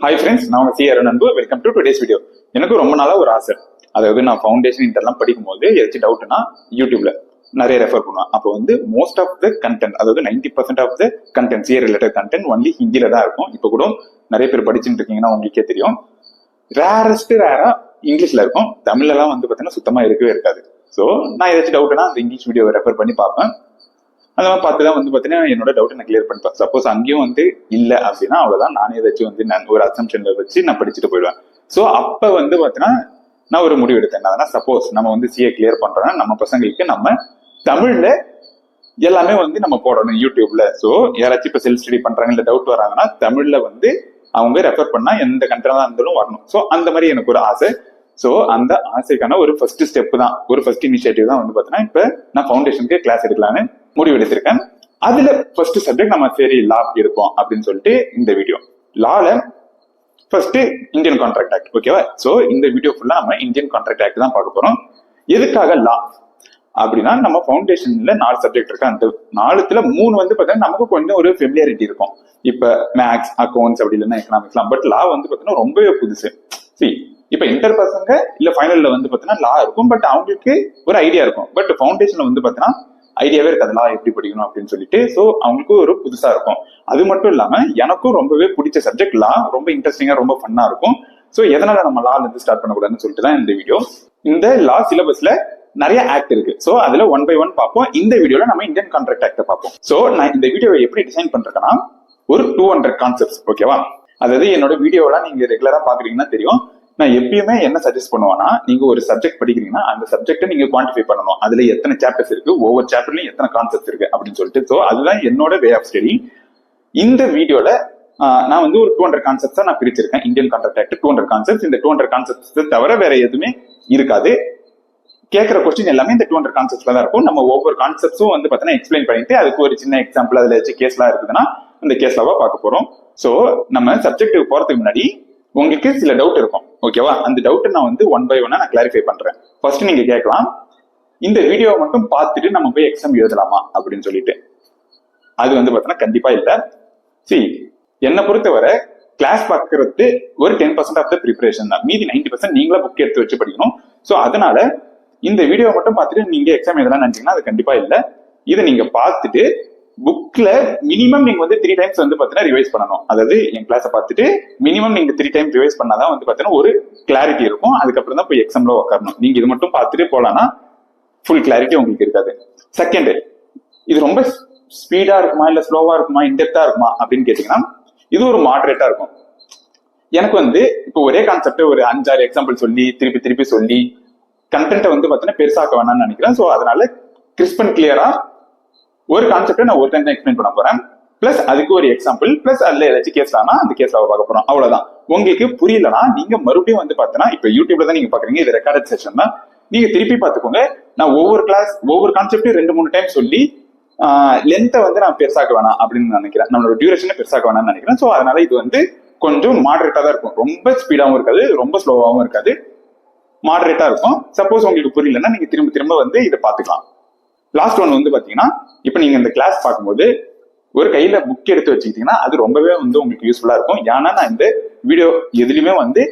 Hi friends, நான் உங்க CR நண்பு. Welcome to today's video. எனக்கு ரொம்ப நாளா ஒரு ஆசை. அதாவது நான் ஃபவுண்டேஷன் இன்டர்லாம் படிக்கும் போது ஏதாச்சும் டவுட்னா யூடியூப்ல நிறைய ரெஃபர் பண்ணுவேன். அப்போ வந்து மோஸ்ட் ஆஃப் த கண்டென்ட், அதாவது 90% of the content, CA related content only ஹிந்தியில தான் இருக்கும். இப்போ கூட நிறைய பேர் படிச்சுட்டு இருக்கீங்கன்னா உங்களுக்கே தெரியும். ரேரா இங்கிலீஷ்ல இருக்கும். தமிழ்லாம் வந்து பார்த்தீங்கன்னா சுத்தமா இருக்கவே இருக்காது. ஸோ நான் ஏதாச்சும் டவுட்னா அந்த இங்கிலீஷ் வீடியோவை ரெஃபர் பண்ணி பார்ப்பேன். அந்த மாதிரி பார்த்து தான் வந்து பார்த்தீங்கன்னா என்னோட டவுட் நான் கிளியர் பண்ணிப்பேன். சப்போஸ் அங்கேயும் வந்து இல்லை அப்படின்னா அவ்வளோதான், நானே ஏதாச்சும் வந்து நான் ஒரு அசம்ஷன்ல வச்சு நான் படிச்சுட்டு போயிடுவேன். ஸோ அப்போ வந்து பார்த்தீங்கன்னா நான் ஒரு முடிவு எடுத்தேன். என்னன்னா, சப்போஸ் நம்ம வந்து சிஏ கிளியர் பண்றோம்னா நம்ம பசங்களுக்கு நம்ம தமிழ்ல எல்லாமே வந்து நம்ம போடணும் யூடியூப்ல. ஸோ யாராச்சும் இப்போ செல்ஃப் ஸ்டடி பண்றாங்க இல்லை டவுட் வராங்கன்னா தமிழ்ல வந்து அவங்க ரெஃபர் பண்ணா எந்த கண்டென்ட்டா இருந்தாலும் வரணும். ஸோ அந்த மாதிரி எனக்கு ஒரு ஆசை. ஸோ அந்த ஆசைக்கான ஒரு ஃபர்ஸ்ட் ஸ்டெப் தான், ஒரு ஃபர்ஸ்ட் இனிஷியேட்டிவ் தான் வந்து பார்த்தீங்கன்னா இப்போ நான் ஃபவுண்டேஷனுக்கு கிளாஸ் எடுக்கலான்னு முடிவு எடுத்திருக்கேன். அதுல ஃபர்ஸ்ட் சப்ஜெக்ட் நம்ம சரி லா எடுப்போம் அப்படின்னு சொல்லிட்டு இந்த வீடியோ லால ஃபர்ஸ்ட் இந்தியன் கான்ட்ராக்ட் ஆக்ட். ஓகேவா? ஸோ இந்த வீடியோ ஃபுல்லா நம்ம இந்தியன் கான்ட்ராக்ட் ஆக்ட் தான் பார்க்க போறோம். எதுக்காக லா அப்படின்னா, நம்ம ஃபவுண்டேஷன்ல 4 சப்ஜெக்ட் இருக்கு. அந்த 4த்துல 3 வந்து பார்த்தீங்கன்னா நமக்கு கொஞ்சம் ஒரு ஃபெமிலியாரிட்டி இருக்கும். இப்ப மேக்ஸ், அக்கௌண்ட்ஸ் அப்படி இல்லைன்னா எக்கனாமிக்ஸ்லாம். பட் லா வந்து பார்த்தீங்கன்னா ரொம்பவே புதுசு. இப்ப இன்டர் பசங்க இல்ல ஃபைனல்ல வந்து பாத்தீங்கன்னா லா இருக்கும். பட் அவங்களுக்கு ஒரு ஐடியா இருக்கும். பட் ஃபவுண்டேஷன்ல வந்து பாத்தீங்கன்னா ஐடியாவே இருக்காது லா எப்படி படிக்கணும் அப்படின்னு சொல்லிட்டு. ஸோ அவங்களுக்கு ஒரு புதுசா இருக்கும். அது மட்டும் இல்லாம எனக்கும் ரொம்பவே பிடிச்ச சப்ஜெக்ட் லா. ரொம்ப இன்ட்ரெஸ்டிங்கா ரொம்ப ஃபன்னா இருக்கும். ஸோ எதனால நம்ம லால இருந்து ஸ்டார்ட் பண்ணக்கூடாதுன்னு சொல்லிட்டு தான் இந்த வீடியோ. இந்த லா சிலபஸ்ல நிறைய ஆக்ட் இருக்கு. ஸோ அதுல 1 by 1 பார்ப்போம். இந்த வீடியோல நம்ம இந்தியன் கான்ட்ராக்ட் ஆக்ட பார்ப்போம். ஸோ நான் இந்த வீடியோவை எப்படி டிசைன் பண்றேன்னா, ஒரு 200 கான்செப்ட்ஸ். ஓகேவா? அதாவது என்னோட வீடியோலாம் நீங்க ரெகுலரா பாக்குறீங்கன்னா தெரியும். நான் எப்பயுமே என்ன சஜஸ்ட் பண்ணுவேன்னா, நீங்க ஒரு சப்ஜெக்ட் படிக்கிறீங்கன்னா அந்த சப்ஜெக்ட்டை நீங்க குவான்டிஃபை பண்ணணும். அதுல எத்தனை சாப்டர்ஸ் இருக்கு, ஒவ்வொரு சாப்டர்லயும் எத்தனை கான்செப்ட்ஸ் இருக்கு அப்படின்னு சொல்லிட்டு. ஸோ அதுதான் என்னோட வே ஆஃப் ஸ்டடி. இந்த வீடியோல நான் வந்து ஒரு 200 கான்செப்ட்ஸா நான் பிரிச்சிருக்கேன். Indian contract act 200 concepts. இந்த 200 கான்செப்ட்ஸ் தவிர வேற எதுவுமே இருக்காது. கேட்கிற கொஸ்டின் எல்லாமே இந்த 200 கான்செப்ட்ஸ்ல தான் இருக்கும். நம்ம ஒவ்வொரு கான்செப்ட்ஸும் வந்து பார்த்தீங்கன்னா எக்ஸ்பிளைன் பண்ணிட்டு அதுக்கு ஒரு சின்ன எக்ஸாம்பிள் அதுல வச்சு கேஸ்லாம் இருக்குதுன்னா அந்த கேஸ்லாவா பார்க்க போறோம். ஸோ நம்ம சப்ஜெக்ட்டுக்கு போறதுக்கு முன்னாடி உங்களுக்கு சில டவுட் இருக்கும். ஓகேவா? அந்த டவுட் நான் வந்து 1 by 1 நான் கிளாரிஃபை பண்றேன். ஃபர்ஸ்ட் நீங்க கேட்கலாம், இந்த வீடியோவை மட்டும் பார்த்துட்டு நம்ம போய் எக்ஸாம் எழுதலாமா அப்படின்னு சொல்லிட்டு. அது வந்து பார்த்தீங்கன்னா கண்டிப்பா இல்ல. என்னை பொறுத்தவரை கிளாஸ் பார்க்கறது ஒரு 10% ஆஃப் த ப்ரிப்பரேஷன் தான். மீதி 90% நீங்களா புக் எடுத்து வச்சு படிக்கணும். ஸோ அதனால இந்த வீடியோவை மட்டும் பார்த்துட்டு நீங்க எக்ஸாம் எழுதலாம்னு நினைச்சீங்கன்னா அது கண்டிப்பா இல்ல. இதை நீங்க பார்த்துட்டு புக்ல மினிமம் நீங்க வந்து 3 times வந்து பாத்தீங்கன்னா ரிவைஸ் பண்ணணும். அதாவது என் கிளாஸை பார்த்துட்டு மினிமம் நீங்க 3 times ரிவைஸ் பண்ணாதான் வந்து பாத்தீங்கன்னா ஒரு கிளாரிட்டி இருக்கும். அதுக்கப்புறம் தான் போய் எக்ஸாம்ல உட்காரணும். நீங்க இது மட்டும் பார்த்துட்டு போலாம்னா ஃபுல் கிளாரிட்டி உங்களுக்கு இருக்காது. செகண்ட், இது ரொம்ப ஸ்பீடா இருக்குமா இல்ல ஸ்லோவா இருக்குமா இன்டெப்தா இருக்குமா அப்படின்னு கேட்டீங்கன்னா இது ஒரு மாடரேட்டா இருக்கும். எனக்கு வந்து இப்போ ஒரே கான்செப்ட் ஒரு 5-6 எக்ஸாம்பிள் சொல்லி திருப்பி சொல்லி கண்டென்ட்டை வந்து பாத்தீங்கன்னா பெருசாக்க வேணாம்னு நினைக்கிறேன். ஸோ அதனால கிறிஸ்ப் அண்ட் கிளியரா ஒரு கான்செப்டை நான் ஒரு டைம் தான் எக்ஸ்பிளைன் பண்ண போறேன். பிளஸ் அதுக்கு ஒரு எக்ஸாம்பிள், பிளஸ் அதுல ஏதாச்சும் கேஸ்லானா அந்த கேஸ்லாவை பார்க்க போறோம். அவ்வளவுதான். உங்களுக்கு புரியலன்னா நீங்க மறுபடியும் வந்து பாத்தீங்கன்னா இப்ப யூடியூப்ல தான் நீங்க பாக்குறீங்க, இது ரெக்கார்டட் செஷன் தான். நீங்க திருப்பி பார்த்துக்கோங்க. நான் ஒவ்வொரு கான்செப்டையும் 2-3 டைம் சொல்லி லென்த்தை வந்து நான் பெருசாக்க வேணாம் அப்படின்னு நினைக்கிறேன். நம்மளோட டியூரேஷனை பெருசாக்க வேணாம்னு நினைக்கிறேன். ஸோ அதனால இது வந்து கொஞ்சம் மாடரேட்டா தான் இருக்கும். ரொம்ப ஸ்பீடாவும் இருக்காது, ரொம்ப ஸ்லோவாகவும் இருக்காது, மாடரேட்டா இருக்கும். சப்போஸ் உங்களுக்கு புரியலன்னா நீங்க திரும்ப வந்து இதை பார்த்துக்கலாம். லாஸ்ட் ஒன் வந்து பாத்தீங்கன்னா, இப்ப நீங்க இந்த கிளாஸ் பார்க்கும்போது ஒரு கையில புக் எடுத்து வச்சுக்கிட்டீங்கன்னா அது ரொம்பவே வந்து உங்களுக்கு யூஸ்ஃபுல்லா இருக்கும். ஏன்னா நான் இந்த வீடியோ எதுலையுமே வந்து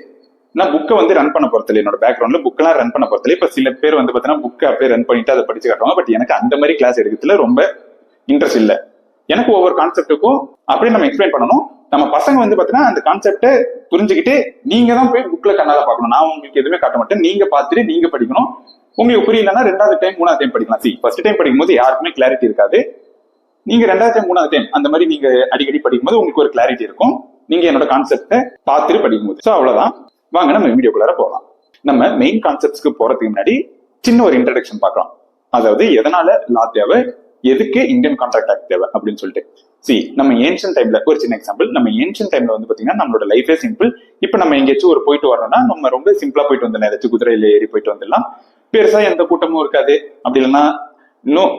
நான் புக்கை வந்து ரன் பண்ண போறதில்லை. என்னோட பேக்ரவுண்ட்ல புக்கெல்லாம் ரன் பண்ண போறதில்லை. இப்ப சில பேர் வந்து பாத்தீங்கன்னா புக்கை அப்படியே ரன் பண்ணிட்டு அதை படிச்சு காட்டுவாங்க. பட் எனக்கு அந்த மாதிரி கிளாஸ் எடுக்கிறதுல ரொம்ப இன்ட்ரெஸ்ட் இல்லை. எனக்கு ஒவ்வொரு கான்செப்டுக்கும் அப்படியே நம்ம எக்ஸ்பிளைன் பண்ணணும். நம்ம பசங்க வந்து பாத்தீங்கன்னா அந்த கான்செப்டை புரிஞ்சுக்கிட்டு நீங்க தான் போய் புக்ல கண்ணால பார்க்கணும். நான் உங்களுக்கு எதுவுமே காட்ட மாட்டேன். நீங்க பார்த்துட்டு நீங்க படிக்கணும். உங்களுக்கு புரியலன்னா 2வது டைம் 3வது டைம் படிக்கலாம். ஃபர்ஸ்ட் டைம் படிக்கும்போது யாருக்குமே கிளாரிட்டி இருக்காது. நீங்க 2வது டைம் 3வது டைம் அந்த மாதிரி நீங்க அடிக்கடி படிக்கும்போது உங்களுக்கு ஒரு கிளாரிட்டி இருக்கும். நீங்க என்னோட கான்செப்டை பார்த்துட்டு படிக்கும்போது. ஸோ அவ்வளவுதான். வாங்க நம்ம வீடியோக்குள்ளார போகலாம். நம்ம மெயின் கான்செப்ட்ஸ்க்கு போறதுக்கு முன்னாடி சின்ன ஒரு இன்ட்ரடக்ஷன் பார்க்கலாம். அதாவது எதனால லா தேவை, எதுக்கு இந்தியன் கான்ட்ராக்ட் ஆக்ட் தேவை அப்படின்னு சொல்லிட்டு. நம்ம ஏன்ஷியன்ட் டைம்ல ஒரு சின்ன எக்ஸாம்பிள். நம்ம ஏன்ஷியன்ட் டைம்ல வந்து பாத்தீங்கன்னா நம்மளோட லைஃபே சிம்பிள். இப்ப நம்ம எங்கேயாச்சும் ஒரு போயிட்டு வரணும்னா நம்ம ரொம்ப சிம்பிளா போயிட்டு வந்துடலாம். ஏதாச்சும் குதிரையில ஏறி போயிட்டு வந்துடலாம். பெருசா எந்த கூட்டமும் இருக்காது. அப்படி இல்லைன்னா இன்னும்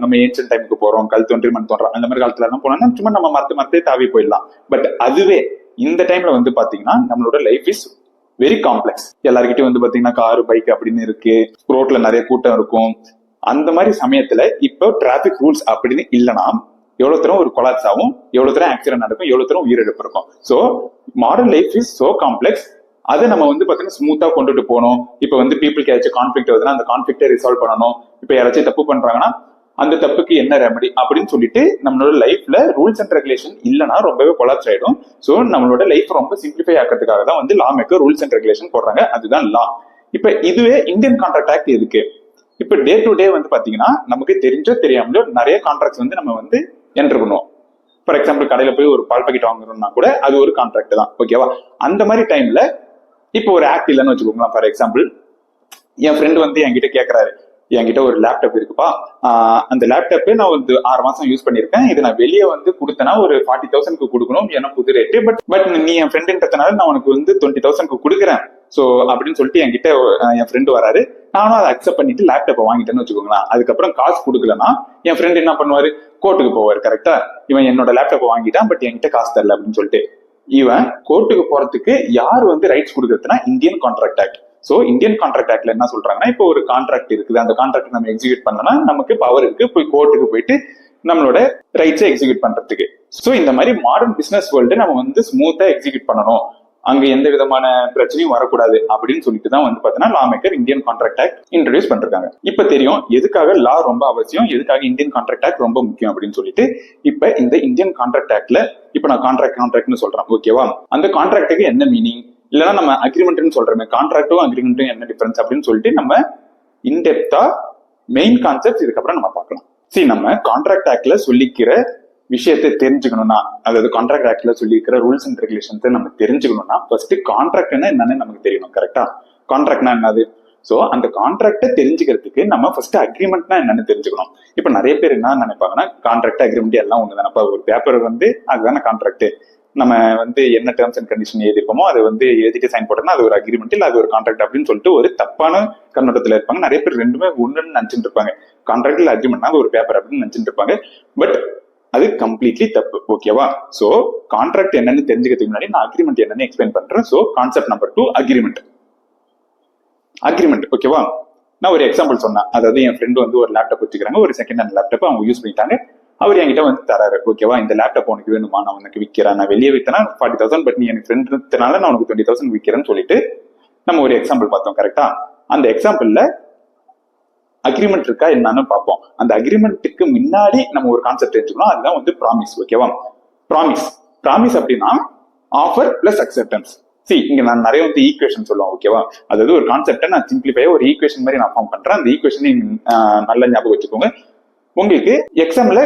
நம்ம ஏன்ஷியன்ட் டைமுக்கு போறோம், கல் தோன்றி மண் தோன்றும் அந்த மாதிரி காலத்துல எல்லாம் போனோம்னா சும்மா நம்ம மரத்தே தாவி போயிடலாம். பட் அதுவே இந்த டைம்ல வந்து பாத்தீங்கன்னா நம்மளோட லைஃப் இஸ் வெரி காம்ப்ளெக்ஸ். எல்லாருக்கிட்டையும் வந்து பாத்தீங்கன்னா காரு, பைக் அப்படின்னு இருக்கு. ரோட்ல நிறைய கூட்டம் இருக்கும். அந்த மாதிரி சமயத்துல இப்போ டிராபிக் ரூல்ஸ் அப்படின்னு இல்லைன்னா எவ்வளவு தூரம் ஒரு கொலாப்ஸ் ஆகும், எவ்வளவு தூரம் ஆக்சிடென்ட் நடக்கும், எவ்வளவு தூரம் உயிரிழப்பு இருக்கும். So modern life is so complex. அதை நம்ம வந்து பாத்தீங்கன்னா ஸ்மூத்தா கொண்டுட்டு போகணும். இப்ப வந்து பீப்புளுக்கு ஏதாச்சும் கான்ஃபிளிக்ட் வருதுன்னா அந்த கான்ஃபிளிக்டை ரிசால்வ் பண்ணணும். இப்ப யாராச்சும் தப்பு பண்றாங்கன்னா அந்த தப்புக்கு என்ன ரெமடி அப்படின்னு சொல்லிட்டு நம்மளோட லைஃப்ல ரூல்ஸ் அண்ட் ரெகுலேஷன் இல்லைன்னா ரொம்பவே கொலாப்ஸ் ஆயிடும். ஸோ நம்மளோட லைஃப் ரொம்ப சிம்பிளிஃபை ஆக்கிறதுக்காக தான் வந்து லா மேக்கர் ரூல்ஸ் அண்ட் ரெகுலேஷன் போடுறாங்க. அதுதான் லா. இப்ப இதுவே இந்தியன் கான்ட்ராக்ட் ஆக்ட் எதுக்கு? இப்ப டே டு டே வந்து பாத்தீங்கன்னா நமக்கு தெரிஞ்சோ தெரியாமலோ நிறைய கான்ட்ராக்ட்ஸ் வந்து நம்ம வந்து என்டர் பண்ணுவோம். ஃபார் எக்ஸாம்பிள் கடையில போய் ஒரு பால் பாக்கெட் வாங்குறோம்னா கூட அது ஒரு கான்ட்ராக்ட் தான். ஓகேவா? அந்த மாதிரி டைம்ல இப்போ ஒரு ஆக்ட் இல்லைன்னு வச்சுக்கோங்களேன். ஃபார் எக்ஸாம்பிள் என் ஃப்ரெண்ட் வந்து என்கிட்ட கேட்கறாரு, என்கிட்ட ஒரு லேப்டாப் இருக்குப்பா, அந்த லேப்டாப்பே நான் வந்து 6 மாசம் யூஸ் பண்ணிருக்கேன், இது நான் வெளியே வந்து கொடுத்தனா ஒரு 40,000 கொடுக்கணும், ஏன்னா புது ரேட்டு, பட் நீ என் ஃப்ரெண்டுன்றதுனால நான் உனக்கு வந்து 20,000 கொடுக்குறேன் சோ அப்படின்னு சொல்லிட்டு என்கிட்ட என் ஃப்ரெண்டு வராரு. நானும் அதை அக்செப்ட் பண்ணிட்டு லேப்டாப்பை வாங்கிட்டேன்னு வச்சுக்கோங்களேன். அதுக்கப்புறம் காசு கொடுக்கலன்னா என் ஃப்ரெண்ட் என்ன பண்ணுவாரு? கோர்ட்டுக்கு போவாரு. கரெக்டா? இவன் என்னோட லேப்டாப்பை வாங்கிட்டான், பட் என்கிட்ட காசு தரல அப்படின்னு சொல்லிட்டு இவன் கோர்ட்டுக்கு போறதுக்கு யார் வந்து ரைட்ஸ் கொடுக்கறதுனா Indian contract act. So Indian contract ஆக்ட்ல என்ன சொல்றாங்கன்னா, இப்போ ஒரு கான்ட்ராக்ட் இருக்குது, அந்த கான்ட்ராக்ட் நம்ம எக்ஸிக்யூட் பண்ணனா நமக்கு பவர் இருக்கு போய் கோர்ட்டுக்கு போயிட்டு நம்மளோட ரைட்ஸை எக்ஸிக்யூட் பண்றதுக்கு. சோ இந்த மாதிரி மாடர்ன் பிசினஸ் வேர்ல்டு நம்ம வந்து ஸ்மூத்தா எக்ஸிக்யூட் பண்ணணும், அங்க எந்த விதமான பிரச்சனையும் வரக்கூடாது அப்படின்னு சொல்லிட்டு தான் வந்து பாத்தீங்கன்னா லா maker Indian contract act introduce பண்றாங்க. இப்ப தெரியும் எதுக்காக லா ரொம்ப அவசியம், எதுக்காக இந்தியன் கான்ட்ராக்ட் ஆக்ட் ரொம்ப முக்கியம் அப்படின்னு சொல்லிட்டு. இப்ப இந்த இந்தியன் கான்ட்ராக்ட் ஆக்ட்ல இப்ப நான் கான்ட்ராக்ட்னு சொல்றேன். ஓகேவா? அந்த கான்ட்ராக்டுக்கு என்ன மீனிங், இல்லைன்னா நம்ம அக்ரிமெண்ட்னு சொல்றோமே, கான்ட்ராக்டும் அக்ரிமெண்ட்டும் என்ன டிஃபரன்ஸ் அப்படின்னு சொல்லிட்டு நம்ம இன்டெப்தா மெயின் கான்செப்ட் இதுக்கப்புறம் நம்ம பார்க்கலாம். சரி, நம்ம கான்ட்ராக்ட் ஆக்ட்ல சொல்லிக்கிற விஷயத்தை தெரிஞ்சுக்கணும்னா, அதாவது கான்ட்ராக்ட் ஆக்ட்ல சொல்லியிருக்கிற ரூல்ஸ் அண்ட் ரெகுலேஷன்ஸை நம்ம தெரிஞ்சுக்கணும்னா ஃபர்ஸ்ட் கான்ட்ராக்ட்னா என்னன்னு நமக்கு தெரியணும். கரெக்டா? கான்ட்ராக்ட்னா என்னது? சோ அந்த கான்ட்ராக்டை தெரிஞ்சுக்கிறதுக்கு நம்ம ஃபர்ஸ்ட் அக்ரிமெண்ட்னா என்னன்னு தெரிஞ்சுக்கணும். இப்ப நிறைய பேர் என்ன நினைப்பாங்கன்னா, கான்ட்ராக்ட் அக்ரிமெண்ட் எல்லாம் ஒண்ணுதானப்பா, ஒரு பேப்பர் வந்து அதுதானே கான்ட்ராக்ட், நம்ம வந்து என்ன டேர்ம்ஸ் அண்ட் கண்டிஷன் எழுதிருக்கோமோ அதை வந்து எழுதிட்டு சைன் போட்டோம்னா அது ஒரு அக்ரிமெண்ட் இல்ல அது ஒரு கான்ட்ராக்ட் அப்படின்னு சொல்லிட்டு ஒரு தப்பான கண்ணோட்டத்துல இருப்பாங்க. நிறைய பேர் ரெண்டுமே ஒண்ணுன்னு நினைச்சிட்டு இருப்பாங்க. கான்ட்ராக்ட் இல்ல அக்ரிமெண்ட்னா ஒரு பேப்பர் அப்படின்னு நினைச்சிட்டு இருப்பாங்க. பட் அது கம்ப்ளீட்லி தப்பு. ஓகேவா? சோ கான்ட்ராக்ட் என்னன்னு தெரிஞ்சுக்கிறதுக்கு முன்னாடி நான் அக்ரிமெண்ட் என்னன்னு எக்ஸ்பிளைன் பண்றேன். So concept number 2 agreement. ஓகேவா? நான் ஒரு எக்ஸாம்பிள் சொன்னேன். அதாவது என் ஃப்ரெண்டு வந்து ஒரு லேப்டாப் வச்சுக்கிறாங்க, ஒரு செகண்ட் ஹேண்ட் லேப்டாப் அவங்க யூஸ் பண்ணிட்டாங்க. அவர் என்கிட்ட வந்து தராரு. ஓகேவா? இந்த லேப்டாப் உனக்கு வேணுமா, நான் உனக்கு விற்கிறேன், நான் வெளியே வித்தனா 40,000, பட் நீ எனக்கு ஃப்ரெண்ட்னால நான் உனக்கு 20,000 விற்கிறேன்னு சொல்லிட்டு நம்ம ஒரு எக்ஸாம்பிள் பார்த்தோம். கரெக்டா? அந்த எக்ஸாம்பிள்ல அக்ரிமெண்ட் இருக்கா என்னன்னு பார்ப்போம். அந்த அக்ரிமெண்ட்டுக்கு முன்னாடி நம்ம ஒரு கான்செப்ட் தெரிஞ்சுக்கணும். அதுதான் வந்து ப்ராமிஸ். ஓகேவா? ப்ராமிஸ் அப்படின்னா ஆஃபர் பிளஸ் அக்செப்டன்ஸ். இங்க நான் நிறைய வந்து ஈக்குவேஷன் சொல்லுவேன். ஓகேவா? அதாவது ஒரு கான்செப்டை நான் சிம்பிளிஃபை ஒரு ஈக்குவேஷன் மாதிரி நான் ஃபார்ம் பண்றேன். அந்த ஈக்குவேஷனை நல்ல ஞாபகம் வச்சுக்கோங்க. உங்களுக்கு எக்ஸாம்ல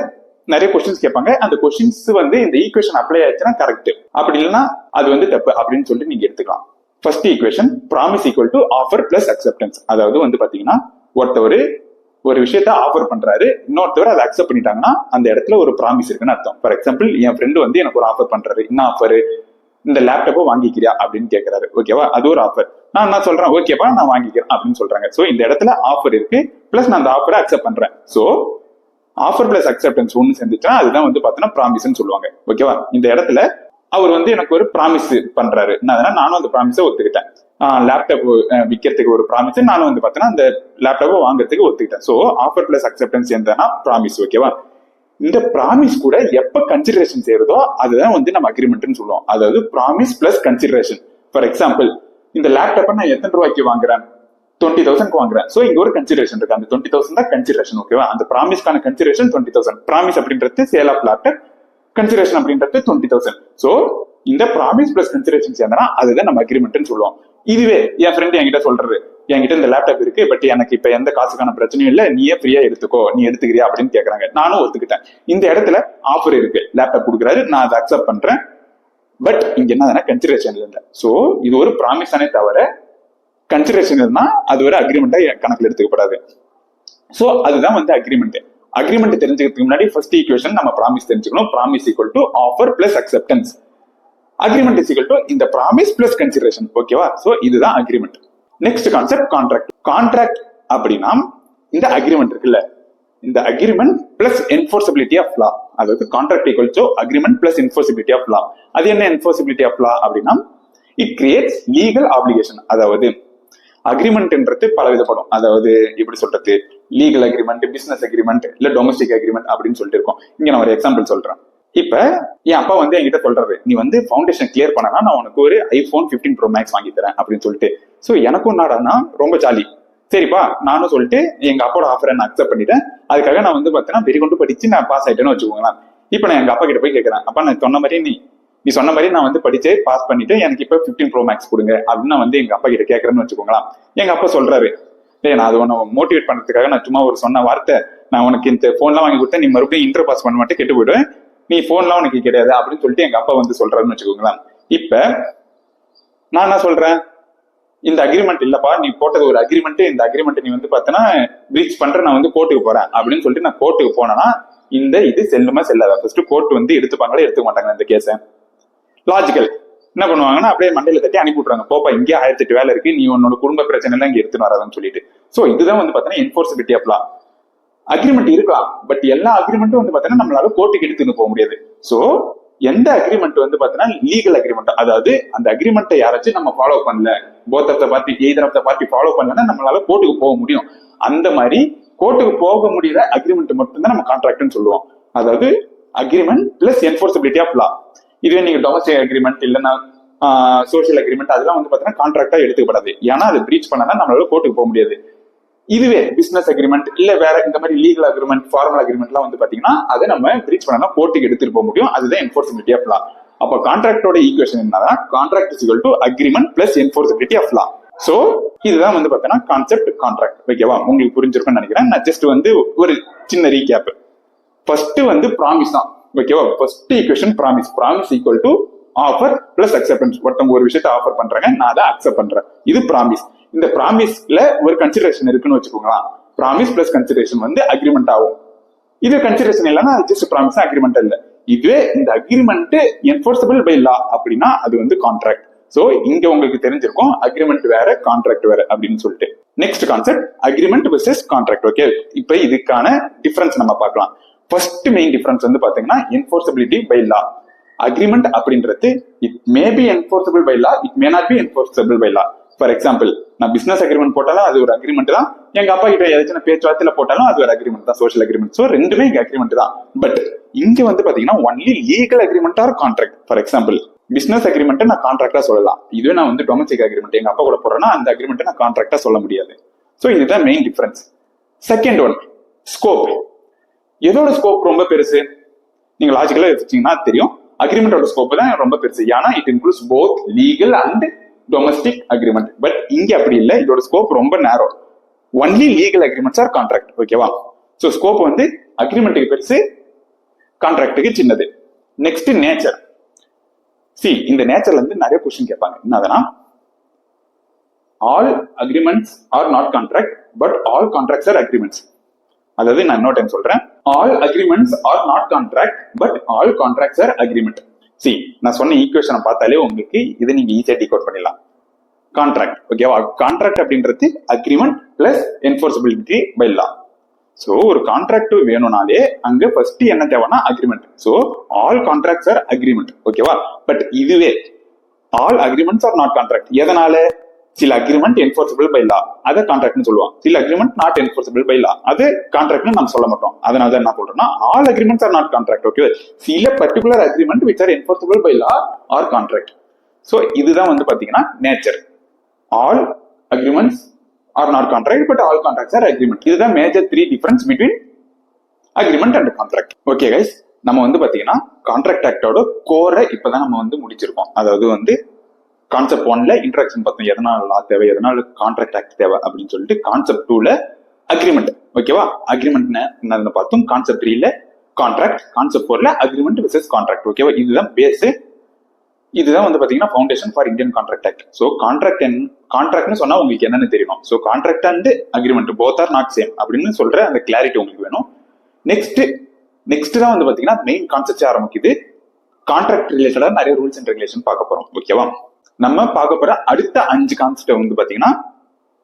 நிறைய கொஸ்டின்ஸ் கேட்பாங்க. அந்த கொஸ்டின்ஸ் வந்து இந்த ஈக்குவேஷன் அப்ளை ஆயிடுச்சுன்னா கரெக்ட், அப்படி இல்லைன்னா அது வந்து தப்பு அப்படின்னு சொல்லிட்டு நீங்க எடுத்துக்கலாம். First equation promise equal to offer plus acceptance. அதாவது வந்து பாத்தீங்கன்னா ஒருத்தவர் ஒரு விஷயத்த ஆஃபர் பண்றாரு, இன்னொருத்தவர் அதை அக்செப்ட் பண்ணிட்டாங்கன்னா அந்த இடத்துல ஒரு ப்ராமிஸ் இருக்குன்னு அர்த்தம். ஃபார் எக்ஸாம்பிள் என் ஃப்ரெண்டு வந்து எனக்கு ஒரு ஆஃபர் பண்றாரு. என்ன ஆஃபர்? இந்த லேப்டாப்பை வாங்கிக்கிறியா அப்படின்னு கேட்கறாரு. ஓகேவா? அது ஒரு ஆஃபர். நான் என்ன சொல்றேன்? ஓகேப்பா நான் வாங்கிக்கிறேன் அப்படின்னு சொல்றாங்க. சோ இந்த இடத்துல ஆஃபர் இருக்கு, பிளஸ் நான் அந்த ஆஃபரை அக்செப்ட் பண்றேன். சோ ஆஃபர் பிளஸ் அக்செப்டன்ஸ் ஒன்னு செஞ்சுட்டா அதுதான் வந்து பாத்தீங்கன்னா ப்ராமிஸ்ன்னு சொல்லுவாங்க. ஓகேவா? இந்த இடத்துல அவர் வந்து எனக்கு ஒரு ப்ராமிஸ் பண்றாரு, நானும் அந்த ப்ராமிஸை ஒத்துக்கிட்டேன். லேப்டாப் விற்கிறதுக்கு ஒரு ப்ராமிஸ், நானும் வந்து பாத்தீங்கன்னா அந்த லேப்டாப்பை வாங்குறதுக்கு ஒத்துக்கிட்டேன். சோ ஆஃபர் பிளஸ் அக்செப்டன்ஸ் என்னன்னா ப்ராமிஸ். ஓகேவா? இந்த ப்ராமிஸ் கூட எப்ப கன்சிடரேஷன் செய்யறதோ அதுதான் வந்து நம்ம அக்ரிமெண்ட்னு சொல்லுவோம். அதாவது promise plus consideration. For example இந்த லேப்டாப்பை நான் எத்தனை ரூபாய்க்கு வாங்குறேன்? 20,000 வாங்குறேன். சோ இங்க ஒரு கன்சிடரேஷன் இருக்கு. அந்த 20,000 தான் கன்சிடரேஷன். ஓகேவா? அந்த ப்ராமிஸ்க்கான கன்சிடரேஷன் 20,000. ப்ராமிஸ் அப்படின்றது சேல் ஆஃப் லேப்டாப், கன்சிடரேஷன் அப்படின்றது 20,000. சோ இந்த ப்ராமிஸ் பிளஸ் கன்சிடரேஷன் சேர்ந்தா அதுதான் நம்ம அக்ரிமெண்ட்னு சொல்லுவோம். இதுவே என் ஃப்ரெண்ட் என்கிட்ட சொல்றது, என்கிட்ட இந்த லேப்டாப் இருக்கு, பட் எனக்கு இப்ப எந்த காசுக்கான பிரச்சனையும் இல்ல, நீயே ஃப்ரீயா எடுத்துக்கோ, நீ எடுத்துக்கிறியா அப்படின்னு கேக்குறாங்க. நானும் ஒத்துக்கிட்டேன். இந்த இடத்துல ஆஃபர் இருக்கு, லேப்டாப் கொடுக்குறாரு, நான் அதை அக்செப்ட் பண்றேன். பட் இங்க என்ன கன்சிடரேஷன் இல்ல. சோ இது ஒரு ப்ராமிஸ் தானே தவிர கன்சிடரேஷன் இருந்தா அது ஒரு அக்ரிமெண்டா கணக்கில் எடுத்துக்கப்படாது. சோ அதுதான் வந்து அக்ரிமெண்ட். அக்ரிமெண்ட் தெரிஞ்சுக்கிறதுக்கு முன்னாடி ஃபர்ஸ்ட் ஈக்குவேஷன் நம்ம ப்ராமிஸ் தெரிஞ்சுக்கணும். Promise equal to offer plus acceptance. Agreement is equal to இந்த ப்ராமிஸ் பிளஸ் கன்சிடரேஷன். ஓகேவா? சோ இதுதான் agreement. Next concept contract. Contract அப்படின்னா இந்த அக்ரிமெண்ட் இருக்குல்ல, இந்த agreement plus enforceability of law. அதாவது contract equal to agreement plus enforceability of law. அது என்ன என்ஃபோர்சபிலிட்டி ஆஃப் லா அப்படின்னா இட் கிரியேட்ஸ் லீகல் ஆப்ளிகேஷன். அதாவது அக்ரிமெண்ட்ன்றது பல விதப்படும். அதாவது எப்படி சொல்றது, லீகல் அக்ரிமெண்ட், பிசினஸ் அக்ரிமெண்ட், இல்ல டொமஸ்டிக் அக்ரிமெண்ட் அப்படின்னு சொல்லிட்டு இருக்கோம். இங்க நான் ஒரு எக்ஸாம்பிள் சொல்றேன். இப்ப என் அப்பா வந்து என்கிட்ட சொல்றாரு, நீ வந்து ஃபவுண்டேஷன் கிளியர் பண்ணனா நான் உனக்கு ஒரு iPhone 15 Pro Max வாங்கி தரேன் அப்படின்னு சொல்லிட்டு. சோ எனக்கும் என்னடான்னா ரொம்ப ஜாலி. சரிப்பா, நானும் சொல்லிட்டு எங்க அப்பாவோட ஆஃபரை நான் அக்செப்ட் பண்ணிட்டேன். அதுக்காக நான் வந்து பாத்தீங்கன்னா வெறி கொண்டு படிச்சு நான் பாஸ் ஆயிட்டேன்னு வச்சுக்கோங்களேன். இப்ப நான் எங்க அப்பா கிட்ட போய் கேட்கறேன், அப்பா நான் சொன்ன மாதிரி நீ சொன்ன மாதிரி நான் வந்து படிச்சு பாஸ் பண்ணிட்டு எனக்கு இப்ப 15 Pro Max கொடுங்க அப்படின்னு நான் வந்து எங்க அப்பா கிட்ட கேட்கறேன்னு வச்சுக்கோங்களேன். எங்க அப்பா சொல்றாரு, நான் அது உன்னை மோட்டிவேட் பண்றதுக்காக நான் சும்மா ஒரு சொன்ன வார்த்தை, நான் உனக்கு இந்த போன்லாம் வாங்கி கொடுத்தேன், நீ மறுபடியும் இன்டர் பாஸ் பண்ண மாட்டேன், கெட்டு போயிடுவேன், நீ போன்லாம் உனக்கு கிடையாது அப்படின்னு சொல்லிட்டு எங்க அப்பா வந்து சொல்றாருன்னு வச்சுக்கோங்களேன். இப்ப நான் என்ன சொல்றேன், இந்த அக்ரிமெண்ட் இல்லப்பா, நீ போட்டது ஒரு அக்ரிமெண்ட், இந்த அக்ரிமெண்ட் நீ வந்து பாத்தீங்கன்னா பிரீச் பண்ற, நான் வந்து கோர்ட்டுக்கு போறேன் அப்படின்னு சொல்லிட்டு நான் கோர்ட்டுக்கு போனேன்னா இந்த இது செல்லுமா செல்லாத? ஃபர்ஸ்ட் கோர்ட் வந்து எடுத்துப்பாங்களா எடுத்துக்க மாட்டாங்க இந்த கேஸ? லாஜிக்கல் என்ன பண்ணுவாங்கன்னா அப்படியே மண்டையில தட்டி அனுப்பி விட்டுறாங்க, போப்பா இங்கே 1008 வேலை இருக்கு, நீ உன்னோட குடும்ப பிரச்சனை எல்லாம் இங்க எடுத்துன்னு வராதுன்னு சொல்லிட்டு. சோ இதுதான் வந்து பாத்தீங்கன்னா என்ஃபோர்ஸபிலிட்டி ஆஃப் லா. அக்ரிமெண்ட் இருக்கலாம், பட் எல்லா அக்ரிமெண்ட்டும் வந்து பாத்தீங்கன்னா நம்மளால கோர்ட்டுக்கு எடுத்துன்னு போக முடியாது. சோ எந்த அக்ரிமெண்ட் வந்து பாத்தீங்கன்னா லீகல் அக்ரிமெண்ட், அதாவது அந்த அக்ரிமெண்ட்டை யாராச்சும் நம்ம ஃபாலோ பண்ணல, both of the party either of the party follow பண்ணலன்னா நம்மளால கோர்ட்டுக்கு போக முடியும். அந்த மாதிரி கோர்ட்டுக்கு போக முடியற அக்ரிமெண்ட் மட்டும்தான் நம்ம கான்ட்ராக்ட்னு சொல்லுவோம். அதாவது அக்ரிமெண்ட் பிளஸ் என்ஃபோர்ஸபிலிட்டி ஆஃப் லா. இதுவே நீங்க டொமஸ்டிக் அக்ரிமெண்ட் இல்லைன்னா சோசியல் அக்ரிமெண்ட் அதெல்லாம் வந்து பாத்தீங்கன்னா கான்ட்ராக்டா எடுத்துக்கப்படாது. ஏன்னா அது பிரீச் பண்ணா நம்மளால கோர்ட்டுக்கு போக முடியாது. இதுவே பிசினஸ் அக்ரிமெண்ட் இல்ல வேற இந்த மாதிரி லீகல் அக்ரிமெண்ட், ஃபார்மல் அக்ரிமெண்ட் எல்லாம் வந்து பாத்தீங்கன்னா அதை நம்ம பிரீச் பண்ணா கோர்ட்டுக்கு எடுத்துட்டு போக முடியும். அதுதான் என்ஃபோர்ஸபிலிட்டி ஆஃப் லா. அப்ப கான்ட்ராக்டோட ஈக்குவேஷன் என்னன்னா, contract is equal to agreement plus enforceability of law. So இதுதான் வந்து பாத்தீங்கன்னா கான்செப்ட் கான்ட்ராக்ட். ஓகேவா, உங்களுக்கு புரிஞ்சிருக்கும்னு நினைக்கிறேன். நான் ஜஸ்ட் வந்து ஒரு சின்ன ரீகேப். ஃபர்ஸ்ட் வந்து ப்ராமிஸ் தான். ஓகேவா, first equation promise. Promise equal to offer plus acceptance. ஒருத்தவங்க ஒரு விஷயத்தை ஆஃபர் பண்றாங்க, நான் அதை அக்செப்ட் பண்றேன், இது ப்ராமிஸ். இந்த ப்ராமிஸ்ல ஒரு கன்சிடரேஷன் இருக்குன்னு வச்சுக்கோங்களேன். ப்ராமிஸ் பிளஸ் கன்சிடரேஷன் வந்து அக்ரிமெண்ட் ஆகும். இது கன்சிடரேஷன் இல்லைன்னா ஜஸ்ட் ப்ராமிஸ், அக்ரிமெண்ட் இல்ல. இதுவே இந்த அக்ரிமெண்ட் என்ஃபோர்ஸபிள் பை லா அப்படின்னா அது வந்து கான்ட்ராக்ட். சோ இங்க உங்களுக்கு தெரிஞ்சிருக்கும் அக்ரிமெண்ட் வேற கான்ட்ராக்ட் வேற அப்படின்னு சொல்லிட்டு. Next concept agreement versus contract. Okay, இப்ப இதுக்கான டிஃபரன்ஸ் நம்ம பார்க்கலாம். ஃபர்ஸ்ட் மெயின் டிஃபரன்ஸ் வந்து பாத்தீங்கன்னா என்ஃபோர்ஸபிலிட்டி பை லா. அக்ரிமெண்ட் அப்படின்றது it may be enforceable by law, it may not be enforceable by law. For example, நான் பிசினஸ் அக்ரிமெண்ட் போட்டாலும் அது ஒரு அக்ரிமெண்ட் தான், எங்க அப்பா கிட்ட ஏதாச்சும் பேச்சுவார்த்தையில போட்டாலும் அது ஒரு அக்ரிமெண்ட் தான், சோஷியல் அக்ரிமெண்ட். சோ ரெண்டுமே இங்க அக்ரிமெண்ட் தான். பட் இங்க வந்து பாத்தீங்கன்னா only legal agreement or contract. For example, business agreement நான் கான்ட்ராக்டா சொல்லலாம். இதுவே நான் வந்து டொமஸ்டிக் அக்ரிமெண்ட் எங்க அப்பா கூட போறேன்னா அந்த அக்ரிமெண்ட் நான் கான்ட்ராக்டா சொல்ல முடியாது. சோ இதுதான் main difference. Second one, scope. எதோட ஸ்கோப் ரொம்ப பெருசு? நீங்க லாஜிக்கலா யோசிச்சீங்கன்னா தெரியும், அக்ரிமெண்டோட ஸ்கோப் தான் ரொம்ப பெருசு. ஏன்னா it includes both legal and domestic agreement. But இங்க அப்படி இல்லை, இதோட ஸ்கோப் ரொம்ப narrow. Only legal agreements or contract. ஓகேவா, சோ ஸ்கோப் வந்து அக்ரிமெண்ட்டுக்கு பெருசு, கான்ட்ராக்டுக்கு சின்னது. Next nature. சி, இந்த நேச்சர்ல இருந்து நிறைய கொஸ்டின் கேட்பாங்க. என்னதுன்னா, all agreements are not contract but all contracts are agreements. அதாவது நான் இன்னொரு டைம் சொல்றேன், all agreements are not contract but all contracts are agreement. See, நான் சொன்ன ஈக்குவேஷனை பார்த்தாலே உங்களுக்கு இதை நீங்க ஈஸியா டிகோட் பண்ணிடலாம். கான்ட்ராக்ட், ஓகேவா, கான்ட்ராக்ட் அப்படின்றது agreement plus enforceability by law. So ஒரு கான்ட்ராக்ட் வேணும்னாலே அங்க ஃபர்ஸ்ட் என்ன தேவைன்னா agreement. So all contracts are agreement. ஓகேவா, பட் இதுவே all agreements are not contract. எதனால? சில அக்ரிமெண்ட் என்ஃபோர்ஸபிள் பை லா, அதை கான்ட்ராக்ட்னு சொல்லுவோம். சில agreement not enforceable by law, அது கான்ட்ராக்ட்னு நம்ம சொல்ல மாட்டோம். அதனால என்ன சொல்றோம்னா all agreements are not contract. Okay, சில particular agreement which are enforceable by law are contract. So இதுதான் வந்து பாத்தீங்கன்னா nature. All agreements are not contract but all contracts are agreement. இதுதான் major 3 difference between agreement and contract. Okay guys, நம்ம வந்து பாத்தீங்கன்னா contract ஆக்டோட கோரை இப்பதான் நம்ம வந்து முடிச்சிருக்கோம். அதாவது வந்து கான்செப்ட் 1ல இன்ட்ராக்ஷன் பார்த்தோம், எதனால லா தேவை, எதனால கான்ட்ராக்ட் ஆக்ட் தேவை அப்படின்னு சொல்லிட்டு. கான்செப்ட் 2ல அக்ரிமெண்ட். ஓகேவா, அக்ரிமெண்ட் என்னன்னு பார்த்தோம். கான்செப்ட் 3ல கான்ட்ராக்ட், கான்செப்ட் 4ல அக்ரிமெண்ட் வெர்சஸ் கான்ட்ராக்ட். ஓகேவா, இதுதான் பேஸ். இதுதான் வந்து பாத்தீங்கன்னா foundation for Indian contract act. So கான்ட்ராக்ட்னு சொன்னா உங்களுக்கு என்னன்னு தெரியணும். So contract and agreement both are not same அப்படின்னு சொல்ற அந்த கிளாரிட்டி உங்களுக்கு வேணும். நெக்ஸ்ட் தான் வந்து பாத்தீங்கன்னா மெயின் கான்செப்ட் ஆரம்பிக்குது. கான்ட்ராக்ட் ரிலேட்டடா நிறைய ரூல்ஸ் அண்ட் ரெகுலேஷன் பார்க்க போறோம். ஓகேவா, நம்ம பார்க்க போற அடுத்த 5 கான்செப்ட் வந்து பாத்தீங்கன்னா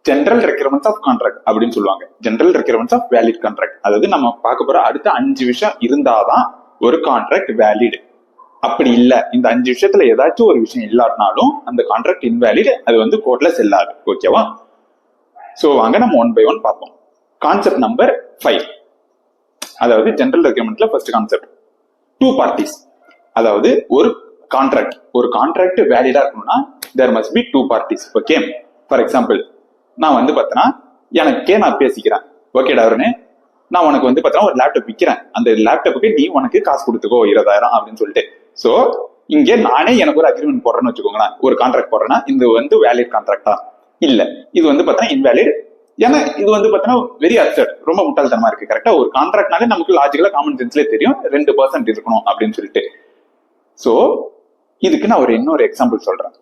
ஜெனரல் ரெக்யர்மெண்ட்ஸ் ஆஃப் கான்ட்ராக்ட் அப்படின்னு சொல்லுவாங்க. General requirements of valid contract. அதாவது நம்ம பார்க்க போற அடுத்த 5 விஷயம் இருந்தாதான் ஒரு கான்ட்ராக்ட் வேலிட். அப்படி இல்ல, இந்த 5 விஷயத்துல ஏதாச்சும் ஒரு விஷயம் இல்லாட்டினாலும் அந்த கான்ட்ராக்ட் இன்வேலிட், அது வந்து கோர்ட்ல செல்லாது. ஓகேவா, சோ வாங்க நம்ம 1 by 1 பார்ப்போம். கான்செப்ட் நம்பர் 5, அதாவது ஜெனரல் அக்ரிமெண்ட்ல ஃபர்ஸ்ட் கான்செப்ட், 2 பார்ட்டிஸ். அதாவது ஒரு கான்ட்ராக்ட் வேலிடா இருக்கணும்னா there must be 2 parties. Okay, for example நான் வந்து பார்த்தேன்னா எனக்கே நான் பேசிக்கிறேன், ஓகேடா அவருன்னு, நான் உனக்கு வந்து பார்த்தா ஒரு லேப்டாப் விற்கிறேன், அந்த லேப்டாப்புக்கு நீ உனக்கு காசு கொடுத்துக்கோ 20,000 அப்படின்னு சொல்லிட்டு. ஸோ இங்கே நானே எனக்கு ஒரு அக்ரிமெண்ட் போடுறேன்னு வச்சுக்கோங்களேன், ஒரு கான்ட்ராக்ட் போடுறேன்னா இது வந்து வேலிட் கான்ட்ராக்டா இல்ல, இது வந்து பார்த்தா இன்வேலிட். ஏன்னா இது வந்து பார்த்தீங்கன்னா வெரி அப்சர்ட், ரொம்ப முட்டாள்தனமா இருக்கு. கரெக்டா ஒரு கான்ட்ராக்ட்னாலே நமக்கு லாஜிக்கலா காமன் சென்ஸ்லேயே தெரியும் 2% இருக்கணும் அப்படின்னு சொல்லிட்டு. ஸோ இதுக்கு நான் இன்னொரு எக்ஸாம்பிள் சொல்றேன்.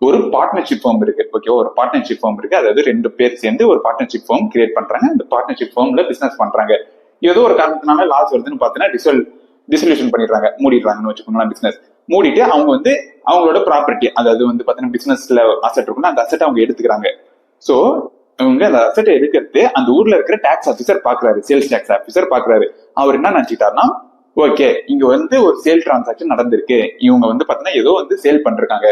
ஒரு பார்ட்னர்ஷிப் ஃபார்ம் இருக்கு, ஓகே, ஒரு பார்ட்னர்ஷிப் ஃபார்ம் இருக்கு. அதாவது 2 பேர் சேர்ந்து ஒரு பார்ட்னர்ஷிப் ஃபார்ம் கிரியேட் பண்றாங்க. இந்த பார்ட்னர்ஷிப் ஃபார்ம்ல பிசினஸ் பண்றாங்க. ஏதோ ஒரு காரணத்தினால லாஸ் வருதுன்னு பாத்தீங்கன்னா டிசல்யூஷன் பண்ணிடுறாங்க, மூடிடுறாங்கன்னு வச்சுக்கோங்களேன். பிசினஸ் மூடிட்டு அவங்க வந்து அவங்களோட ப்ராப்பர்ட்டி, அதாவது வந்து பாத்தீங்கன்னா பிசினஸ்ல அசெட் இருக்குன்னா அந்த அசெட் அவங்க எடுத்துக்கிறாங்க. சோ அவங்க அந்த அசெட்டை எடுக்கிறது அந்த ஊர்ல இருக்கிற டாக்ஸ் ஆஃபீஸர் பாக்குறாரு, சேல்ஸ் டாக்ஸ் ஆஃபீஸர் பாக்குறாரு. அவர் என்ன நினைச்சிட்டாருன்னா, ஓகே இங்க வந்து ஒரு சேல் டிரான்சாக்சன் நடந்திருக்கு, இவங்க வந்து பாத்தீங்கன்னா ஏதோ வந்து சேல் பண்றாங்க,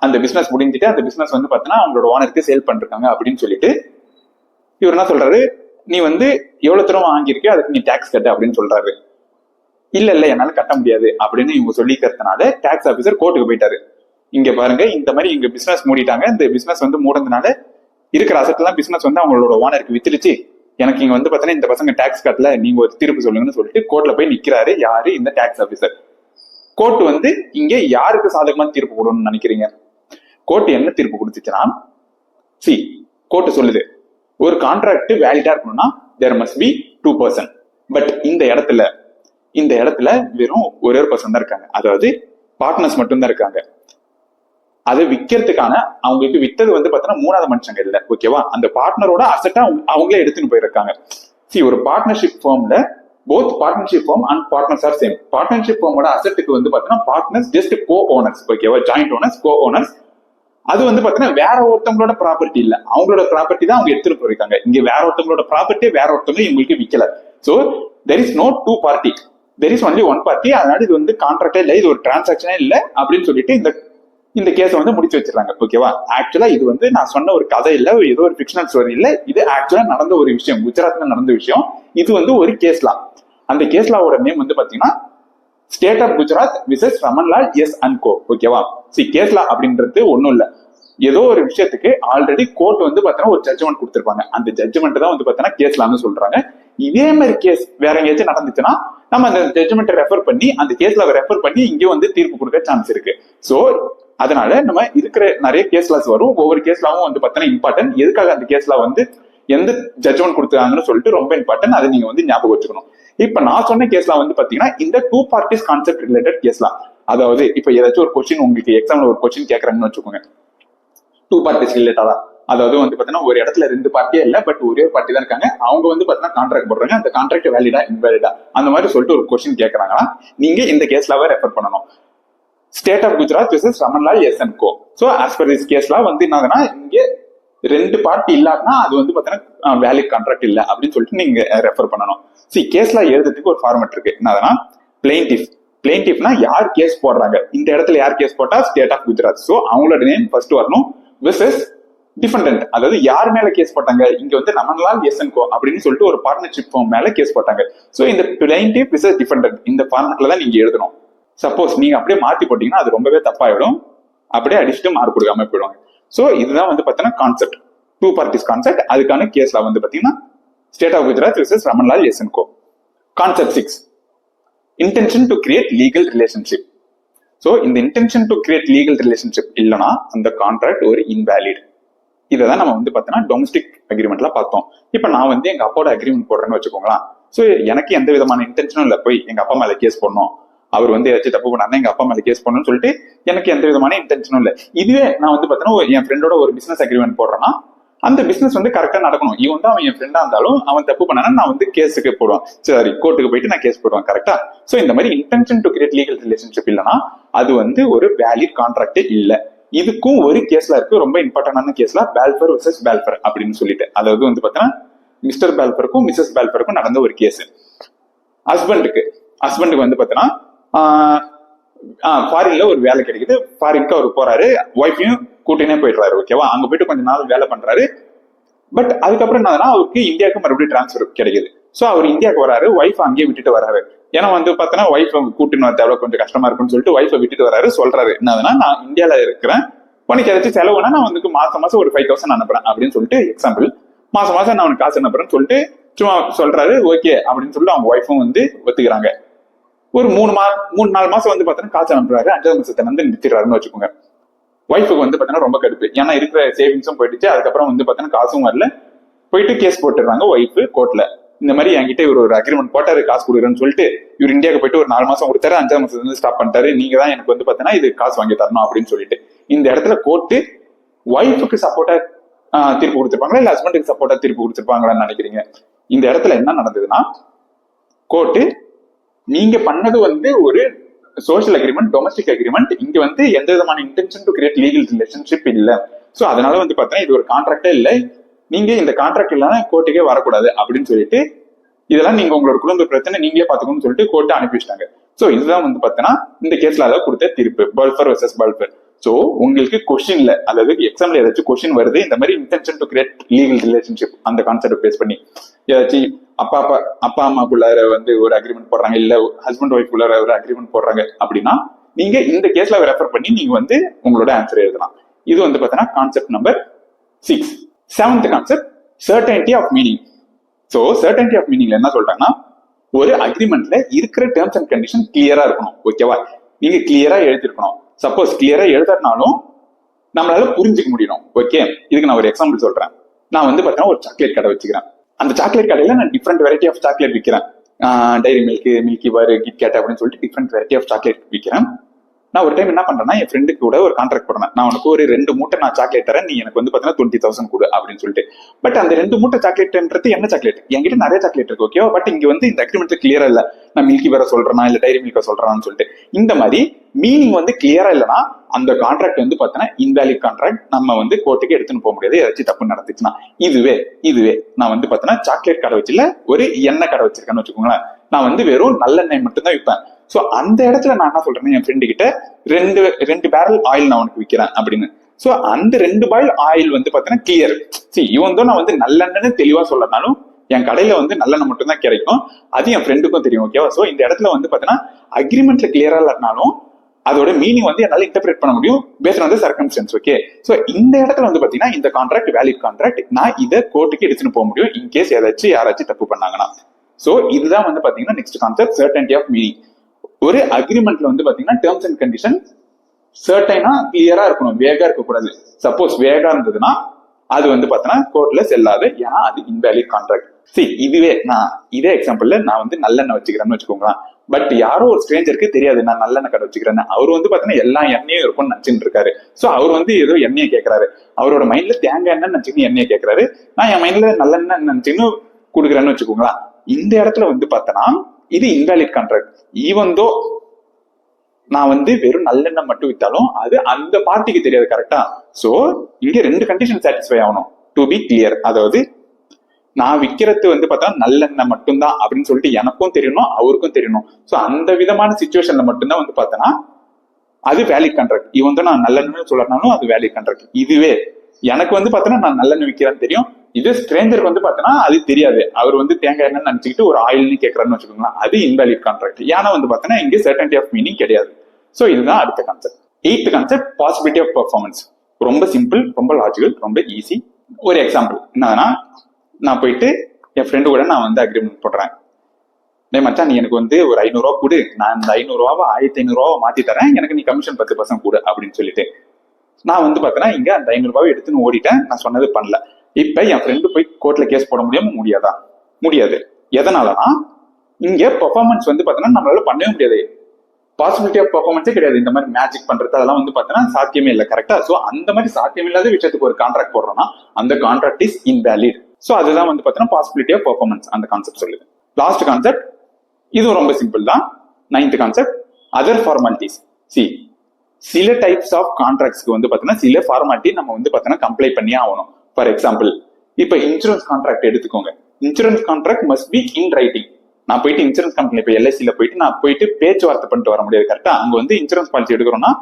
அந்த பிசினஸ் முடிஞ்சிட்டு அந்த பிசினஸ் வந்து பாத்தீங்கன்னா அவங்களோட ஓனருக்கு சேல் பண்றாங்க அப்படின்னு சொல்லிட்டு இவர் என்ன சொல்றாரு, நீ வந்து எவ்வளவு தூரம் வாங்கியிருக்கோ அதுக்கு நீ டாக்ஸ் கட்டு அப்படின்னு சொல்றாரு. இல்ல என்னால கட்ட முடியாது அப்படின்னு இவங்க சொல்லிக்கிறதுனால டாக்ஸ் ஆபீசர் கோர்ட்டுக்கு போயிட்டாரு. இங்க பாருங்க, இந்த மாதிரி இங்க பிசினஸ் மூடிட்டாங்க, இந்த பிசினஸ் வந்து மூடதுனால இருக்கிற அசட் எல்லாம் பிசினஸ் வந்து அவங்களோட ஓனருக்கு வித்துருச்சு, எனக்கு இங்க வந்து பாத்தீங்கன்னா இந்த பசங்க டாக்ஸ் கட்டல, நீங்க ஒரு தீர்ப்பு சொல்லுங்கன்னு சொல்லிட்டு கோர்ட்ல போய் நிக்கிறாரு. யாரு? இந்த டாக்ஸ் ஆபீசர். கோர்ட் வந்து இங்க யாருக்கு சாதகமா தீர்ப்பு கொடுக்கணும்னு நினைக்கிறீங்க? கோர்ட் என்ன தீர்ப்பு கொடுத்துச்சுன்னா, கோர்ட் சொல்லுது ஒரு கான்ட்ராக்ட் வேலிடா இருக்கணும்னா there must be 2%. பட் இந்த இடத்துல வெறும் ஒரே ஒரு பர்சன் தான் இருக்காங்க, அதாவது பார்ட்னர்ஸ் மட்டும் தான் இருக்காங்க. அதை விற்கிறதுக்கான அவங்களுக்கு வித்தது வந்து பாத்தீங்கன்னா 3வது மனுஷங்க இல்ல, ஓகேவா? அந்த பார்ட்னரோட அசெட்டா அவங்களே எடுத்துன்னு போயிருக்காங்க. ஒரு பார்ட்னர்ஷிப் ஃபார்ம்ல both partnership firm and partners are same. Partnership ஃபார்மோட அசெட்டுக்கு வந்து பாத்தீங்கன்னா பார்ட்னர்ஸ் ஜஸ்ட் கோ ஓனர்ஸ், ஓகேவா? Joint owners, co owners. அது வந்து பாத்தீங்கன்னா வேற ஒருத்தவங்களோட ப்ராப்பர்ட்டி இல்ல, அவங்களோட ப்ராப்பர்ட்டி தான் அவங்க எடுத்துட்டு போயிருக்காங்க. இங்க வேற ஒருத்தவங்களோட ப்ராப்பர்ட்டி வேற ஒருத்தவங்க இவங்களுக்கு விற்கல. So there is no 2 party, there is only 1 party. அதனால இது வந்து கான்ட்ராக்டே இல்ல, இது ஒரு டிரான்சாக்சனே இல்ல அப்படின்னு சொல்லிட்டு இந்த கேஸை வந்து முடிச்சு வச்சிருக்காங்க, ஓகேவா? ஆக்சுவலா இது வந்து நான் சொன்ன ஒரு கதை இல்ல, ஏதோ ஒரு ஃபிக்ஷனல் ஸ்டோரி இல்ல, இது ஆக்சுவலா நடந்த ஒரு விஷயம், குஜராத்ல நடந்த விஷயம். இது வந்து ஒரு கேஸ்லா. அந்த கேஸ்லாவோட நேம் வந்து பாத்தீங்கன்னா state of Gujarat versus Ramanlal S and co, ஓகேவா? கேஸ்லா அப்படின்றது ஒண்ணும் இல்ல, ஏதோ ஒரு விஷயத்துக்கு ஆல்ரெடி கோர்ட் வந்து பாத்தீங்கன்னா ஒரு ஜட்ஜ்மெண்ட் கொடுத்திருப்பாங்க, அந்த ஜட்ஜ்மெண்ட் தான் வந்து பாத்தீங்கன்னா கேஸ்லான்னு சொல்றாங்க. இதே மாதிரி கேஸ் வேற எங்கேயாச்சும் நடந்துச்சுன்னா நம்ம அந்த ஜட்ஜ்மெண்ட் ரெஃபர் பண்ணி அந்த கேஸ்ல ரெஃபர் பண்ணி இங்கே வந்து தீர்ப்பு கொடுக்க சான்ஸ் இருக்கு. சோ அதனால நம்ம இருக்கிற நிறைய கேஸ்லாஸ் வரும், ஒவ்வொரு கேஸ்லாவும் வந்து பாத்தீங்கன்னா இம்பார்ட்டன்ட். எதுக்காக அந்த கேஸ்ல வந்து எந்த ஜட்ஜ்மெண்ட் கொடுத்தாங்கன்னு சொல்லிட்டு ரொம்ப இம்பார்ட்டன்ட், அதை நீங்க வந்து ஞாபகம் வச்சுக்கணும். இப்ப நான் சொன்ன கேஸ்லாம் வந்து பாத்தீங்கன்னா இந்த 2 பார்ட்டிஸ் கான்செப்ட் ரிலேட்டட் கேஸ்லாம். அதாவது இப்ப ஏதாச்சும் ஒரு கொஸ்டின் உங்களுக்கு எக்ஸாம்ல ஒரு கொஸ்டின் கேட்கறாங்கன்னு வச்சுக்கோங்க, 2 பார்ட்டிஸ் ரிலேட்டடா, அதாவது வந்து பாத்தீங்கன்னா ஒரு இடத்துல 2 பார்ட்டியே இல்ல, பட் ஒரே ஒரு பார்ட்டி தான் இருக்காங்க, அவங்க வந்து பாத்தீங்கன்னா கான்ட்ராக்ட் போடுறாங்க, அந்த கான்ட்ராக்ட் வேலிடா இன்வேலிடா அந்த மாதிரி சொல்லிட்டு ஒரு கொஸ்டின் கேட்கறாங்கன்னா நீங்க இந்த கேஸ்லாவை ரெஃபர் பண்ணணும். State of Gujarat versus Ramanlal S and co. So as per this கேஸ்லாம் வந்து என்னதுன்னா, இங்க 2 பார்ட்டி இல்லாட்டினா அது வந்து பாத்தீங்கன்னா வேலிட் கான்ட்ராக்ட் இல்ல அப்படின்னு சொல்லிட்டு நீங்க ரெஃபர் பண்ணணும். கேஸ்லாம் எழுதுறதுக்கு ஒரு ஃபார்மட் இருக்கு, என்னதுன்னா பிளெயின்டிஃப். பிளெயின்டிஃப்னா யார் கேஸ் போடுறாங்க, இந்த இடத்துல யார் கேஸ் போட்டா ஸ்டேட் ஆஃப் குஜராத், சோ அவங்களோட நேம் ஃபர்ஸ்ட் வரணும். விசஸ் டிஃபெண்டன்ட், அதாவது யார் மேல கேஸ் போட்டாங்க, இங்க வந்து ரமன்லால் எஸ் அண்ட் கோ அப்படின்னு சொல்லிட்டு ஒரு பார்ட்னர்ஷிப் ஃபார்ம் மேல கேஸ் போட்டாங்க. சோ இந்த பிளெயின்டிஃப் விசஸ் டிஃபெண்டன்ட் இந்த ஃபார்மட்ல தான் நீங்க எழுதணும். சப்போஸ் நீங்க அப்படியே மாத்தி போட்டீங்கன்னா அது ரொம்பவே தப்பாயிடும், அப்படியே அடிச்சுட்டு மார்க் கொடுக்காம போயிடுவாங்க. சோ இதுதான் வந்து பாத்தீங்கன்னா கான்செப்ட், 2 பார்ட்டிஸ் கான்செப்ட். அதுக்கான கேஸ்ல வந்து பாத்தீங்கன்னா state of Gujarat versus Ramanlal S and co. Concept 6, intention to create legal relationship. So இந்த intention to create legal relationship இல்லைன்னா அந்த கான்ட்ராக்ட் ஒரு இன்வேலிட். இதான் நம்ம வந்து பாத்தீங்கன்னா டொமஸ்டிக் அக்ரிமெண்ட்ல பார்த்தோம். இப்ப நான் வந்து எங்க அப்பாவோட அக்ரிமெண்ட் போடுறேன்னு வச்சுக்கோங்களேன். சோ எனக்கு எந்த விதமான இன்டென்ஷனும் இல்ல போய் எங்க அப்பா மேல கேஸ் போடணும், அவர் வந்து ஏதாச்சும் தப்பு பண்ணா எங்க அப்பா மேல கேஸ் பண்ணணும்னு சொல்லிட்டு எனக்கு எந்த விதமான இன்டென்ஷனும் இல்ல. இதுவே நான் வந்து பாத்தீங்கன்னா என் ஃப்ரெண்டோட ஒரு பிசினஸ் அக்ரிமெண்ட் போடுறேன்னா அந்த பிசினஸ் வந்து கரெக்டா நடக்கணும். இவன் வந்து அவன் என் ஃப்ரெண்டா இருந்தாலும் அவன் தப்பு பண்ணானா நான் வந்து கேஸுக்கு போடுவான், சரி கோர்ட்டுக்கு போயிட்டு நான் கேஸ் போடுவேன், கரெக்டா? சோ இந்த மாதிரி intention to create legal relationship இல்லைன்னா அது வந்து ஒரு வேலிட் கான்ட்ராக்ட் இல்ல. இதுக்கும் ஒரு கேஸ்ல இருக்கு, ரொம்ப இம்பார்ட்டன்டான கேஸ்ல, பால்ஃபர் வர்சஸ் பால்ஃபர் அப்படின்னு சொல்லிட்டு. அதாவது வந்து பாத்தீங்கன்னா மிஸ்டர் பால்ஃபருக்கும் மிஸ்ஸஸ் பால்ஃபருக்கும் நடந்த ஒரு கேஸ். ஹஸ்பண்டுக்கு வந்து பாத்தீங்கன்னா ஃபாரின்ல ஒரு வேலை கிடைக்குது, ஃபாரினுக்கு அவர் போறாரு, ஒய்ஃபையும் கூட்டினே போயிடுறாரு, ஓகேவா? அங்க போயிட்டு கொஞ்ச நாள் வேலை பண்றாரு. பட் அதுக்கப்புறம் என்னன்னா அவருக்கு இந்தியாவுக்கு மறுபடியும் டிரான்ஸ்ஃபர் கிடைக்குது. ஸோ அவர் இந்தியாவுக்கு வராரு, ஒய்ஃப் அங்கேயே விட்டுட்டு வராரு. ஏன்னா வந்து பார்த்தோன்னா ஒய்ஃப் கூட்டின்னு வர தேவை கொஞ்சம் கஷ்டமா இருக்குன்னு சொல்லிட்டு ஒய்ஃபை விட்டுட்டு வராரு. சொல்றாரு என்னதுன்னா, நான் இந்தியாவில இருக்கிறேன், உனக்கு ஏதாச்சும் செலவுனா நான் வந்து மாசம் மாசம் ஒரு 5,000 அனுப்புறேன் அப்படின்னு சொல்லிட்டு எக்ஸாம்பிள், மாசம் மாசம் நான் அவனுக்கு காசு அனுப்புறேன்னு சொல்லிட்டு சும்மா சொல்றாரு. ஓகே அப்படின்னு சொல்லிட்டு அவங்க ஒய்ஃபும் வந்து ஒத்துக்கிறாங்க. ஒரு 3-4 மாசம் வந்து பார்த்தோன்னா காசு அனுப்புறாரு. 5வது மாசத்தை வந்து நிறுத்திடுறாருன்னு வச்சுக்கோங்க. ஒய்ஃபுக்கு வந்து பார்த்தீங்கன்னா ரொம்ப கடுப்பு, ஏன்னா இருக்கிற சேவிங்ஸும் போயிடுச்சு. அதுக்கப்புறம் வந்து பார்த்தீங்கன்னா காசும் வரல. போயிட்டு கேஸ் போட்டுடுறாங்க ஒய்ஃப் கோர்ட்ல. இந்த மாதிரி என்கிட்ட இவர் ஒரு அக்ரிமெண்ட் போட்டாரு காசு கொடுக்குறேன்னு சொல்லிட்டு, இவர் இந்தியாவுக்கு போயிட்டு ஒரு 4 மாசம் கொடுத்தாரு, 5வது மாசத்துல இருந்து ஸ்டாப் பண்ணிட்டாரு, நீங்க தான் எனக்கு வந்து பார்த்தீங்கன்னா இது காசு வாங்கி தரணும் அப்படின்னு சொல்லிட்டு. இந்த இடத்துல கோர்ட்டு ஒய்ஃபுக்கு சப்போர்ட்டா தீர்ப்பு கொடுத்துருப்பாங்களா இல்ல ஹஸ்பண்டுக்கு சப்போர்ட்டா தீர்ப்பு கொடுத்துருப்பாங்களான்னு நினைக்கிறீங்க? இந்த இடத்துல என்ன நடந்ததுன்னா, கோர்ட்டு நீங்க பண்ணது வந்து ஒரு சோஷியல் அக்ரிமெண்ட், டொமஸ்டிக் அக்ரிமெண்ட், இங்க வந்து எந்த விதமான intention to create legal relationship இல்ல. சோ அதனால வந்து பாத்தீங்கன்னா இது ஒரு கான்ட்ராக்டே இல்ல, நீங்க இந்த கான்ட்ராக்ட் இல்லைன்னா கோர்ட்டுக்கே வரக்கூடாது அப்படின்னு சொல்லிட்டு, இதெல்லாம் நீங்க உங்களோட குடும்ப பிரச்சனை நீங்களே பாத்துக்கணும்னு சொல்லிட்டு கோர்ட்டு அனுப்பிச்சிட்டாங்க. சோ இதுதான் வந்து பாத்தீங்கன்னா இந்த கேஸ்ல அதாவது கொடுத்த தீர்ப்பு, பல்ஃபர் வர்சஸ் பல்ஃபர். சோ உங்களுக்கு கொஸ்டின்ல, அதாவது எக்ஸாம்ல ஏதாச்சும் கொஸ்டின் வருது இந்த மாதிரி intention to create legal relationship அந்த கான்செப்ட் பேஸ் பண்ணி, ஏதாச்சும் அப்பா அம்மாக்குள்ளார வந்து ஒரு அக்ரிமெண்ட் போடுறாங்க, இல்ல ஹஸ்பண்ட் ஒய்ஃப் குள்ளார ஒரு அக்ரிமெண்ட் போடுறாங்க அப்படின்னா நீங்க இந்த கேஸ்ல ரெஃபர் பண்ணி நீங்க வந்து உங்களோட ஆன்சர் எழுதலாம். இது வந்து பாத்தீங்கன்னா concept number 6. 7th concept, certainty of meaning. So certainty of மீனிங்ல என்ன சொல்றாங்கன்னா, ஒரு அக்ரிமெண்ட்ல இருக்கிற டேர்ம்ஸ் அண்ட் கண்டிஷன் கிளியரா இருக்கணும். ஓகேவா? நீங்க கிளியரா எழுதிருக்கணும். சப்போஸ் கிளியரா எழுதறனாலும் நம்மளால புரிஞ்சுக்க முடியும். ஓகே, இதுக்கு நான் ஒரு எக்ஸாம்பிள் சொல்றேன். நான் வந்து பாத்தீங்கன்னா ஒரு சாக்லேட் கடை வச்சுக்கிறேன். அந்த சாக்லேட் கடையில நான் டிஃப்ரெண்ட் வெரைட்டி ஆஃப் சாக்லேட் விற்கிறேன். Dairy Milk, Milky Bar, KitKat அப்படின்னு சொல்லிட்டு டிஃப்ரெண்ட் வெரைட்டி ஆஃப் சாக்லேட் விற்கிறேன். நான் ஒரு டைம் என்ன பண்றேன்னா, என் ஃப்ரெண்டுக்கு கூட ஒரு கான்ட்ராக்ட் போடுறேன். நான் உனக்கு ஒரு 2 மூட்டை நான் சாக்லேட் தரேன், நீ எனக்கு வந்து பாத்தீங்கன்னா 20,000 கொடு அப்படின்னு சொல்லிட்டு. பட் அந்த 2 மூட்டை சாக்லேட்ன்றது என்ன சாக்லேட்? என்கிட்ட நிறைய சாக்லேட் இருக்கு. ஓகேவா? பட் இங்க வந்து இந்த அக்ரிமெண்ட் கிளியரா இல்ல, நான் மில்கி பார சொல்றேனா இல்ல டைரி மில்க சொல்றான்னு சொல்லிட்டு. இந்த மாதிரி மீனிங் வந்து கிளியரா இல்லைன்னா அந்த கான்ட்ராக்ட் வந்து பாத்தீங்கன்னா இன்வேலிட் கான்ட்ராக்ட், நம்ம வந்து கோர்ட்டுக்கு எடுத்துன்னு போக முடியாது ஏதாச்சும் தப்பு நடந்துச்சுன்னா. இதுவே நான் வந்து பாத்தீங்கன்னா சாக்லேட் கடை வச்சுல ஒரு எண்ணெய் கடை வச்சிருக்கேன்னு வச்சுக்கோங்களேன். நான் வந்து வெறும் நல்லெண்ணெய் மட்டும் தான் விற்பேன். சோ அந்த இடத்துல நான் என்ன சொல்றேன்னா, என் ஃப்ரெண்டு கிட்ட 2 பேரல் ஆயில் நான் உனக்கு விற்கிறேன் அப்படின்னு. சோ அந்த 2 பேரல் ஆயில் வந்து பாத்தீங்கன்னா கிளியர். இவன் தான் நான் வந்து நல்லெண்ணெய்னு தெளிவா சொல்லனாலும் என் கடையில வந்து நல்லெண்ணெய் மட்டும் தான் கிடைக்கும், அது என் ஃப்ரெண்டுக்கும் தெரியும். ஓகேவா? சோ இந்த இடத்துல வந்து பாத்தீங்கன்னா அக்ரிமெண்ட்ல கிளியரா இல்லைனாலும் அதோட மீனிங் வந்து என்னால இன்டர்பிரேட் பண்ண முடியும் based on the circumstances. Okay, so இந்த இடத்துல வந்து பாத்தீங்கன்னா இந்த கான்ட்ராக்ட் வேலிட் கான்ட்ராக்ட், நான் இதை கோர்ட்டுக்கு எடுத்துன்னு போக முடியும் இன்கேஸ் யாராச்சும் தப்பு பண்ணாங்கன்னா. சோ இதுதான் வந்து பாத்தீங்கன்னா next concept, certainty of meaning. ஒரு அக்ரிமெண்ட்ல வந்து பாத்தீங்கன்னா டேர்ம்ஸ் அண்ட் கண்டிஷன் சர்டைனா கிளியரா இருக்கணும், வேகா இருக்கக்கூடாது. சப்போஸ் வேகா இருந்ததுன்னா அது வந்து பாத்தீங்கன்னா கோர்ட்ல செல்லாது, ஏன்னா அது இன்வேலிட் கான்ட்ராக்ட். இதே எக்ஸாம்பிள்ல நான் வந்து நல்லெண்ணெய் வச்சுக்கிறேன்னு வச்சுக்கோங்களேன். பட் யாரோ ஒரு ஸ்ட்ரேஞ்சருக்கு தெரியாது நான் நல்லெண்ணெய் கடை வச்சுக்கிறேன்னு. அவர் வந்து பாத்தீங்கன்னா எல்லா எண்ணெயும் இருக்கும்னு நினைச்சுட்டு இருக்காரு. சோ அவர் வந்து ஏதோ எண்ணெயை கேட்கறாரு, அவரோட மைண்ட்ல தேங்காய் எண்ணெய் நினைச்சுன்னு எண்ணெயை கேட்கறாரு, நான் என் மைண்ட்ல நல்லெண்ணெய் நினைச்சுன்னு கொடுக்குறேன்னு வச்சுக்கோங்களேன். இந்த இடத்துல வந்து பார்த்தனா இது இன்வாலிட் கான்ட்ராக்ட். ஈவன் தோ நான் வந்து வெறும் நல்லெண்ணெய் மட்டும் வித்தாலும் அது அந்த பார்ட்டிக்கு தெரியாது. கரெக்டா? சோ இங்க 2 கண்டிஷன் சாட்டிஸ்ஃபை ஆகணும் டு பி கிளியர். அதாவது நான் விற்கிறது வந்து பார்த்தா நல்லெண்ணெய் மட்டும்தான் அப்படின்னு சொல்லிட்டு எனக்கும் தெரியணும், அவருக்கும் தெரியணும். சோ அந்த விதமான சிச்சுவேஷன்ல மட்டும்தான் வந்து பார்த்தனா அது வேலிட் கான்ட்ராக்ட். ஈவன் தோ நான் நல்லெண்ணெய் சொல்லறனாலும் அது வேலிட் கான்ட்ராக்ட். இதுவே எனக்கு வந்து பார்த்தனா நான் நல்லெண்ணெய் விற்கிறேன்னு தெரியும், இது ஸ்ட்ரேஞ்சருக்கு வந்து பார்த்தனா அது தெரியாது, அவர் வந்து தேங்காய் எண்ணெய் நினைச்சுக்கிட்டு ஒரு ஆயில்னு கேட்கறான்னு வச்சுக்கோங்களேன், அது இன்வாலிட் கான்ட்ராக்ட். ஏன்னா வந்து பார்த்தனா இங்கே சர்டனிட்டி ஆஃப் மீனிங் கிடையாது. சோ இதுதான் அடுத்த concept. 8th concept, possibility of performance. ரொம்ப சிம்பிள், ரொம்ப லாஜிக்கல், ரொம்ப ஈஸி. ஒரு எக்ஸாம்பிள் என்னன்னா, நான் போயிட்டு என் ஃப்ரெண்டு கூட நான் வந்து அக்ரிமெண்ட் போடுறேன். மச்சான் நீ எனக்கு வந்து ஒரு 500 ரூபா கொடு, நான் அந்த 500 ரூபாவை 1500 ரூபாவை மாத்தி தரேன், எனக்கு நீ கமிஷன் 10% கொடு அப்படின்னு சொல்லிட்டு நான் வந்து பார்த்தேன்னா இங்க அந்த 500 ரூபாவை எடுத்துன்னு ஓடிட்டேன், நான் சொன்னது பண்ணல. இப்ப என் ஃப்ரெண்டு போய் கோர்ட்ல கேஸ் போட முடியாதா? முடியாது. எதனாலனா இங்க பெர்ஃபார்மன்ஸ் வந்து பார்த்தோன்னா நம்மளால பண்ணவே முடியாது, பாசிபிலிட்டி ஆஃப் பெர்ஃபார்மன்ஸே கிடையாது. இந்த மாதிரி மேஜிக் பண்றது அதெல்லாம் வந்து பார்த்தோன்னா சாத்தியமே இல்லை. கரெக்டா? சோ அந்த மாதிரி சாத்தியம் இல்லாத விஷயத்துக்கு ஒரு கான்ட்ராக்ட் போடுறோம்னா அந்த கான்ட்ராக்ட் இஸ் இன்வேலிட். சோ அதுதான் வந்து பார்த்தோன்னா பாசிபிலிட்டி ஆஃப் பெர்ஃபார்மன்ஸ் அந்த கான்செப்ட் சொல்லுது. லாஸ்ட் கான்செப்ட், இதுவும் ரொம்ப சிம்பிள் தான். 9th concept, other formalities. சில டைப்ஸ் ஆஃப் கான்ட்ராக்ட்ஸ்க்கு வந்து பார்த்தோன்னா சில ஃபார்மாலிட்டி நம்ம வந்து பார்த்தோன்னா கம்ப்ளை பண்ணியே ஆகணும். ஃபார் எக்ஸாம்பிள், இப்ப இன்சூரன்ஸ் கான்ட்ராக்ட் எடுத்துக்கோங்க. Insurance contract must be in writing. நான் போயிட்டு இன்சூரன்ஸ் கம்பெனி இப்போ எல்ஐசில போயிட்டு நான் போயிட்டு பேச்சுவார்த்தை பண்ணிட்டு வர முடியாது. கரெக்டா? அங்க வந்து இன்சூரன்ஸ் பாலிசி எடுக்கிறோம்னா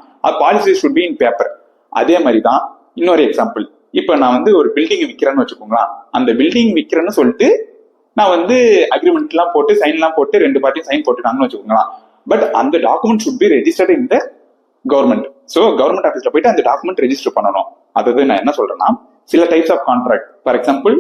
policy should be in paper. அதே மாதிரி தான் இன்னொரு எக்ஸாம்பிள், இப்ப நான் வந்து ஒரு பில்டிங் விற்கிறேன்னு வச்சுக்கோங்களேன், அந்த பில்டிங் விற்கிறேன்னு சொல்லிட்டு நான் வந்து அக்ரிமெண்ட் எல்லாம் போட்டு சைன் எல்லாம் போட்டு 2 பார்ட்டியும் சைன் போட்டுட்டாங்கன்னு வச்சுக்கோங்களேன். பட் அந்த document should be registered in the government. So government ஆஃபீஸ்ல போயிட்டு அந்த டாக்குமெண்ட் ரெஜிஸ்டர் பண்ணணும். அதாவது நான் என்ன சொல்றேன்னா, சில types of contract, for example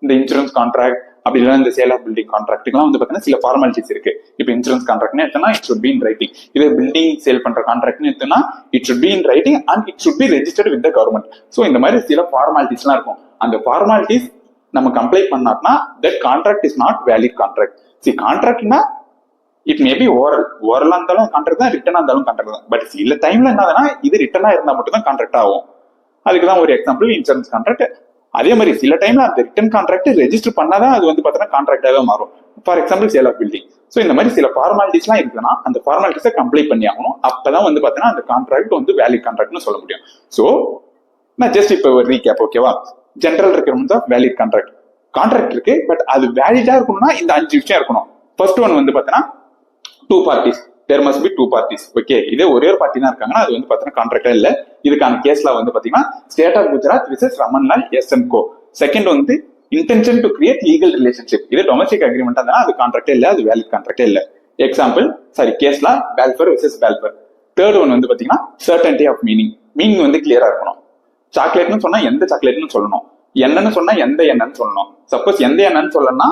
இந்த இன்சூரன்ஸ் கான்ட்ராக்ட் அப்படி இல்லைன்னா இந்த சேல் ஆஃப் பில்டிங் கான்ட்ராக்ட்லாம் வந்து பார்த்தீங்கன்னா சில ஃபார்மாலிட்டிஸ் இருக்கு. இப்போ இன்சூரன்ஸ் கான்ட்ராக்ட்னு எடுத்தோம்னா it should be in writing. இதே பில்டிங் சேல் பண்ற கான்ட்ராக்ட்னு எடுத்தோம்னா it should be in writing and it should be registered with the government. So இந்த மாதிரி சில ஃபார்மாலிட்டிஸ்லாம் இருக்கும். அந்த ஃபார்மாலிட்டிஸ் நம்ம கம்ப்ளைண்ட் பண்ணாட்னா that contract is not valid contract. See கான்ட்ராக்ட்னா இட் மே பி ஓரலா இருந்தாலும் கான்ட்ராக்ட் தான், ரிட்டனா இருந்தாலும் கான்ட்ராக்ட் தான். பட் சில டைம்ல என்னதுன்னா இது ரிட்டனா இருந்தா மட்டும் தான் கான்ட்ராக்ட் ஆகும். அதுக்கு தான் ஒரு எக்ஸாம்பிள் இன்சூரன்ஸ் கான்ட்ராக்ட். அதே மாதிரி சில டைம்ல அந்த ரிட்டன் கான்ட்ராக்ட் ரெஜிஸ்டர் பண்ணாதான் அது வந்து பார்த்தீங்கன்னா கான்ட்ராக்டாவே மாறும். For example sale of building. So இந்த மாதிரி சில ஃபார்மாலிட்டிஸ்லாம் இருக்குன்னா அந்த ஃபார்மாலிட்டிஸை கம்ப்ளீட் பண்ணி ஆகணும். அப்பதான் வந்து பார்த்தீங்கன்னா அந்த கான்ட்ராக்ட் வந்து வேலிட் கான்ட்ராக்ட்னு சொல்ல முடியும். ஸோ நான் ஜஸ்ட் இப்போ ஒரு ரீகேப், ஓகேவா? General requirements of valid contract. Contract இருக்கு, பட் அது வேலிடா இருக்கணும்னா இந்த 5 விஷயம் இருக்கணும். ஃபர்ஸ்ட் ஒன் வந்து பார்த்தீங்கன்னா 2 parties. There must be 2 parties. Okay, இதே ஒரே ஒரு பார்ட்டி தான் இருக்காங்கன்னா அது வந்து பார்த்தீங்கன்னா கான்ட்ராக்டா இல்ல. இதுக்கான கேஸ்ல வந்து பாத்தீங்கன்னா state of Gujarat versus Ramanlal S and co. Second வந்து intention to create legal relationship. இது டொமஸ்டிக் அக்ரிமெண்டா இருந்தா அது கான்ட்ராக்டே இல்ல, அது வேலிட் கான்ட்ராக்டே இல்ல. எக்ஸாம்பிள் கேஸ்ல Balfour versus Balfour. Third one வந்து பாத்தீங்கன்னா சர்டன்டி ஆஃப் மீனிங். மீனிங் வந்து கிளியரா இருக்கணும். சாக்லேட்னு சொன்னா எந்த சாக்லேட்னு சொல்லணும், எண்ணெய்னு சொன்னா எந்த எண்ணெய்னு சொல்லணும். சப்போஸ் எந்த எண்ணெய்னு சொல்லணும்னா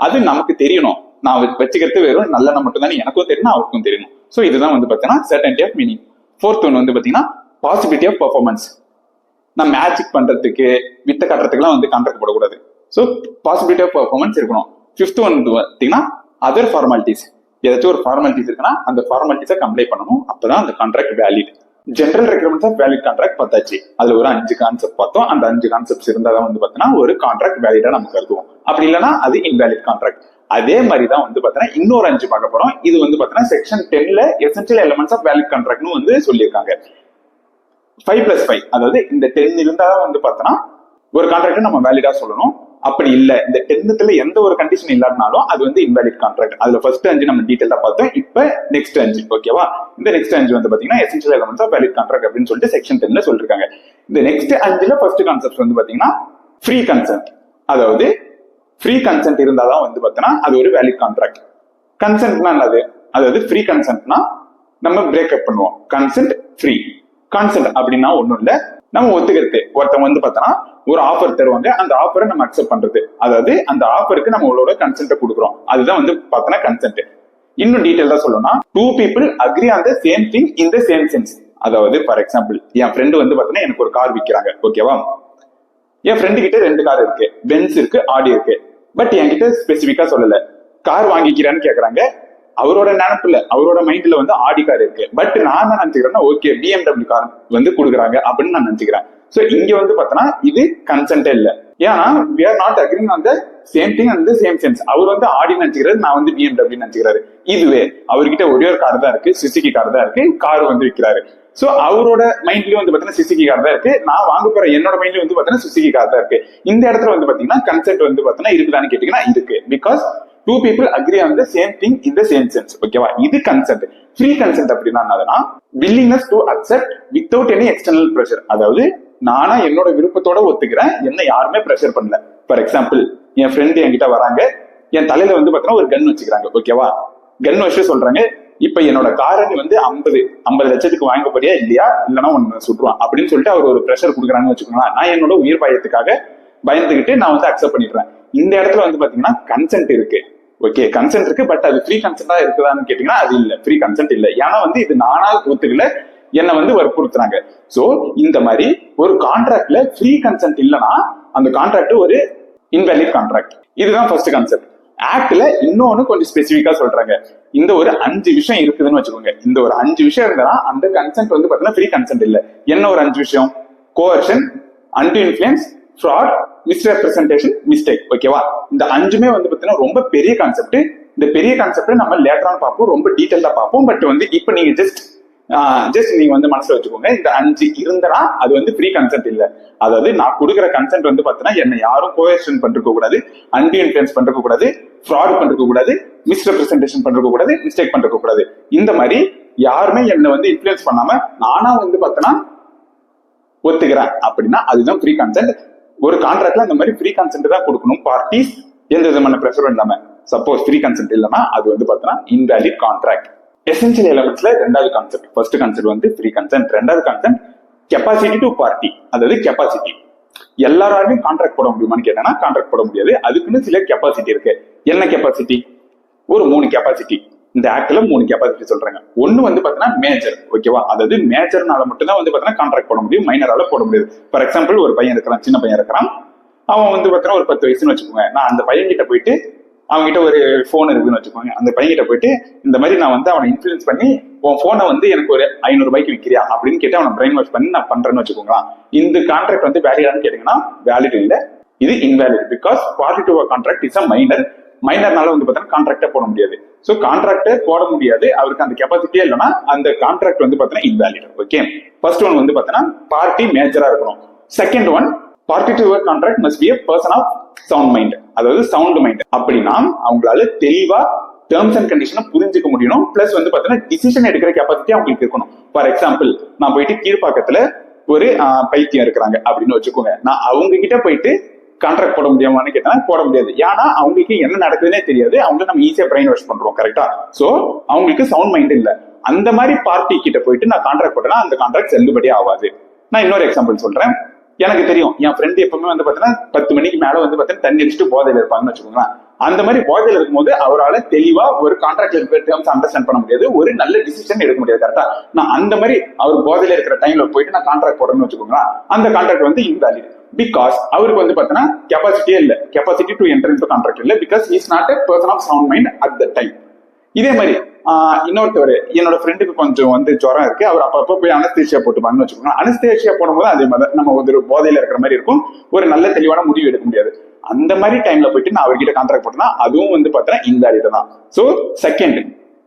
அது நமக்கு தெரியணும். நான் வச்சுக்கிறது வெறும் நல்லெண்ணெய் மட்டும் தானே, எனக்கும் தெரியணும் அவருக்கும் தெரியணும். ஸோ இதுதான் வந்து பாத்தீங்கன்னா certainty of meaning. Fourth one வந்து பாத்தீங்கன்னா பாசிபிலிட்டி ஆஃப் பெர்ஃபார்மன்ஸ். நான் மேஜிக் பண்றதுக்கு வித்த காட்டுறதுக்குலாம் வந்து கான்ட்ராக்ட் போடக்கூடாது. ஸோ பாசிபிலிட்டி ஆஃப் பெர்ஃபார்மன்ஸ் இருக்கணும். ஃபிஃப்த் ஒன் வந்து பாத்தீங்கன்னா அதர் ஃபார்மாலிட்டிஸ். ஏதாச்சும் ஒரு ஃபார்மாலிட்டிஸ் இருக்குன்னா அந்த ஃபார்மாலிட்டிஸை கம்ப்ளைண்ட் பண்ணணும். அப்பதான் அந்த contract valid. General requirements of valid contract பார்த்தாச்சு. அதுல ஒரு 5 கான்செப்ட் பார்த்தோம். அந்த 5 கான்செப்ட்ஸ் இருந்தாதான் வந்து பாத்தீங்கன்னா ஒரு கான்ட்ராக்ட் வேலிடா நம்ம கருதுவோம். அப்படி இல்லைன்னா அது இன்வேலிட் கான்ட்ராக்ட். அதே மாதிரிதான் வந்து பாத்தீங்கன்னா இன்னொரு 5 பார்க்க போறோம். இது வந்து பாத்தீங்கன்னா செக்ஷன் 10ல எசென்ஷியல் எலிமெண்ட்ஸ் ஆஃப் வேலிட் கான்ட்ராக்ட்னு வந்து சொல்லியிருக்காங்க. 5+5, அதாவது இந்த 10 இருந்தாதான் வந்து பாத்தீங்கன்னா ஒரு கான்ட்ராக்ட் நம்ம வேலிடா சொல்லணும். அப்படி இல்ல இந்த 10த்துல எந்த ஒரு கண்டிஷன் இல்லாட்டினாலும் அது வந்து இன்வேலிட் கான்ட்ராக்ட். அதுல ஃபர்ஸ்ட் 5 நம்ம டீடைலா பார்த்தோம். இப்ப நெக்ஸ்ட் 5, ஓகேவா? இந்த நெக்ஸ்ட் 5 வந்து பாத்தீங்கன்னா essential elements of valid contract அப்படின்னு சொல்லிட்டு செக்ஷன் 10ல சொல்லிருக்காங்க. இந்த நெக்ஸ்ட் 5ல ஃபர்ஸ்ட் கான்செப்ட் வந்து பாத்தீங்கன்னா ஃப்ரீ கன்சென்ட். அதாவது ஃப்ரீ கன்சென்ட் இருந்தாதான் வந்து பாத்தீங்கன்னா அது ஒரு வேலிட் கான்ட்ராக்ட். கன்சென்ட்னா என்னது? அதாவது ஃப்ரீ கன்சென்ட்னா நம்ம பிரேக்அப் பண்ணுவோம். Consent free. கன்சென்ட் அப்படின்னா ஒண்ணும் இல்ல, நம்ம ஒத்துக்கிறது. ஒருத்தவங்க வந்து பார்த்தோன்னா ஒரு ஆஃபர் தருவாங்க, அந்த ஆஃபரை நம்ம அக்செப்ட் பண்றது. அதாவது அந்த ஆஃபருக்கு நம்மளோட கன்சென்ட்டை கொடுக்குறோம். அதுதான் வந்து பார்த்தோன்னா கன்சென்ட். இன்னும் டீடைலா சொல்லணும்னா 2 people agree on the same thing in the same sense. அதாவது ஃபார் எக்ஸாம்பிள் என் ஃப்ரெண்டு வந்து பார்த்தோன்னா எனக்கு ஒரு கார் விற்கிறாங்க, ஓகேவா? என் ஃப்ரெண்டு கிட்ட 2 கார் இருக்கு, பென்ஸ் இருக்கு, ஆடி இருக்கு. பட் என்கிட்ட ஸ்பெசிபிக்கா சொல்லல. கார் வாங்கிக்கிறான்னு கேக்குறாங்க. அவரோட நினைப்புல அவரோட மைண்ட்ல வந்து ஆடி கார் இருக்கு. பட் நான் என்ன நினைச்சுக்கிறேன்னா ஓகே BMW கார் வந்து கொடுக்குறாங்க அப்படின்னு நான் நினைச்சுக்கிறேன். சோ இங்க வந்து பார்த்தோன்னா இது கன்சென்டே இல்ல. ஏன்னா we are not agreeing on the same thing and the same sense. அவர் வந்து ஆடி நினைச்சுக்கிறாரு, நான் வந்து BMW நினைச்சுக்கிறாரு. இதுவே அவர்கிட்ட ஒரே ஒரு கார் தான் இருக்கு, சுசுகி கார் தான் இருக்கு, கார் வந்து விற்கிறாரு. சோ அவரோட மைண்ட்லயும் வந்து பாத்தீங்கன்னா சுசுகி கார் தான் இருக்கு, நான் வாங்க போற என்னோட மைண்ட்லயும் வந்து பாத்தீங்கன்னா சுசுகி கார் தான் இருக்கு. இந்த இடத்துல வந்து பாத்தீங்கன்னா கன்சென்ட் வந்து பாத்தீங்கன்னா இருக்குதான்னு கேட்டீங்கன்னா இருக்கு. Because 2 people agree on the same thing in the same sense, ஓகேவா? இது கன்சென்ட். ஃப்ரீ கன்சென்ட் அப்படின்னா என்னதுன்னா willingness to accept without any external pressure. அதாவது நானா என்னோட விருப்பத்தோட ஒத்துக்கிறேன், என்ன யாருமே ப்ரெஷர் பண்ணல. ஃபார் எக்ஸாம்பிள் என் ஃப்ரெண்டு என்கிட்ட வராங்க, என் தலையில வந்து பாத்தீங்கன்னா ஒரு கன் வச்சுக்கிறாங்க, ஓகேவா? கன் வச்சு சொல்றாங்க, இப்ப என்னோட காரை நீ வந்து 50 லட்சத்துக்கு வாங்க போறியா இல்லையா, இல்லைன்னா ஒன்னு சுட்டுருவான் அப்படின்னு சொல்லிட்டு அவர் ஒரு ப்ரெஷர் கொடுக்குறாங்கன்னு வச்சுக்கோங்களேன். நான் என்னோட உயிர் பயத்துக்காக பயந்துகிட்டு நான் வந்து அக்செப்ட் பண்ணிடுறேன். இந்த இடத்துல வந்து பாத்தீங்கன்னா கன்சென்ட் இருக்கு, ஓகே? கன்சென்ட் இருக்கு, பட் அது ஃப்ரீ கன்சென்டா இருக்குதான்னு கேட்டீங்கன்னா அது இல்ல, ஃப்ரீ கன்சென்ட் இல்ல. ஏன்னா வந்து இது நானா ஒத்துக்கல, என்ன வந்து வற்புறுத்துறாங்க. சோ இந்த மாதிரி ஒரு கான்ட்ராக்ட்ல ஃப்ரீ கன்சென்ட் இல்லைன்னா அந்த கான்ட்ராக்ட் ஒரு இன்வேலிட் கான்ட்ராக்ட். இதுதான் ஃபர்ஸ்ட் கான்செப்ட். ஆக்ட்ல இன்னொன்னு கொஞ்சம் ஸ்பெசிபிக்கா சொல்றாங்க. இந்த ஒரு 5 விஷயம் இருக்குதுன்னு வச்சுக்கோங்க. இந்த ஒரு 5 விஷயம் இருந்தா அந்த கன்சென்ட் வந்து பாத்தீங்கன்னா ஃப்ரீ கன்சென்ட் இல்ல. என்ன ஒரு 5 விஷயம்? Coercion, undue influence, fraud, misrepresentation, mistake, ஓகேவா? இந்த 5மே வந்து பாத்தீங்கன்னா ரொம்ப பெரிய கான்செப்ட். இந்த பெரிய கான்செப்ட் நம்ம லேட்டரான பார்ப்போம், ரொம்ப டீடைலா பார்ப்போம். பட் வந்து இப்ப நீங்க ஜஸ்ட் நீங்க வந்து மனசுல வச்சுக்கோங்க, இந்த 5 இருந்தா அது வந்து ஃப்ரீ கன்சென்ட் இல்ல. அதாவது நான் கொடுக்குற கன்சென்ட் வந்து பாத்தீங்கன்னா என்ன யாரும் கோவர்ஷன் பண்ணிருக்க கூடாது, அன்டு இன்ஃப்ளூயன்ஸ் பண்ணிருக்க கூடாது, ஃப்ராட் பண்ணிருக்க கூடாது, மிஸ்ரெப்ரசன்டேஷன் பண்ணிருக்க கூடாது, மிஸ்டேக் பண்ணிருக்க கூடாது. இந்த மாதிரி யாருமே என்ன வந்து இன்ஃப்ளூயன்ஸ் பண்ணாம நானா வந்து பாத்தீங்கன்னா ஒத்துக்கிறேன் அப்படின்னா அதுதான் ஃப்ரீ கன்சென்ட். ஒரு கான்ட்ராக்ட்ல அந்த மாதிரி ஃப்ரீ கன்சென்ட் தான் கொடுக்கணும் பார்ட்டிஸ், எந்த விதமான ப்ரெஷரும் இல்லாம. சப்போஸ் ஃப்ரீ கன்சென்ட் இல்லைன்னா அது வந்து பாத்தீங்கன்னா இன்வேலிட் கான்ட்ராக்ட். எசென்சியல் எலிமெண்ட்ஸ்ல ரெண்டாவது கான்செப்ட், ஃபர்ஸ்ட் கான்செப்ட் வந்து ஃப்ரீ கன்சென்ட், ரெண்டாவது கான்செப்ட் கெப்பாசிட்டி டு பார்ட்டி. அதாவது கெப்பாசிட்டி, எல்லாராலையும் கான்ட்ராக்ட் போட முடியுமான்னு கேட்டா கான்ட்ராக்ட் போட முடியாது. அதுக்குன்னு சில கெப்பாசிட்டி இருக்கு. என்ன கெப்பாசிட்டி? ஒரு 3 கெப்பாசிட்டி. இந்த ஆக்ட்ல 3 கெப்பாசிட்டி சொல்றாங்க. ஒன்னு வந்து பாத்தீங்கன்னா மேஜர், ஓகேவா? அதாவது மேஜர்னால மட்டும் தான் வந்து பாத்தீங்கன்னா கான்ட்ராக்ட் போட முடியும், மைனரால போட முடியாது. ஃபார் எக்ஸாம்பிள் ஒரு பையன் இருக்கிறான், சின்ன பையன் இருக்கிறான், அவன் வந்து பாத்தீங்கன்னா ஒரு 10 வயசுன்னு வச்சுக்கோங்க. நான் அந்த பையன் கிட்ட போயிட்டு, அவங்க கிட்ட ஒரு போன் இருக்குன்னு வச்சுக்கோங்க, அந்த பையன் கிட்ட போயிட்டு இந்த மாதிரி நான் வந்து அவனை இன்ஃபுளுன்ஸ் பண்ணி உன் போனை வந்து எனக்கு ஒரு 500 ரூபாய்க்கு விற்கிறியா அப்படின்னு கேட்டு அவனை பிரெயின் வாஷ் பண்ணி நான் பண்றேன்னு வச்சுக்கோங்களா. இந்த கான்ட்ராக்ட் வந்து வேலிடான்னு கேட்டீங்கன்னா வேலிட் இல்ல, இது invalid. Because party to contract is a minor. மைனர்னால வந்து பாத்தீங்கன்னா கான்ட்ராக்டே போட முடியாது. சோ கான்ட்ராக்டே போட முடியாது, அவருக்கு அந்த கெப்பாசிட்டியே இல்லைன்னா அந்த கான்ட்ராக்ட் வந்து பாத்தீங்கன்னா இன்வேலிட். ஓகே, ஃபர்ஸ்ட் ஒன் வந்து பாத்தீங்கன்னா பார்ட்டி மேஜரா இருக்கணும். Second one, party to contract must be a person of sound mind, அதாவது சவுண்ட் மைண்ட். அப்படின்னா அவங்களால தெளிவா டேர்ம்ஸ் அண்ட் கண்டிஷனை புரிஞ்சுக்க முடியணும். பிளஸ் வந்து பாத்தீங்கன்னா டிசிஷன் எடுக்கிற கெப்பாசிட்டி அவங்களுக்கு இருக்கணும். ஃபார் எக்ஸாம்பிள், நான் போயிட்டு கீழ்பாக்கத்துல ஒரு பைத்தியம் இருக்கிறாங்க அப்படின்னு வச்சுக்கோங்க, நான் அவங்க கிட்ட போயிட்டு கான்ட்ராக்ட் போட முடியுமான்னு கேட்டா போட முடியாது. ஏன்னா அவங்களுக்கு என்ன நடக்குதுன்னே தெரியாது, அவங்க நம்ம ஈஸியா பிரெயின் வாஷ் பண்றோம், கரெக்டா? சோ அவங்களுக்கு சவுண்ட் மைண்ட் இல்ல. அந்த மாதிரி பார்ட்டி கிட்ட போயிட்டு நான் கான்ட்ராக்ட் போட்டேன்னா அந்த கான்ட்ராக்ட் செல்லுபடி ஆகாது. நான் இன்னொரு எக்ஸாம்பிள் சொல்றேன். எனக்கு தெரியும், என் ஃப்ரெண்ட் எப்பவுமே வந்து பாத்தீங்கன்னா 10 மணிக்கு மேல வந்து பாத்தீங்கன்னா தண்ணி அடிச்சுட்டு போதையில இருப்பாங்கன்னு வச்சுக்கோங்களேன். அந்த மாதிரி போதையில இருக்கும்போது அவரால் தெளிவா ஒரு கான்ட்ராக்ட்ல இருக்கிற டேர்ம்ஸ் அண்டர்ஸ்டாண்ட் பண்ண முடியாது, ஒரு நல்ல டிசிஷன் எடுக்க முடியாது, கரெக்டா? நான் அந்த மாதிரி அவர் போதையில இருக்கிற டைம்ல போயிட்டு நான் கான்ட்ராக்ட் போடணும்னு வச்சுக்கோங்களேன், அந்த கான்ட்ராக்ட் வந்து இன்வாலிட். பிகாஸ் அவருக்கு வந்து பாத்தீங்கன்னா கெப்பாசிட்டியே இல்ல, capacity to enter into contract இல்ல. Because he is not a person of sound mind at the time. இதே மாதிரி இன்னொருத்தவர், என்னோட ஃப்ரெண்டுக்கு கொஞ்சம் வந்து ஜுரம் இருக்கு, அவர் அப்பப்போ போய் அனஸ்தேஷியா போட்டுப்பாங்கன்னு வச்சுக்கோங்க. அனஸ்தேஷியா போடும்போது அதே மாதிரி நம்ம ஒரு போதையில இருக்கிற மாதிரி இருக்கும், ஒரு நல்ல தெளிவான முடிவு எடுக்க முடியாது. அந்த மாதிரி டைம்ல போயிட்டு நான் அவர்கிட்ட கான்ட்ராக்ட் போட்டேன்னா அதுவும் வந்து பாத்தீங்கன்னா இன்வாலிட் தான். சோ செகண்ட்,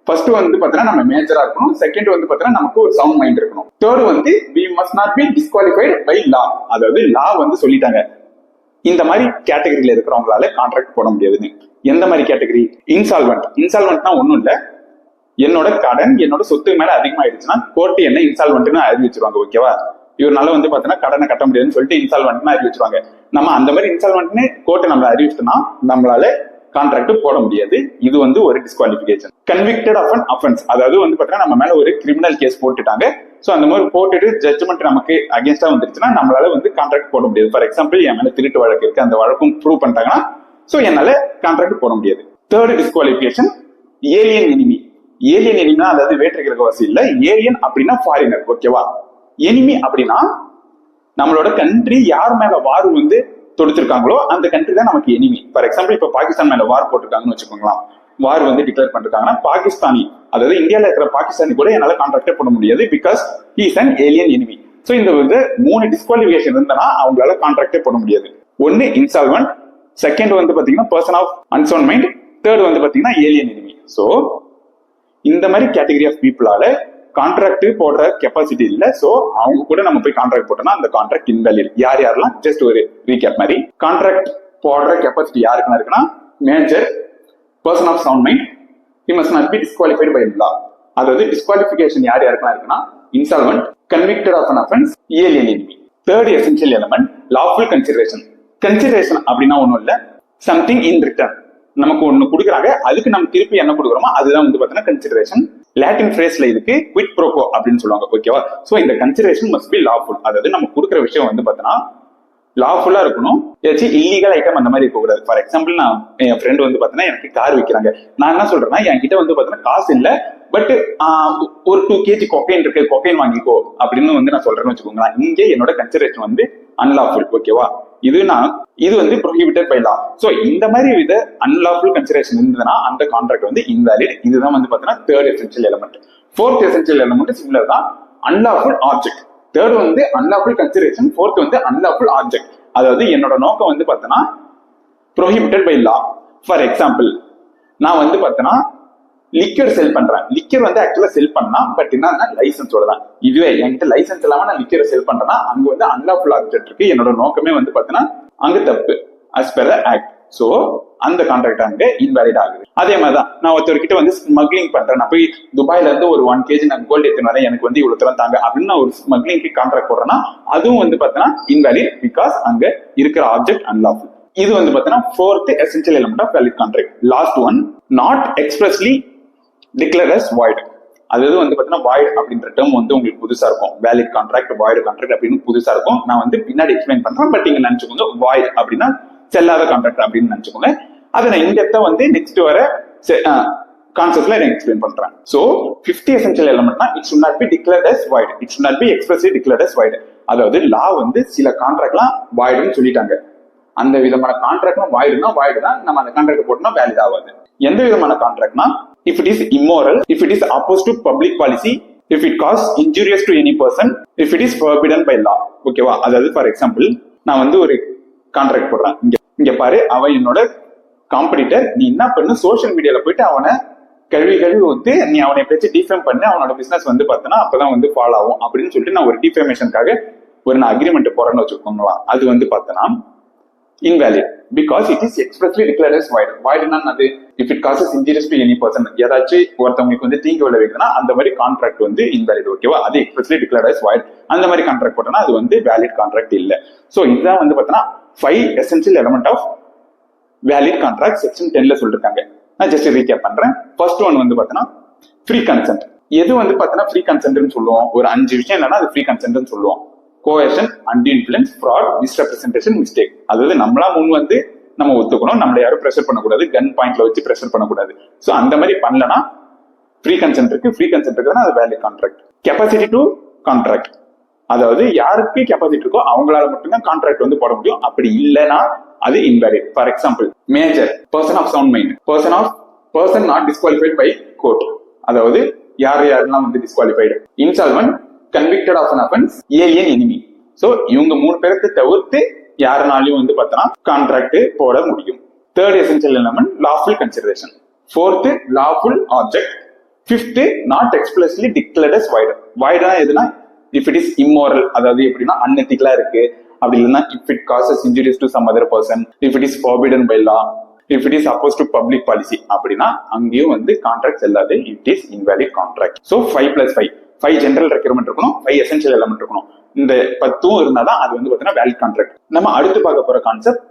ஃபர்ஸ்ட் வந்து பாத்தீங்கன்னா நம்ம மேஜரா இருக்கணும். செகண்ட் வந்து பாத்தீங்கன்னா நமக்கு ஒரு சவுண்ட் மைண்ட் இருக்கணும். தேர்ட் வந்து we must not be disqualified by law, அதாவது லா வந்து சொல்லிட்டாங்க இந்த மாதிரி கேட்டகரியில இருக்கிறவங்களால கான்ட்ராக்ட் போட முடியாதுன்னு. எந்த மாதிரி கேட்டகரி? இன்சால்வெண்ட். இன்சால்வெண்ட்னா ஒண்ணும் இல்ல, என்னோட கடன் என்னோட சொத்து மேல அதிகமாயிடுச்சுன்னா கோர்ட்டு என்ன இன்சால்வெண்ட்னு அறிவிச்சிருவாங்க, ஓகேவா? இவரால வந்து பாத்தீங்கன்னா கடனை கட்ட முடியாதுன்னு சொல்லிட்டு இன்சால்வெண்ட்னு அறிவிச்சிருவாங்க. நம்ம அந்த மாதிரி இன்சால்வெண்ட்னு கோர்ட்டு நம்மள அறிவிச்சுன்னா நம்மளால கான்ட்ராக்ட் போட முடியாது. இது வந்து ஒரு disqualification. Convicted of an offence, அதாவது வந்து பாத்தீங்கன்னா நம்ம மேல ஒரு கிரிமினல் கேஸ் போட்டுட்டாங்க. சோ அந்த மாதிரி போட்டுட்டு ஜட்ஜ்மெண்ட் நமக்கு அகேன்ஸ்டா வந்துருச்சுன்னா நம்மளால வந்து கான்ட்ராக்ட் போட முடியாது. ஃபார் எக்ஸாம்பிள், என் மேல திருட்டு வழக்கு இருக்கு, அந்த வழக்கும் ப்ரூவ் பண்ணிட்டாங்கன்னா சோ என்னால கான்ட்ராக்ட் போட முடியாது. Third disqualification, alien enemy. Alien எனிமினா அதாவது வேற்று கிரகவாசி இல்ல, ஏலியன் அப்படின்னா ஃபாரினர், ஓகேவா? எனிமி அப்படின்னா நம்மளோட கண்ட்ரி யார் மேல வார் வந்து தொடுத்திருக்காங்களோ அந்த கண்ட்ரி தான் நமக்கு எனிமி. ஃபார் எக்ஸாம்பிள், இப்ப பாகிஸ்தான் மேல வார் போட்டிருக்காங்கன்னு வச்சுக்கோங்களா, வார் வந்து டிக்ளேர் பண்ணிருக்காங்கன்னா பாகிஸ்தானி, அதாவது இந்தியால இருக்கிற பாகிஸ்தானி கூட என்னால கான்ட்ராக்டே பண்ண முடியாது, because he is an alien enemy. So இந்த வந்து 3 டிஸ்குவாலிபிகேஷன் இருந்தா அவங்களால கான்ட்ராக்டே பண்ண முடியாது. ஒன்னு இன்சால்வெண்ட், செகண்ட் வந்து பாத்தீங்கன்னா person of unsound mind, third வந்து பாத்தீங்கன்னா ஏலியன் எனிமி. சோ இந்த மாதிரி கேட்டகரி ஆஃப் பீப்புளால கான்ட்ராக்ட் போடுற கெப்பாசிட்டி இல்ல. சோ அவங்க கூட நம்ம போய் கான்ட்ராக்ட் போட்டோம்னா அந்த கான்ட்ராக்ட் இன்வாலிட். யார் யாரெல்லாம், ஜஸ்ட் ஒரு ரீகேப் மாதிரி, கான்ட்ராக்ட் போடுற கெப்பாசிட்டி யாருக்குன்னா இருக்குன்னா major, person of sound mind, he must not be disqualified by law. அதாவது டிஸ்குவாலிபிகேஷன் யார் யாருக்குன்னா இருக்குன்னா insolvent, convicted of an offense, alien enemy. Third essential element lawful consideration. Consideration அப்படின்னா ஒண்ணும் இல்ல, சம்திங் இன் ரிட்டர்ன். நமக்கு ஒண்ணு கொடுக்குறாங்க, அதுக்கு நம்ம திருப்பி என்ன கொடுக்குறோமோ அதுதான் வந்து பாத்தீங்கன்னா கன்சிடரேஷன். லாட்டின் ஃப்ரேஸ்ல இதுக்கு குவிட் ப்ரோகோ அப்படின்னு சொல்லுவாங்க, ஓகேவா? சோ இந்த கன்சிடரேஷன் மஸ்ட் பி லாஃபுல், அதாவது நம்ம கொடுக்குற விஷயம் வந்து பாத்தீங்கன்னா லாஃபுல்லா இருக்கணும், ஏதாச்சும் இல்லீகல் ஐட்டம் அந்த மாதிரி இருக்க கூடாது. ஃபார் எக்ஸாம்பிள், நான் என் ஃப்ரெண்ட் வந்து பாத்தீங்கன்னா எனக்கு கார் விற்கிறாங்க, நான் என்ன சொல்றேன்னா என்கிட்ட வந்து பாத்தீங்கன்னா காசு இல்ல, பட் ஒரு 2 kg கொக்கைன் இருக்கு, கொக்கைன் வாங்கிக்கோ அப்படின்னு வந்து நான் சொல்றேன்னு வச்சுக்கோங்களேன். இங்கே என்னோட கன்சிடரேஷன் வந்து அன்லாஃபுல், ஓகேவா? இது வந்து ப்ரோஹிபிட்டட் பை லா. சோ இந்த மாதிரி வித அன்லாஃபுல் கன்சிடரேஷன் இருந்ததுன்னா அந்த கான்ட்ராக்ட் வந்து இன்வாலிட். இதுதான் வந்து பாத்தீங்கன்னா third essential element. Fourth essential element similar தான், அன்லாஃபுல் ஆப்ஜெக்ட். தேர்ட் வந்து அன்லாஃபுல் கன்சிடரேஷன், ஃபோர்த் வந்து அன்லாஃபுல் ஆப்ஜெக்ட். அதாவது என்னோட நோக்கம் வந்து பாத்தீங்கன்னா prohibited by law. For example, நான் வந்து பாத்தீங்கன்னா லிக்கர் செல் பண்றேன். லிக்கர் வந்து ஆக்சுவலா செல் பண்ணா, பட் என்னன்னா லைசன்ஸோட தான். இதுவே என்கிட்ட லைசன்ஸ் இல்லாம நான் லிக்கரை செல் பண்றேன்னா அங்க வந்து அன்லாஃபுல் ஆப்ஜெக்ட் இருக்கு. என்னோட நோக்கமே வந்து பாத்தீங்கன்னா அங்க தப்பு, as per the act. So அந்த கான்ட்ராக்ட் அங்க இன்வாலிட் ஆகுது. அதே மாதிரிதான் நான் ஒருத்தர்கிட்ட வந்து ஸ்மக்லிங் பண்றேன், நான் போய் துபாயில இருந்து ஒரு 1 kg நான் கோல்டு எடுத்துன்னு வரேன், எனக்கு வந்து இவ்வளவு தூரம் தாங்க அப்படின்னு நான் ஒரு ஸ்மக்லிங்க்கு கான்ட்ராக்ட் போடுறேன்னா அதுவும் வந்து பாத்தீங்கன்னா இன்வாலிட், பிகாஸ் அங்க இருக்கிற ஆப்ஜெக்ட் அன்லாஃபுல். இது வந்து பாத்தீங்கன்னா fourth essential element of valid contract. Last one, not expressly declared as void. அதாவது வந்து பாத்தீங்கன்னா வாய்ட் அப்படின்ற டேர்ம் வந்து உங்களுக்கு புதுசா இருக்கும். வேலிட் கான்ட்ராக்ட், வாய்டு கான்ட்ராக்ட் அப்படின்னு புதுசா இருக்கும். நான் வந்து பின்னாடி எக்ஸ்பிளைன் பண்றேன், பட் நீங்க நினைச்சுக்கோங்க வாய்ட் அப்படின்னா செல்லாத கான்ட்ராக்ட் அப்படின்னு நினைச்சுக்கோங்க. அதை நான் இன்டெப்தா வந்து நெக்ஸ்ட் வர கான்செப்ட்ல நான் எக்ஸ்பிளைன் பண்றேன். சோ 50 எசென்ஷியல் எலிமெண்ட்னா it should not be declared as void, it should not be expressly declared as void. அதாவது லா வந்து சில கான்ட்ராக்ட்லாம் வாய்டுன்னு சொல்லிட்டாங்க, அந்த விதமான கான்ட்ராக்ட்லாம் வாய்டுனா வாய்டு தான், நம்ம அந்த கான்ட்ராக்ட் போட்டோம்னா வேலிட் ஆகாது. எந்த விதமான கான்ட்ராக்ட்னா if it is immoral, if it is opposed to public policy, if it causes injurious to any person, if it is forbidden by law. ஓகேவா? அதாவது ஃபார் எக்ஸாம்பிள் நான் வந்து ஒரு கான்ட்ராக்ட் போடுறேன், இங்க பாரு அவன் என்னோட காம்படிட்டர், நீ என்ன பண்ணு சோசியல் மீடியால போயிட்டு அவனை கழுவி வந்து நீ அவனை பேச்சு டிஃபேம் பண்ணி அவனோட பிசினஸ் வந்து பார்த்தனா அப்பதான் வந்து ஃபாலோ ஆகும் அப்படின்னு சொல்லிட்டு நான் ஒரு டிஃபேமேஷனுக்காக ஒரு நான் அக்ரிமெண்ட் போறேன்னு வச்சுக்கோங்களா, அது வந்து பார்த்தனா invalid because it is expressly declared as void. void னா அது if it causes injuries to any person, ஏதாச்சும் ஒருத்தவங்களுக்கு வந்து தீங்கு விளைவிக்குதுன்னா அந்த மாதிரி கான்ட்ராக்ட் வந்து invalid. ஓகேவா? அது expressly declared as void. அந்த மாதிரி கான்ட்ராக்ட் போட்டோம்னா அது வந்து வேலிட் கான்ட்ராக்ட் இல்ல. சோ இதுதான் வந்து பார்த்தனா 5 essential element of valid contract section 10ல சொல்லிருக்காங்க. நான் ஜஸ்ட் ரீகேப் பண்றேன். ஃபர்ஸ்ட் ஒன் வந்து பார்த்தனா ஃப்ரீ கன்சென்ட். எது வந்து பார்த்தனா ஃப்ரீ கன்சென்ட்னு சொல்லுவோம், ஒரு 5 விஷயம் என்னன்னா அது ஃப்ரீ கன்சென்ட்னு சொல்லுவோம். Coercion, undue influence, fraud, misrepresentation, mistake. அதாவது நம்மளா முன் வந்து நம்ம ஒத்துக்கணும், நம்மள யாரும் ப்ரெஷர் பண்ணக்கூடாது, கன் பாயிண்ட்ல வச்சு ப்ரெஷர் பண்ணக்கூடாது. சோ அந்த மாதிரி பண்ணலனா ஃப்ரீ கன்சென்ட் இருக்கு. ஃப்ரீ கன்சென்ட் இருக்குன்னா அது valid contract. Capacity to contract, அதாவது யாருக்கு கெப்பாசிட்டி இருக்கோ அவங்களால மட்டும்தான் கான்ட்ராக்ட் வந்து போட முடியும், அப்படி இல்லைன்னா அது invalid. For example major, person of sound mind, person not disqualified by court, அதாவது யாரெல்லாம் வந்து disqualified. Insolvent, convicted of an offense, alien enemy. சோ இவங்க 3 பேருக்கு தவிர்த்து யாருனாலையும் வந்து பார்த்தனா கான்ட்ராக்ட் போட முடியும். Third essential element lawful consideration. Fourth lawful object. Fifth not explicitly declared as void. void னா எதுனா if it is immoral, அதாவது எப்படின்னா unethically இருக்கு, அப்படி இல்லைன்னா if it causes injuries to some other person, if it is forbidden by law, if it is opposed to public policy, அப்படின்னா அங்கேயும் வந்து கான்ட்ராக்ட் செல்லாது, it is invalid contract. So 5 general requirement இருக்கணும், 5 எசென்ஷியல் எலிமெண்ட் இருக்கணும். இந்த 10 இருந்தாதான் அது வந்து பாத்தீங்கன்னா வேலிட் கான்ட்ராக்ட். நம்ம அடுத்து பார்க்க போற கான்செப்ட்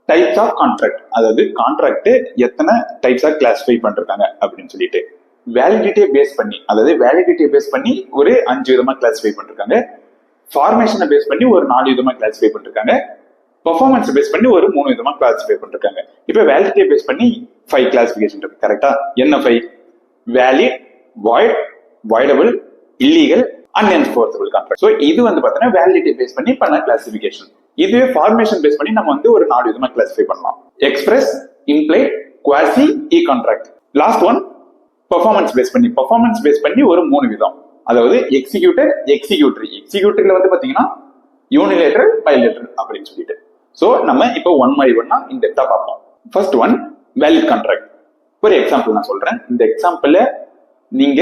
டைப்ஸ் ஆஃப் கான்ட்ராக்ட், அதாவது கான்ட்ராக்ட் எத்தனை டைப்ஸா கிளாசிஃபை பண்றாங்க அப்படின்னு சொல்லிட்டு வேலிடிட்டியை பேஸ் பண்ணி, அதாவது வேலிடிட்டியை பேஸ் பண்ணி ஒரு 5 விதமா கிளாசிஃபை பண்ணிருக்காங்க. ஃபார்மேஷனை பேஸ் பண்ணி ஒரு 4 விதமா கிளாசிஃபை பண்ணிருக்காங்க. பெர்ஃபார்மன்ஸ் பேஸ் பண்ணி ஒரு 3 விதமா கிளாசிஃபை பண்ணிருக்காங்க. இப்ப வேலிடிட்டியை பேஸ் பண்ணி 5 கிளாசிஃபிகேஷன் இருக்கு. கரெக்டா? என்ன 5? Valid, void, voidable, illegal, unenforceable contract. So இது வந்து பாத்தீங்கன்னா வேலிடிட்டி பேஸ் பண்ணி பண்ண கிளாசிஃபிகேஷன். இதுவே ஃபார்மேஷன் பேஸ் பண்ணி நம்ம வந்து ஒரு 4 விதமா கிளாசிஃபை பண்ணலாம். Express, implied, quasi, e contract. Last one performance base பண்ணி ஒரு 3 விதம், அதாவது எக்ஸிக்யூட்டர், எக்ஸிக்யூட்டர்ல வந்து பாத்தீங்கன்னா யூனிலேட்டரல், பைலேட்டரல் அப்படின்னு சொல்லிட்டு. சோ நம்ம இப்போ ஒன் பை ஒன்னா இந்த டெப்தா பார்ப்போம். First one valid contract. ஒரு எக்ஸாம்பிள் நான் சொல்றேன். இந்த எக்ஸாம்பிள்ல நீங்க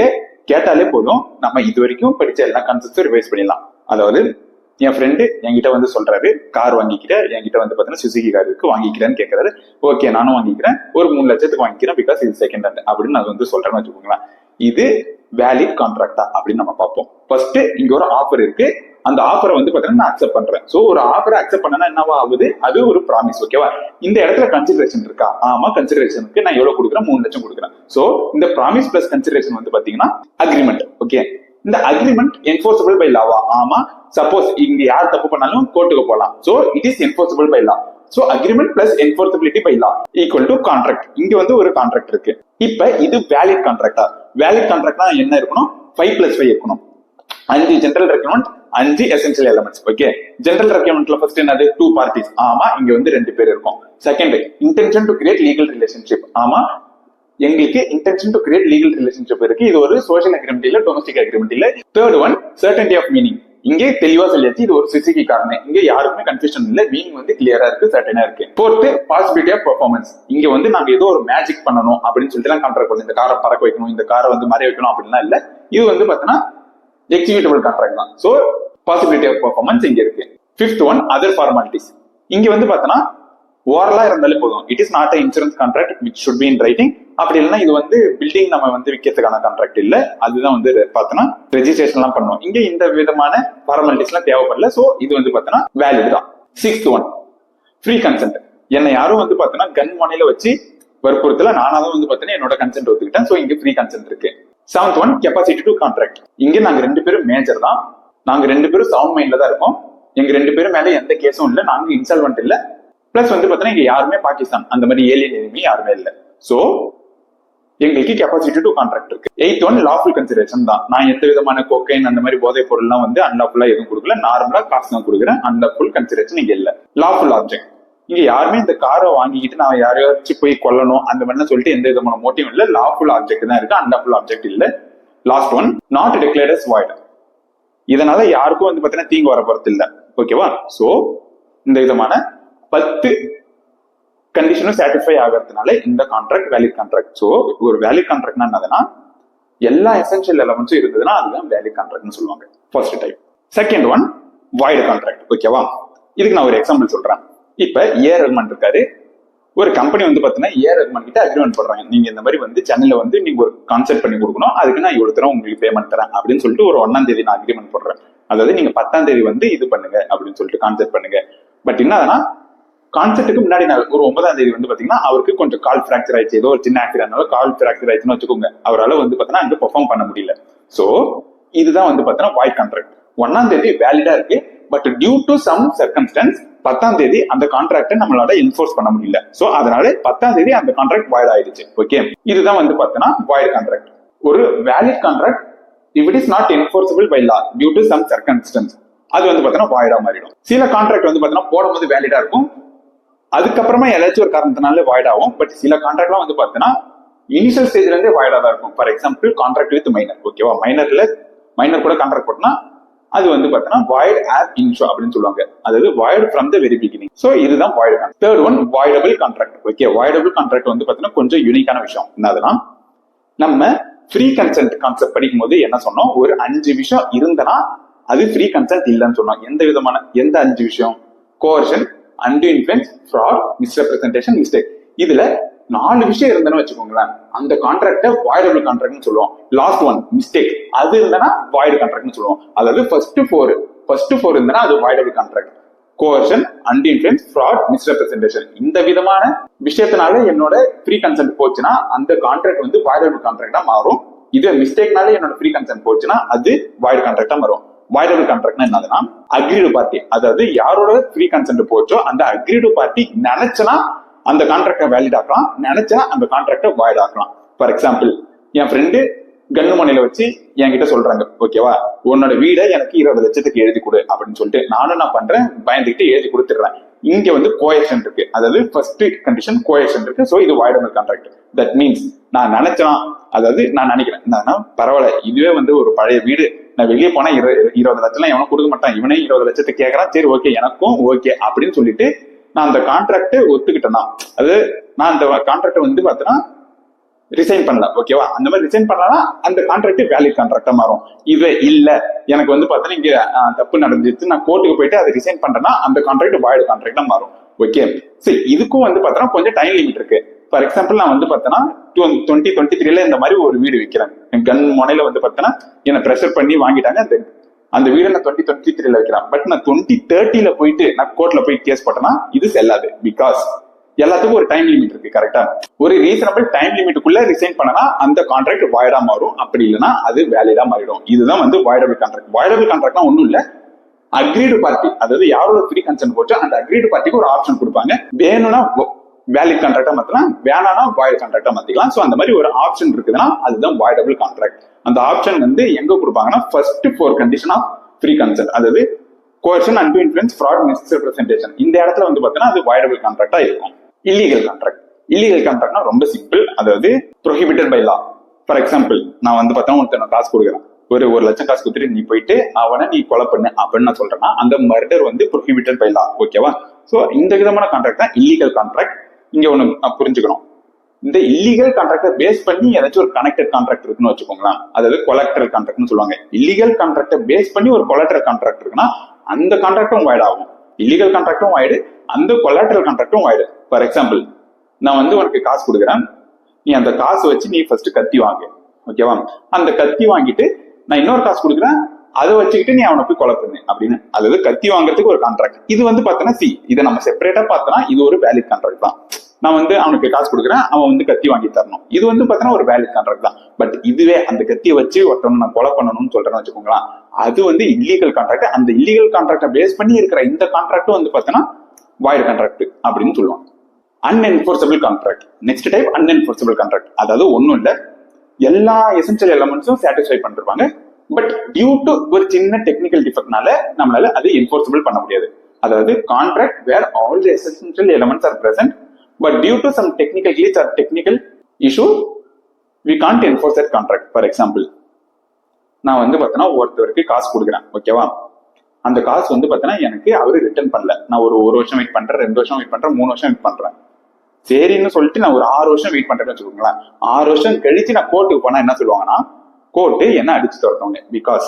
கேட்டாலே போதும், நம்ம இது வரைக்கும் படிச்ச எல்லா கான்செப்ட்ஸும் ரிவைஸ் பண்ணிடலாம். அதாவது என் ஃப்ரெண்டு என்கிட்ட வந்து சொல்றாரு, கார் வாங்கிக்கிறேன், என்கிட்ட வந்து பாத்தீங்கன்னா சுசுகி கார் இருக்கு, வாங்கிக்கிறேன்னு கேட்கறாரு. ஓகே நானும் வாங்கிக்கிறேன், ஒரு 3 லட்சத்துக்கு வாங்கிக்கிறேன், பிகாஸ் இது செகண்ட் ஹேண்ட் அப்படின்னு நான் வந்து சொல்றேன்னு வச்சுக்கோங்களேன். இது வேலிட் கான்ட்ராக்டா அப்படின்னு நம்ம பார்ப்போம். ஃபர்ஸ்ட் இங்க ஒரு ஆஃபர் இருக்கு, அந்த ஆஃபரை வந்து பாத்தீங்கன்னா நான் அக்செப்ட் பண்றேன். சோ ஒரு ஆஃபரை அக்செப்ட் பண்ணனா என்னவா ஆகுது, அது ஒரு ப்ராமிஸ். ஓகேவா? இந்த இடத்துல கன்சிடரேஷன் இருக்கா? ஆமா, கன்சிடரேஷனுக்கு நான் எவ்வளவு கொடுக்குறேன்? 3 லட்சம் கொடுக்குறேன். சோ இந்த ப்ராமிஸ் பிளஸ் கன்சிடரேஷன் வந்து பாத்தீங்கன்னா அக்ரிமெண்ட். ஓகே, இந்த அக்ரிமெண்ட் என்ஃபோர்ஸபிள் பை லாவா? ஆமா, சப்போஸ் இங்க யார் தப்பு பண்ணாலும் கோர்ட்டுக்கு போகலாம். So it is enforceable by law. So agreement plus enforceability by law equal to contract. இங்க வந்து ஒரு கான்ட்ராக்ட் இருக்கு. இப்ப இது வேலிட் கான்ட்ராக்டா? வேலிட் கான்ட்ராக்ட்னா என்ன இருக்கணும்? 5+5 இருக்கணும். 5 general requirement, 5 essential elements. Okay, general ரெக்யர்மெண்ட்ல ஃபர்ஸ்ட் என்னது? 2 பார்ட்டிஸ். ஆமா, இங்க வந்து 2 பேர் இருக்கும். Second, intention to create legal relationship. ஆமா, எங்களுக்கு intention to create legal relationship இருக்கு. இது ஒரு சோஷியல் அக்ரிமெண்ட் இல்ல, டொமஸ்டிக் அக்ரிமெண்ட் இல்ல. Third one, certainty of meaning. இங்கே தெளிவா சொல்லியாச்சு, இது ஒரு சுசுகி காரணம். இங்க யாருக்குமே கன்ஃபியூஷன் இல்ல, மீனிங் வந்து கிளியரா இருக்கு, சர்டனா இருக்கு. Fourth, possibility of performance. இங்க வந்து நாங்க ஏதோ ஒரு மேஜிக் பண்ணணும் அப்படின்னு சொல்லிட்டு கான்ட்ராக்ட் பண்ணணும். இந்த காரை பறக்க வைக்கணும், இந்த காரை வந்து மறைய வைக்கணும் அப்படின்னா இல்ல. இது வந்து பாத்தீங்கன்னா எக்ஸிக்யூட்டபிள் கான்ட்ராக்ட் தான். சோ பாசிபிலிட்டி ஆஃப் பெர்ஃபார்மன்ஸ் இங்க இருக்கு. Fifth one, other formalities. இங்க வந்து பாத்தீங்கன்னா ஓரலா இருந்தாலே போதும். It is not insurance contract which should be in writing. அப்படி இல்லைன்னா இது வந்து பில்டிங் நம்ம வந்து விற்கிறதுக்கான கான்ட்ராக்ட் இல்ல. அதுதான் வந்து பார்த்தோன்னா ரெஜிஸ்ட்ரேஷன் எல்லாம் பண்ணுவோம். இங்க இந்த விதமான ஃபார்மாலிட்டிஸ் எல்லாம் தேவைப்படல. சோ இது வந்து பார்த்தோன்னா வேலிட் தான். 6th one free consent. என்னை யாரும் வந்து பார்த்தோன்னா கன் மணில வச்சு வற்புறுத்தல, நானாதான் வந்து பார்த்தீங்கன்னா என்னோட கன்சென்ட் ஒத்துக்கிட்டேன். சோ இங்க ஃப்ரீ கன்சென்ட் இருக்கு. 7th one capacity to contract. இங்க நாங்க 2 பேரும் மேஜர் தான். நாங்க 2 பேரும் சவுண்ட் மைண்ட்ல தான் இருக்கோம். எங்க 2 பேரும் மேல எந்த கேஸும் இல்ல. நாங்க இன்சால்வெண்ட் இல்ல. பிளஸ் வந்து பாத்தீங்கன்னா இங்க யாருமே பாகிஸ்தான் அந்த மாதிரி ஏலியன் எனிமி யாருமே இல்ல. சோ எங்களுக்கு கெப்பாசிட்டி டு கான்ட்ராக்ட் இருக்கு. 8th ஒன் லாஃபுல் கன்சிடரேஷன் தான். நான் எந்த விதமான கோக்கைன் அந்த மாதிரி போதை பொருள் எல்லாம் வந்து அன்லாஃபுல்லா எதுவும் கொடுக்கல. நார்மலா காசு தான் கொடுக்குறேன். அன்லாஃபுல் கன்சிடரேஷன் இங்க இல்ல. Lawful object. இங்க யாருமே இந்த காரை வாங்கிக்கிட்டு நான் யாரையாச்சும் போய் கொல்லணும் அந்த மாதிரி சொல்லிட்டு எந்த விதமான மோட்டிவ் இல்ல. லாஃபுல் ஆப்ஜெக்ட் தான் இருக்கு. அன்லாஃபுல் ஆப்ஜெக்ட் இல்ல. Last one not declared as void. இதனால யாருக்கும் வந்து பாத்தீங்கன்னா தீங்கு வர போறது இல்ல. ஓகேவா? சோ இந்த விதமான 10 கண்டிஷனும் சாட்டிஸ்ஃபை ஆகிறதுனால இந்த கான்ட்ராக்ட் வேலிட் கான்ட்ராக்ட். சோ ஒரு வேலிட் கான்ட்ராக்ட்னா என்னதுன்னா எல்லா எசென்ஷியல் எலமெண்ட்ஸும் இருந்ததுன்னா அதுதான் வேலிட் கான்ட்ராக்ட்னு சொல்லுவாங்க. First type. Second one void contract. ஓகேவா? இதுக்கு நான் ஒரு எக்ஸாம்பிள் சொல்றேன். இப்ப ஏஆர் ரஹ்மான் இருக்காரு. ஒரு கம்பெனி வந்து பாத்தீங்கன்னா ஏஆர் ரஹ்மான் கிட்ட அக்ரிமெண்ட் போடுறாங்க. நீங்க இந்த மாதிரி வந்து சென்னையில வந்து நீங்க ஒரு கான்செப்ட் பண்ணி கொடுக்கணும், அதுக்கு நான் இவ்வளவு தரம் உங்களுக்கு பேமெண்ட் தரேன் அப்படின்னு சொல்லிட்டு ஒரு 1ஆம் தேதி நான் அக்ரிமெண்ட் போடுறேன். அதாவது நீங்க 10ஆம் தேதி வந்து இது பண்ணுங்க அப்படின்னு சொல்லிட்டு கான்செப்ட் பண்ணுங்க. பட் என்னன்னா கான்செப்ட்டுக்கு முன்னாடி நாள் ஒரு 9ஆம் தேதி வந்து பாத்தீங்கன்னா அவருக்கு கொஞ்சம் கால் பிராக்சர் ஆயிடுச்சு. ஏதோ ஒரு சின்ன ஆக்சிடென்ட்னால கால் பிராக்சர் ஆயிடுச்சுன்னு வச்சுக்கோங்க. அவரால் வந்து பாத்தீங்கன்னா அங்க பெர்ஃபார்ம் பண்ண முடியல. சோ இதுதான் வந்து பாத்தீங்கன்னா வாய்ட் கான்ட்ராக்ட். 1ஆம் தேதி வேலிடா இருக்கு. But due to some circumstances 10ஆம் தேதி அந்த கான்ட்ராக்டை நம்மளால என்ஃபோர்ஸ் பண்ண முடியல. சோ அதனால 10ஆம் தேதி அந்த கான்ட்ராக்ட் வாய்ட் ஆயிடுச்சு. ஓகே, இதுதான் வந்து பாத்தீங்கன்னா வாய்ட் கான்ட்ராக்ட். ஒரு valid contract if it is not enforceable by law due to some circumstance அது வந்து பாத்தீங்கன்னா வாய்டா மாறிடும். சில கான்ட்ராக்ட் வந்து பாத்தீங்கன்னா போடும்போது வேலிடா இருக்கும், அதுக்கப்புறமா ஏதாச்சும் ஒரு காரணத்தினால வாய்ட் ஆகும். பட் சில கான்ட்ராக்ட்லாம் வந்து பாத்தீங்கன்னா இனிஷியல் ஸ்டேஜ்ல இருந்தே வாய்டா தான் இருக்கும். For example contract with minor. ஓகேவா? மைனர் கூட கான்ட்ராக்ட் போட்டோம்னா அது வந்து பாத்தீங்கன்னா வாய்ட் ஆப் இன்ஷோ அப்படின்னு சொல்லுவாங்க. அதாவது void from the very beginning. So இதுதான் void contract. Third one voidable contract. Okay, voidable contract வந்து பாத்தீங்கன்னா கொஞ்சம் யூனிக்கான விஷயம். என்னதுன்னா நம்ம ஃப்ரீ கன்சென்ட் கான்செப்ட் படிக்கும் போது என்ன சொன்னோம், ஒரு 5 விஷயம் இருந்தனா அது ஃப்ரீ கன்சென்ட் இல்லைன்னு சொன்னோம். எந்த 5 விஷயம்? Coercion, undue influence, fraud, misrepresentation, mistake. இதுல 4 விஷயம் இருந்தேன்னு வச்சுக்கோங்களேன், அந்த கான்ட்ராக்ட வாய்டபிள் கான்ட்ராக்ட்னு சொல்லுவோம். லாஸ்ட் ஒன் மிஸ்டேக், அது இருந்தனா வாய்ட் கான்ட்ராக்ட்னு சொல்லுவோம். அதாவது ஃபர்ஸ்ட் 4 இருந்தனா அது voidable contract. Coercion, undue influence, fraud, misrepresentation. இந்த விதமான விஷயத்தினால என்னோட ஃப்ரீ கன்சென்ட் போச்சுன்னா அந்த கான்ட்ராக்ட் வந்து வாய்டபிள் கான்ட்ராக்டா மாறும். இது மிஸ்டேக்னால என்னோட ஃப்ரீ கன்சென்ட் போச்சுன்னா அது வாய்ட் கான்ட்ராக்டா மாறும். வாய்டபிள் கான்ட்ராக்ட்னா என்னதுன்னா அக்ரீடு பார்ட்டி. அதாவது யாரோட ஃப்ரீ கன்சென்ட் போச்சோ அந்த அக்ரீடு பார்ட்டி நினைச்சனா அந்த கான்ட்ராக்டை வேலிட் ஆக்கலாம், நினைச்சா அந்த கான்ட்ராக்டை வாய்ட் ஆக்கலாம். ஃபார் எக்ஸாம்பிள், என் ஃப்ரெண்டு கன்னு மணில வச்சு என்கிட்ட சொல்றாங்க, ஓகேவா, உன்னோட வீடை எனக்கு 20 லட்சத்துக்கு எழுதி கொடு அப்படின்னு சொல்லிட்டு நானும் நான் பண்றேன், பயந்துகிட்டு எழுதி கொடுத்துடுறேன். இங்க வந்து கோயேஷன் இருக்கு. அதாவது ஃபர்ஸ்ட் கண்டிஷன் கோயேஷன் இருக்கு. சோ இது வாய்டபிள் கான்ட்ராக்ட். தட் மீன்ஸ் நான் நினைச்சேன், அதாவது நான் நினைக்கிறேன் பரவாயில்ல, இதுவே வந்து ஒரு பழைய வீடு, நான் வெளியே போனா 20 லட்சம் எவனும் கொடுக்க மாட்டான், இவனே 20 லட்சத்துக்கு கேட்கறான், சரி ஓகே எனக்கும் ஓகே அப்படின்னு சொல்லிட்டு நான் அந்த கான்ட்ராக்ட் ஒத்துக்கிட்டேன்னா, அது நான் அந்த கான்ட்ராக்ட் வந்து பார்த்தேன்னா ரிசைன் பண்ணல. ஓகேவா? அந்த மாதிரி ரிசைன் பண்ணலாம் அந்த கான்ட்ராக்ட் வேலிட் கான்ட்ராக்டா மாறும். இது இல்ல எனக்கு வந்து பார்த்தா இங்க தப்பு நடந்துச்சு, நான் கோர்ட்டுக்கு போயிட்டு அதை ரிசைன் பண்றேன்னா அந்த கான்ட்ராக்ட் வாய்ட் கான்ட்ராக்டா மாறும். ஓகே, சரி, இதுக்கும் வந்து பார்த்தோன்னா கொஞ்சம் டைம் லிமிட் இருக்கு. ஃபார் எக்ஸாம்பிள், நான் வந்து பார்த்தேன்னா 2023 இந்த மாதிரி ஒரு வீடு விற்கிறேன். கன் முனையில வந்து பார்த்தேன்னா என்ன ப்ரெஷர் பண்ணி வாங்கிட்டாங்க. அந்த வீடை நான் 2023 வைக்கிறேன். பட் நான் 2030 போயிட்டு நான் கோர்ட்ல போய் கேஸ் போட்டேன்னா இது செல்லாது. பிகாஸ் எல்லாத்துக்கும் ஒரு டைம் லிமிட் இருக்கு. கரெக்டா? ஒரு ரீசனபிள் டைம் லிமிட்டுக்குள்ள ரிசைன் பண்ணனா அந்த கான்ட்ராக்ட் வாய்டா மாறும். அப்படி இல்லைன்னா அது வேலிடா மாறிடும். இதுதான் வந்து வாய்டபிள் கான்ட்ராக்ட். வாய்டபிள் கான்ட்ராக்ட்னா ஒன்றும் இல்ல, அக்ரீடு பார்ட்டி, அதாவது யாரோட ஃப்ரீ கன்சென்ட் போச்சோ அந்த அக்ரீடு பார்ட்டிக்கு ஒரு ஆப்ஷன் கொடுப்பாங்க. வேணும்னா வேலிட் கான்ட்ராக்டா மாத்தலாம், வேணானா வாய்ட் கான்ட்ராக்டா மாத்திக்கலாம். சோ அந்த மாதிரி ஒரு ஆப்ஷன் இருக்குதுன்னா அதுதான் வாய்டபிள் கான்ட்ராக்ட். அந்த ஆப்ஷன் வந்து எங்க கொடுப்பாங்கன்னா first 4 condition of free consent, அதாவது coercion, undue influence, fraud, misrepresentation. இந்த இடத்துல வந்து பாத்தீங்கன்னா அது வாய்டபிள் கான்ட்ராக்டா இருக்கும். Illegal contract. இல்லீகல் கான்ட்ராக்ட்னா ரொம்ப சிம்பிள், அதாவது prohibited by law. For example, நான் வந்து பார்த்தா ஒருத்தன காசு கொடுக்குறேன், ஒரு 1 லட்சம் காசு கொடுத்துட்டு நீ போயிட்டு அவனை நீ கொலை பண்ணு அப்படின்னு நான் சொல்றேன்னா அந்த மர்டர் வந்து ப்ரொஹிபிட்டட் பை லா. ஓகேவா? சோ இந்த விதமான கான்ட்ராக்ட் தான் இல்லீகல் கான்ட்ராக்ட். இங்க ஒண்ணு புரிஞ்சுக்கணும், இந்த இல்லீகல் கான்ட்ராக்டை பேஸ் பண்ணி ஏதாச்சும் ஒரு கனெக்டட் கான்ட்ராக்ட் இருக்குன்னு வச்சுக்கோங்களேன், அதாவது கொலாட்ரல் கான்ட்ராக்ட்னு சொல்லுவாங்க. இல்லீகல் கான்ட்ராக்டை பேஸ் பண்ணி ஒரு கொலாட்ரல் கான்ட்ராக்ட் இருக்குன்னா அந்த கான்ட்ராக்டும் வாய்ட் ஆகும். இல்லீகல் கான்ட்ராக்டும் வாய்டு, அந்த கொலாட்ரல் கான்ட்ராக்டும் வாய்டு. ஃபார் எக்ஸாம்பிள், நான் வந்து உனக்கு காசு கொடுக்குறேன், நீ அந்த காசு வச்சு நீ ஃபர்ஸ்ட் கத்தி வாங்கு, ஓகேவா? அந்த கத்தி வாங்கிட்டு நான் இன்னொரு காசு கொடுக்குறேன், அதை வச்சுக்கிட்டு நீ அவனை போய் கொலை பண்ணு அப்படின்னு. அதாவது கத்தி வாங்குறதுக்கு ஒரு கான்ட்ராக்ட். இது வந்து பார்த்தோன்னா இதை நம்ம செப்பரேட்டா பார்த்தோம்னா இது ஒரு வேலிட் கான்ட்ராக்ட் தான். நான் வந்து அவனுக்கு காசு கொடுக்குறேன், அவன் வந்து கத்தி வாங்கி தரணும், இது வந்து பார்த்தோன்னா ஒரு வேலிட் கான்ட்ராக்ட் தான். பட் இதுவே அந்த கத்தியை வச்சு ஒருத்தவனை நான் கொலை பண்ணணும்னு சொல்றேன்னு வச்சுக்கோங்களேன், அது வந்து இல்லீகல் கான்ட்ராக்ட். அந்த இல்லீகல் கான்ட்ராக்டை பேஸ் பண்ணி இருக்கிற இந்த கான்ட்ராக்டும் வந்து பார்த்தோன்னா வாய்டு கான்ட்ராக்ட் அப்படின்னு சொல்லுவாங்க. Unenforceable contract. Next type unenforceable contract. அதாவது ஒன்றும் இல்லை, எல்லா எசென்சியல் எலமெண்ட்ஸும் சாட்டிஸ்ஃபை பண்ணிருப்பாங்க, பட் டியூ டு ஒரு சின்ன டெக்னிக்கல் டிஃபெக்ட்னால நம்மளால அது என்ஃபோர்சபிள் பண்ண முடியாது. அதாவது contract where all the essential elements are present, but due to some technical glitch or technical issue we can't enforce that contract. For example, நான் வந்து பார்த்தோன்னா ஒருத்தருக்கு காசு கொடுக்குறேன், ஓகேவா? அந்த காசு வந்து பார்த்தோன்னா எனக்கு அவரு ரிட்டர்ன் பண்ணல. நான் ஒரு வருஷம் வெயிட் பண்றேன், 2 வருஷம் வெயிட் பண்றேன், 3 வருஷம் வெயிட் பண்றேன். சரின்னு சொல்லிட்டு நான் ஒரு 6 வருஷம் வெயிட் பண்றேன்னு வச்சுக்கோங்களேன். 6 வருஷம் கழிச்சு நான் கோர்ட்டுக்கு போனா என்ன சொல்லுவாங்கன்னா, கோர்ட்டு என்ன அடிச்சு துரத்தவங்க, because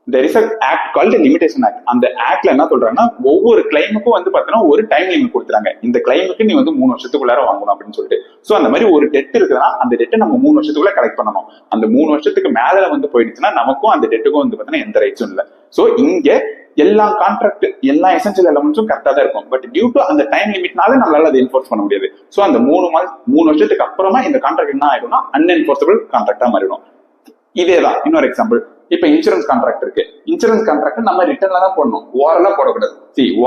there is a act called limitation act. அந்த ஆக்ட்ல என்ன சொல்றாங்கன்னா, ஒவ்வொரு கிளைமுக்கும் வந்து பார்த்தோன்னா ஒரு டைம் லிமிட் கொடுத்துறாங்க. இந்த கிளைமுக்கு நீ வந்து 3 வருஷத்துக்குள்ளார வாங்கணும் அப்படின்னு சொல்லிட்டு. சோ அந்த மாதிரி ஒரு டெட் இருக்குதுன்னா அந்த டெட்டை நம்ம 3 வருஷத்துக்குள்ள கலெக்ட் பண்ணணும். அந்த 3 வருஷத்துக்கு மேல வந்து போயிடுச்சுன்னா நமக்கும் அந்த டெட்டுக்கும் வந்து பார்த்தோன்னா எந்த ரைட்ஸும் இல்லை. சோ இங்க எல்லா கான்ட்ராக்ட் எல்லா எசென்சியல் எலமெண்ட்ஸும் கரெக்டா தான் இருக்கும், பட் டியூ டு அந்த டைம் லிமிட்னால நம்மளால அதை என்ஃபோர்ஸ் பண்ண முடியாது. சோ அந்த 3 வருஷத்துக்கு அப்புறமா இந்த கான்ட்ராக்ட் என்ன ஆயிடும்னா அன்என்ஃபோர்சபிள் கான்ட்ராக்டா மாறிடும். இதேதான் இன்னொரு எக்ஸாம்பிள். இப்ப இன்சூரன்ஸ் கான்ட்ராக்ட் இருக்கு. இன்சூரன்ஸ் கான்ட்ராக்ட் நம்ம ரிட்டர்ன்ல தான் போடணும், ஓரலா போடக்கூடாது.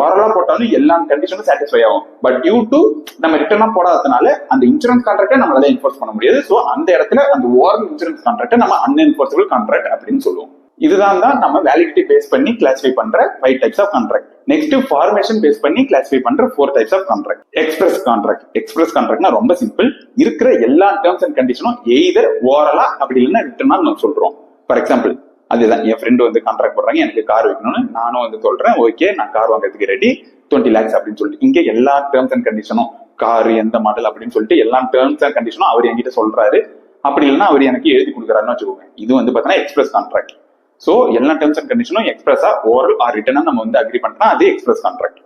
ஓரலா போட்டாலும் எல்லா கண்டிஷனும் சாட்டிஸ்ஃபை ஆகும், பட் டியூ டு நம்ம ரிட்டர்னா போடாததுனால அந்த இன்சூரன்ஸ் கான்ட்ராக்டை நம்மளால என்ஃபோர்ஸ் பண்ண முடியாது. சோ அந்த இடத்துல அந்த ஓரல் இன்சூரன்ஸ் கான்ட்ராக்டை நம்ம அன்என்ஃபோர்சபிள் கான்ட்ராக்ட் அப்படின்னு சொல்லுவோம். இதுதான் நம்ம வேலிடிட்டி பேஸ் பண்ணி கிளாசிஃபை பண்ற 5 types of contract. Next formation base பண்ணி கிளாசிஃபை பண்ற 4 types of contract. Express contract. Express கான்ட்ராக்ட்னா ரொம்ப சிம்பிள். இருக்கிற எல்லா டேர்ம்ஸ் அண்ட் கண்டிஷனும் எய்தர் ஓரலா அப்படி இல்லைன்னா ரிட்டர்னா நம்ம சொல்றோம். ஃபார் எக்ஸாம்பிள், அதுதான் என் ஃப்ரெண்டு வந்து கான்ட்ராக்ட் போடுறாங்க, எனக்கு கார் வைக்கணும்னு. நானும் வந்து சொல்றேன், ஓகே நான் கார் வாங்குறதுக்கு ரெடி, 20 lakhs அப்படின்னு சொல்லிட்டு இங்க எல்லா டேர்ம்ஸ் அண்ட் கண்டிஷனும், கார் எந்த மாடல் அப்படின்னு சொல்லிட்டு எல்லா டேர்ம்ஸ் அண்ட் கண்டிஷனும் அவர் என்கிட்ட சொல்றாரு. அப்படி இல்லைன்னா அவர் எனக்கு எழுதி கொடுக்குறாருன்னு வச்சுக்கோங்க. இது வந்து பார்த்தீங்கன்னா எக்ஸ்பிரஸ் கான்ட்ராக்ட். சோ எல்லா டேர்ம்ஸ் அண்ட் கண்டிஷனும் எக்ஸ்பிரஸா ஓரல் ஆர் ரிட்டனா நம்ம வந்து அக்ரி பண்றோம், அது express contract.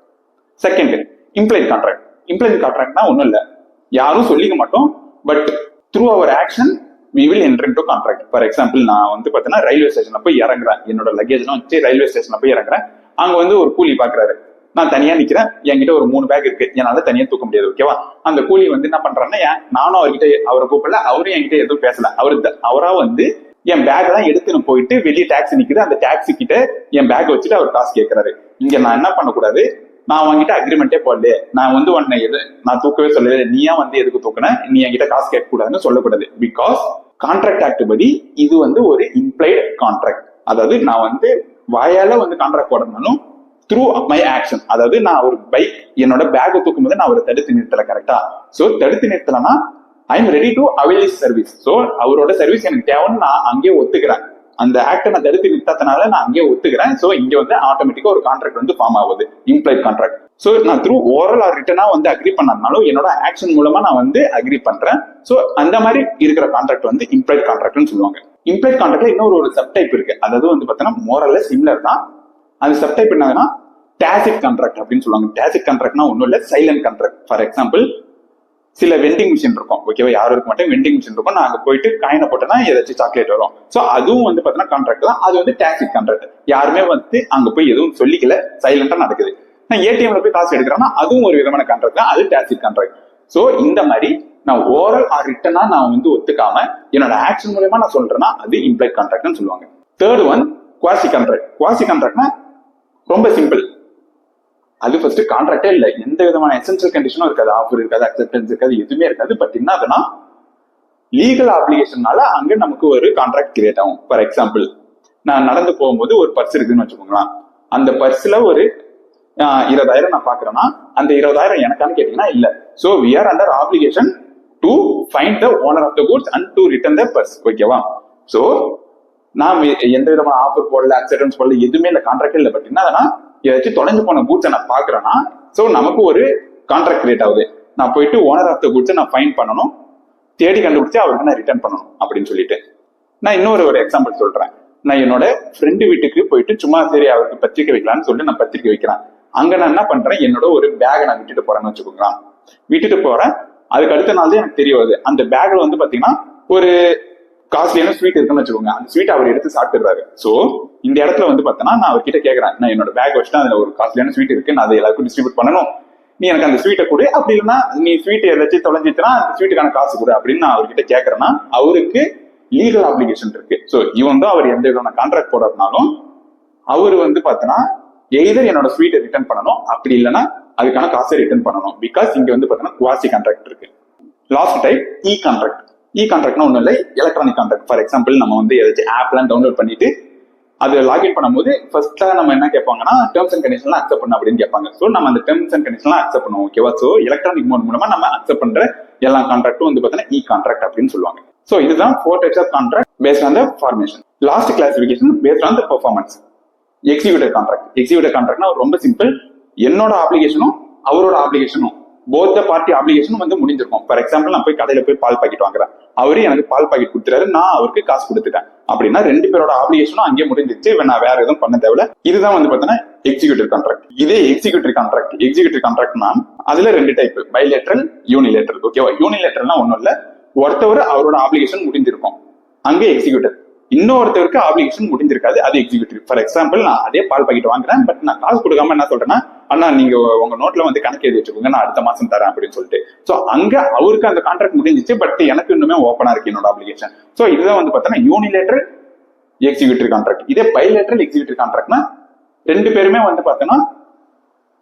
Second, implied contract. Implied கான்ட்ராக்ட்னா ஒன்றும் இல்லை, யாரும் சொல்லிக்க மாட்டோம், but through our action we will enter into contract. For example, நான் வந்து பார்த்தீங்கன்னா ரயில்வே ஸ்டேஷன்ல போய் இறங்குறேன், என்னோட லக்கேஜ்லாம் வச்சு ரயில்வே ஸ்டேஷன்ல போய் இறங்குறேன். அங்க வந்து ஒரு கூலி பாக்குறாரு, நான் தனியா நிக்கிறேன், என்கிட்ட ஒரு 3 பேக் இருக்கு, என்னால தனியா தூக்க முடியாது, ஓகேவா? அந்த கூலி வந்து என்ன பண்றாருன்னா, நானும் அவர்கிட்ட அவரை கூப்பிடல, அவரும் என்கிட்ட எதுவும் பேசல, அவரா வந்து என் பேக் தான் எடுத்துன்னு போயிட்டு வெளியே டாக்ஸி நிக்குது, அந்த டாக்ஸி கிட்ட என் பேக் வச்சுட்டு அவர் காசு கேட்கிறாரு. இங்க நான் என்ன பண்ணக்கூடாது, நான் வாங்கிட்டு அக்ரிமெண்டே போடல, நான் வந்து உன்னை நான் தூக்கவே சொல்லல, நீயா வந்து எதுக்கு தூக்குன, நீ என்கிட்ட காசு கேட்க கூடாதுன்னு சொல்லக்கூடாது. பிகாஸ் கான்ட்ராக்ட் ஆக்ட் படி இது வந்து ஒரு இம்ப்ளைட் கான்ட்ராக்ட். அதாவது நான் வந்து வாயால வந்து கான்ட்ராக்ட் போடணும் த்ரூ மை ஆக்ஷன். அதாவது நான் ஒரு பைக் என்னோட பேக்கை தூக்கும் போது நான் அவரை தடுத்து நிறுத்தல, கரெக்டா? சோ தடுத்து நிறுத்தலன்னா I am ready to avail his service. So அவரோட சர்வீஸ் எனக்கு தேவைன்னு நான் அங்கேயே ஒத்துக்கிறேன். அந்த ஆக்டை நான் தடுத்து நிறுத்ததுனால நான் அங்கேயே ஒத்துக்கிறேன். சோ இங்க வந்து ஆட்டோமேட்டிக்கா ஒரு கான்ட்ராக்ட் வந்து ஃபார்ம் ஆகுது, இம்ப்ளைட் கான்ட்ராக்ட். சோ நான் த்ரூ ஓரல் ஆர் ரிட்டனா வந்து அக்ரி பண்ணாலும் என்னோட ஆக்ஷன் மூலமா நான் வந்து அக்ரி பண்றேன். சோ அந்த மாதிரி இருக்கிற கான்ட்ராக்ட் வந்து இம்ப்ளைட் கான்ட்ராக்ட்னு சொல்லுவாங்க. இம்ப்ளைட் கான்ட்ராக்ட்ல இன்னொரு சப்டைப் இருக்கு, அதாவது வந்து பார்த்தீங்கன்னா மோரல்ல சிமிலர் தான். அந்த சப்டைப் என்னதுன்னா டாசிட் கான்ட்ராக்ட் அப்படின்னு சொல்லுவாங்க. டாசிட் கான்ட்ராக்ட்னா ஒன்றும் இல்லை, சைலண்ட் கான்ட்ராக்ட். ஃபார் எக்ஸாம்பிள், சில வெண்டிங் மிஷின் இருக்கும், ஓகேவா? யாரும் இருக்க மாட்டேன், வெண்டிங் மிஷின் இருக்கும், நான் அங்க போயிட்டு காயினை போட்டேன்னா ஏதாச்சும் சாக்லேட் வரும். சோ அதுவும் வந்து பாத்தீங்கன்னா கான்ட்ராக்ட் தான், அது வந்து டாக்ஸிட் கான்ட்ராக்ட். யாருமே வந்து அங்க போய் எதுவும் சொல்லிக்கல, சைலண்டா நடக்குது. நான் ஏடிஎம்ல போய் காசு எடுக்கிறேன்னா அதுவும் ஒரு விதமான கான்ட்ராக்ட் தான், அது டாக்ஸிட் கான்ட்ராக்ட். சோ இந்த மாதிரி நான் ஓரல் ஆர் ரிட்டனா நான் வந்து ஒத்துக்காம என்னோட ஆக்ஷன் மூலமா நான் சொல்றேன்னா அது இம்ப்ளைட் கான்ட்ராக்ட்னு சொல்லுவாங்க. Third one, quasi contract. Quasi கான்ட்ராக்ட்னா ரொம்ப சிம்பிள். அது ஃபர்ஸ்ட் கான்ட்ராக்டே இல்லை, எந்த விதமான எசென்சியல் கண்டிஷனும் இருக்காது, ஆஃபர் இருக்காது, அக்செப்டன்ஸ் இருக்காது, எதுவுமே இருக்காது. பட் என்னதுன்னா லீகல் ஆப்ளிகேஷனால அங்க நமக்கு ஒரு கான்ட்ராக்ட் கிரியேட் ஆகும். ஃபார் எக்ஸாம்பிள், நான் நடந்து போகும்போது ஒரு பர்ஸ் இருக்குன்னு வச்சுக்கோங்களேன், அந்த பர்ஸ்ல ஒரு 20,000 நான் பாக்குறேன்னா அந்த 20,000 எனக்கான்னு கேட்டீங்கன்னா இல்ல. So we are under obligation to find the owner of the goods and to return the purse, ஓகேவா? சோ நான் எந்த விதமான ஆஃபர் போடல, அக்செப்டன்ஸ் போடல, எதுவுமே இல்லை, கான்ட்ராக்ட் இல்லை. பட் என்னதுன்னா ஏதாச்சும் தொலைஞ்சு போன கூட்ஸை நான் பாக்குறேன்னா சோ நமக்கு ஒரு கான்ட்ராக்ட் கிரியேட் ஆகுது. நான் போயிட்டு ஓனர் ஆஃப் த கூட்ஸை நான் ஃபைன் பண்ணணும், தேடி கண்டுபிடிச்சு அவருக்கு நான் ரிட்டர்ன் பண்ணணும் அப்படின்னு சொல்லிட்டு. நான் இன்னொரு எக்ஸாம்பிள் சொல்றேன். நான் என்னோட ஃப்ரெண்டு வீட்டுக்கு போயிட்டு சும்மா சரி அவருக்கு பத்திரிக்கை வைக்கலாம்னு சொல்லிட்டு நான் பத்திரிக்கை வைக்கிறேன். அங்க நான் என்ன பண்றேன், என்னோட ஒரு பேகை நான் விட்டுட்டு போறேன்னு வச்சுக்கோங்களேன். விட்டுட்டு போறேன், அதுக்கு அடுத்த நாள் தான் எனக்கு தெரிய வருது அந்த பேக்ல வந்து பாத்தீங்கன்னா ஒரு காஸ்ட்லியான ஸ்வீட் இருக்குன்னு வச்சுக்கோங்க. அந்த ஸ்வீட் அவர் எடுத்து சாப்பிட்டுறாரு. சோ இந்த இடத்துல வந்து பார்த்தோன்னா நான் அவர்கிட்ட கேட்கறேன், நான் என்னோட பேக் வச்சுட்டு அதுல ஒரு காஸ்ட்லியான ஸ்வீட் இருக்கு, நான் அதை எல்லாருக்கும் டிஸ்ட்ரிபியூட் பண்ணணும், நீ எனக்கு அந்த ஸ்வீட்டை கொடு, அப்படி இல்லைன்னா நீ ஸ்வீட் ஏதாச்சும் தொலைஞ்சிச்சுன்னா அந்த ஸ்வீட்டுக்கான காசு கொடு அப்படின்னு நான் அவர்கிட்ட கேட்கறேன்னா அவருக்கு லீகல் ஆப்ளிகேஷன் இருக்கு. ஸோ இவன் தான் அவர் எந்த விதமான கான்ட்ராக்ட் போடுறதுனாலும் அவர் வந்து பார்த்தோன்னா எய்தர் என்னோட ஸ்வீட்டை ரிட்டர்ன் பண்ணணும், அப்படி இல்லைன்னா அதுக்கான காசை ரிட்டர்ன் பண்ணணும். பிகாஸ் இங்க வந்து பார்த்தோன்னா குவாசி கான்ட்ராக்ட் இருக்கு. லாஸ்ட் டைப் இ கான்ட்ராக்ட். இ கான்ட்ராக்ட்னா ஒன்றும் இல்லை, எலக்ட்ரானிக் கான்ட்ராக்ட். ஃபார் எக்ஸாம்பிள் நம்ம வந்து ஏதாச்சும் ஆப்லாம் டவுன்லோட் பண்ணிட்டு அது லாகின் பண்ணும்போது ஃபர்ஸ்டா நம்ம என்ன கேட்பாங்கன்னா டேர்ம்ஸ் அண்ட் கண்டிஷன்லாம் அக்செப்ட் பண்ண அப்படின்னு கேட்பாங்க. ஸோ நம்ம அந்த டேர்ம்ஸ் அண்ட் கண்டிஷன்லாம் அக்செப்ட் பண்ணுவோம். ஓகேவா? ஸோ எலக்ட்ரானிக் மோட் மூலமா நம்ம அக்செப்ட் பண்ற எல்லா கான்ட்ராக்டும் வந்து பார்த்தீங்கன்னா இ கான்ட்ராக்ட் அப்படின்னு சொல்லுவாங்க. ஸோ இதுதான் 4 types of contract based on the formation. Last classification based on the performance. Executive contract. Executive கான்ட்ராக்ட்னா ரொம்ப சிம்பிள். என்னோட ஆப்ளிகேஷனும் அவரோட ஆப்ளிகேஷனும் போத் பார்ட்டி ஆப்ளிகேஷனும் வந்து முடிஞ்சிருக்கும். ஃபார் எக்ஸாம்பிள் நான் போய் கடையில போய் பால் பாக்கெட் வாங்குறேன், அவரு எனக்கு பால் பாக்கெட் கொடுத்துறாரு, நான் அவருக்கு காசு கொடுத்துட்டேன் அப்படின்னா 2 பேரோட ஆப்ளிகேஷனும் அங்கே முடிஞ்சிச்சு. நான் வேற எதுவும் பண்ண தேவையில்ல. இதுதான் வந்து பாத்தீங்கன்னா எக்ஸிக்யூட்டிவ் கான்ட்ராக்ட். இதே எக்ஸிக்யூட்டிவ் கான்ட்ராக்ட்னா அதுல 2 டைப், பைலேட்டரல், யூனிலேட்டரல். ஓகேவா? யூனிலேட்டரல்னா ஒன்றும் இல்ல, ஒருத்தவர் அவரோட ஆப்ளிகேஷன் முடிஞ்சிருக்கும், அங்கே எக்ஸிக்யூட்டிவ். இன்னொருத்தருக்கு ஆப்ளிகேஷன் முடிஞ்சிருக்காது, அது எக்ஸிக்யூட்டிவ். ஃபார் எக்ஸாம்பிள் நான் அதே பால் பாக்கெட் வாங்குறேன், பட் நான் காசு கொடுக்காம என்ன சொல்றேன்னா, அண்ணா நீங்க உங்க நோட்ல வந்து கணக்கு எழுதி வச்சுக்கோங்க, நான் அடுத்த மாசம் தரேன் அப்படின்னு சொல்லிட்டு. சோ அங்க அவருக்கு அந்த கான்ட்ராக்ட் முடிஞ்சிச்சு, பட் எனக்கு இன்னுமே ஓப்பனா இருக்கு என்னோட ஆப்ளிகேஷன். சோ இதுதான் வந்து பார்த்தோன்னா யூனிலேட்டரல் எக்ஸிக்யூட்டிவ் கான்ட்ராக்ட். இதே பைலேட்டரல் எக்ஸிக்யூட்டிவ் கான்ட்ராக்ட்னா 2 பேருமே வந்து பார்த்தோன்னா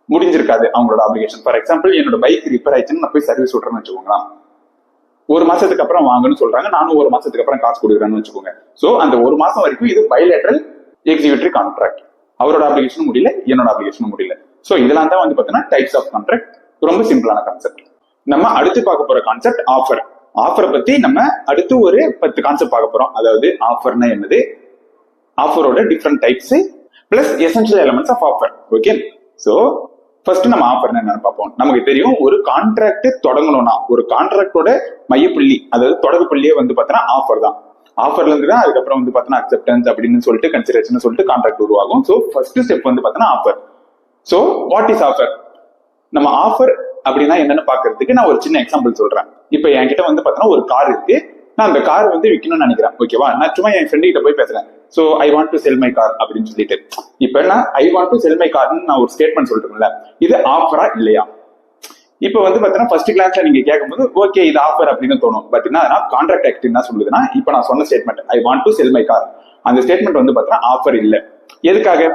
முடிஞ்சிருக்காது அவங்களோட ஆப்ளிகேஷன். ஃபார் எக்ஸாம்பிள் என்னோட பைக் ரிப்பேர் ஆயிடுச்சுன்னு நான் போய் சர்வீஸ் விட்றேன்னு வச்சுக்கோங்களா, 1 மாசத்துக்கு அப்புறம் வாங்கன்னு சொல்றாங்க, நானும் 1 மாசத்துக்கு அப்புறம் காசு கொடுக்குறேன்னு வச்சுக்கோங்க. சோ அந்த 1 மாசம் வரைக்கும் இது பைலேட்டரல் எக்ஸிக்யூட்டிவ் கான்ட்ராக்ட். அவரோட அப்ளிகேஷனும் முடியல, என்னோட அப்ளிகேஷனும் முடியல. சோ இதெல்லாம் தான் வந்து பாத்தீங்கன்னா டைப்ஸ் ஆஃப் கான்ட்ராக்ட். ரொம்ப சிம்பிளான கான்செப்ட். நம்ம அடுத்து பார்க்க போற கான்செப்ட் ஆஃபர். ஆஃபரை பத்தி நம்ம அடுத்து ஒரு 10 கான்செப்ட் பார்க்க போறோம். அதாவது ஆஃபர்னா என்னது, ஆஃபரோட different types plus essential elements of offer. Okay, so first நம்ம ஆஃபர்னா என்னன்னு பார்ப்போம். நமக்கு தெரியும் ஒரு கான்ட்ராக்ட் தொடங்கணும்னா ஒரு கான்ட்ராக்டோட மையப்புள்ளி, அதாவது தொடக்க புள்ளியே வந்து பார்த்தீங்கன்னா ஆஃபர் தான். ஆஃபர்ல இருந்து தான் அதுக்கப்புறம் வந்து பார்த்தீங்கன்னா அக்செப்டன்ஸ் அப்படின்னு சொல்லிட்டு கன்சிடரேஷன் சொல்லிட்டு கான்ட்ராக்ட் உருவாகும். ஸோ ஃபர்ஸ்ட் ஸ்டெப் வந்து பார்த்தீங்கன்னா offer. So what is offer? நம்ம ஆஃபர் அப்படின்னா என்னன்னு பாக்குறதுக்கு நான் ஒரு சின்ன எக்ஸாம்பிள் சொல்றேன். இப்போ என்கிட்ட வந்து பார்த்தீங்கன்னா ஒரு கார் இருக்கு, நான் அந்த கார் வந்து விற்கணும்னு நினைக்கிறேன். ஓகேவா? நான் சும்மா என் ஃப்ரெண்டு கிட்ட போய் பேசுறேன். So I want to sell my car அப்படின்னு சொல்லிட்டு, இப்ப நான் I want to sell my கார்னு நான் ஒரு ஸ்டேட்மெண்ட் சொல்றேன்ல, இது ஆஃபரா இல்லையா? இப்ப வந்து பாத்தீங்கன்னா ஃபர்ஸ்ட் கிளாஸ்ல நீங்க கேட்கும்போது ஓகே இது ஆஃபர் அப்படின்னு தோணும். பட் என்ன கான்ட்ராக்ட் ஆக்ட் என்ன சொல்லுதுன்னா, இப்ப நான் சொன்ன statement I want to sell my car, அந்த ஸ்டேட்மெண்ட் வந்து பாத்தீங்கன்னா ஆஃபர் இல்ல. எதுக்காக?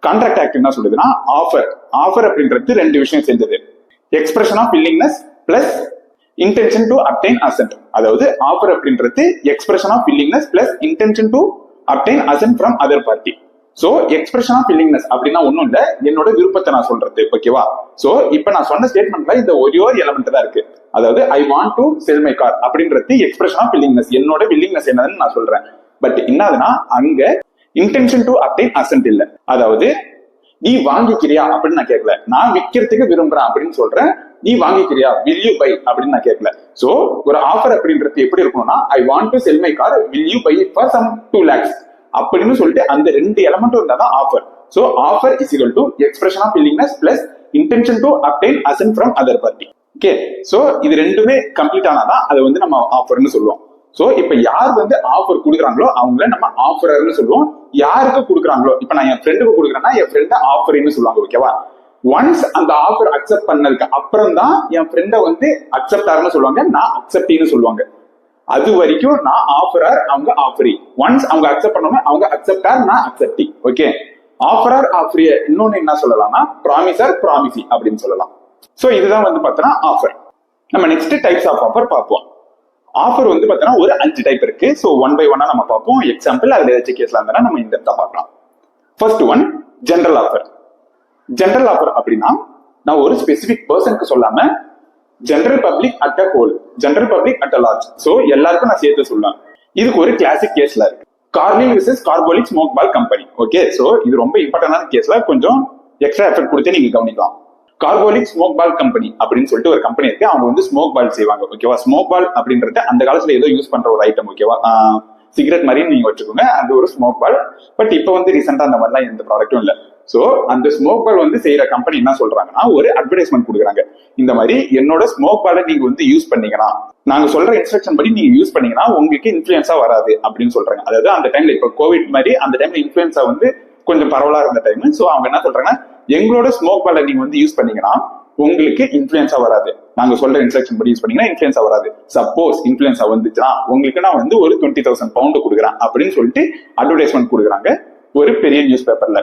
கான்ட்ராக்ட் ஆக்ட் என்ன சொல்லுதுன்னா ஆஃபர். ஆஃபர் அப்படின்றது 2 விஷயம் செஞ்சது, expression of willingness plus intention to obtain assent. அதாவது ஆஃபர் அப்படின்றது expression of willingness plus intention to obtain assent from other party. So expression of willingness அப்படின்னா ஒண்ணும் இல்ல, என்னோட விருப்பத்தை நான் சொல்றது. ஓகேவா? சோ இப்ப நான் சொன்ன ஸ்டேட்மெண்ட்ல இந்த ஒரே ஒரு எலிமெண்ட் தான் இருக்கு. அதாவது I want to sell my car அப்படின்றது எக்ஸ்பிரஷன் ஆஃப் வில்லிங்னஸ், என்னோட வில்லிங்னஸ் என்னன்னு நான் சொல்றேன். பட் என்னதுன்னா அங்க இன்டென்ஷன் டு அப்டைன் அசென்ட் இல்ல. அதாவது நீ வாங்கிக்கிறியா அப்படின்னு நான் கேட்கல, நான் விற்கிறதுக்கு விரும்புறேன் அப்படின்னு சொல்றேன். நீ வாங்கிக்கிறியா, will you buy அப்படின்னு நான் கேட்கல. சோ ஒரு ஆஃபர் அப்படின்றது எப்படி இருக்கணும்னா ஐ want to sell my car, will you buy it for some 2 lakhs அப்படின்னு சொல்லிட்டு அந்த 2 எலிமெண்ட் இருந்தாதான் offer. So offer is equal to expression of willingness plus intention to obtain assent from other party. Okay, so இது ரெண்டுமே complete ஆனாதான் அதை வந்து நம்ம ஆஃபர்னு சொல்லுவோம். சோ இப்ப யார் வந்து ஆஃபர் கொடுக்குறாங்களோ அவங்கள நம்ம ஆஃபரர்னு சொல்லுவோம். யாருக்கு கொடுக்குறாங்களோ, இப்ப நான் என் ஃப்ரெண்டுக்கு கொடுக்குறேன்னா என் ஃப்ரெண்ட் ஆஃபர்னு சொல்லுவாங்க. ஓகேவா? ஒன்ஸ் அந்த ஆஃபர் அக்செப்ட் பண்ணதுக்கு அப்புறம் தான் என் ஃப்ரெண்டை வந்து அக்செப்டார்னு சொல்லுவாங்க, நான் அக்செப்டின்னு சொல்லுவாங்க. அது வரைக்கும் நான் ஆஃபரர், அவங்க ஆஃபரி. ஒன்ஸ் அவங்க அக்செப்ட் பண்ணணும், அவங்க அக்செப்டார், நான் அக்செப்டி. ஓகே, ஆஃபரர் ஆஃபரிய இன்னொன்னு என்ன சொல்லலாம்னா ப்ராமிசர் ப்ராமிசி அப்படின்னு சொல்லலாம். சோ இதுதான் வந்து பார்த்தோன்னா ஆஃபர். நம்ம நெக்ஸ்ட் டைப்ஸ் ஆஃப் ஆஃபர் பார்ப்போம். ஆஃபர் வந்து பார்த்தோன்னா ஒரு 5 டைப் இருக்கு. ஸோ 1 by 1 நம்ம பார்ப்போம். எக்ஸாம்பிள் அதுல ஏதாச்சும் கேஸ்ல இருந்தா நம்ம இந்த இடத்த பார்க்கலாம். First one general offer. General offer அப்படின்னா நான் ஒரு ஸ்பெசிபிக் பர்சனுக்கு சொல்லாம general public at a whole, general public at a large, so எல்லாருக்கும் நான் சேர்த்து சொல்லலாம். இதுக்கு ஒரு கிளாசிக் கேஸ்ல இருக்கு, கார்லிங் விசஸ் கார்போலிக் ஸ்மோக் பால் கம்பெனி. ஓகே, சோ இது ரொம்ப இம்பார்ட்டன்டான கேஸ்ல கொஞ்சம் எக்ஸ்ட்ரா எஃபர்ட் கொடுத்து நீங்க கவனிக்கலாம். கார்போலிக் ஸ்மோக் பால் கம்பெனி அப்படின்னு சொல்லிட்டு ஒரு கம்பெனி இருக்கு, அவங்க வந்து ஸ்மோக் பால் செய்வாங்க. ஓகேவா? ஸ்மோக் பால் அப்படின்றது அந்த காலத்துல ஏதோ யூஸ் பண்ற ஒரு ஐட்டம். ஓகேவா? சிகரெட் மாதிரி நீங்க வச்சுக்கோங்க, அது ஒரு ஸ்மோக் பால். பட் இப்போ வந்து ரீசெண்டா அந்த மாதிரிலாம் எந்த ப்ராடக்டும் இல்ல. சோ அந்த ஸ்மோக் பால் வந்து செய்யற கம்பெனி என்ன சொல்றாங்கன்னா ஒரு அட்வர்டைஸ்மெண்ட் கொடுக்குறாங்க. இந்த மாதிரி என்னோட ஸ்மோக் பாலை நீங்க வந்து யூஸ் பண்ணீங்கன்னா, நாங்க சொல்ற இன்ஸ்ட்ரக்ஷன் படி நீங்க யூஸ் பண்ணீங்கன்னா உங்களுக்கு இன்ஃபுளுன்ஸா வராது அப்படின்னு சொல்றாங்க. அதாவது அந்த டைம்ல இப்ப கோவிட் மாதிரி அந்த டைம்ல இன்ஃபுளுன்ஸா வந்து கொஞ்சம் பரவலா இருந்த டைம். சோ அவங்க என்ன சொல்றாங்கன்னா, எங்களோட ஸ்மோக் பாலை நீங்க வந்து யூஸ் பண்ணீங்கன்னா உங்களுக்கு இன்ஃபுளுன்ஸா வராது. நாங்க சொல்ற இன்ஸ்ட்ரக்ஷன் படி யூஸ் பண்ணீங்கன்னா இன்ஃபுளுன்ஸா வராது. சப்போஸ் இன்ஃபுளுன்ஸா வந்துச்சுன்னா உங்களுக்கு நான் வந்து ஒரு 20,000 பவுண்ட் கொடுக்குறேன் அப்படின்னு சொல்லிட்டு அட்வர்டைஸ்மெண்ட் கொடுக்குறாங்க ஒரு பெரிய நியூஸ் பேப்பர்ல.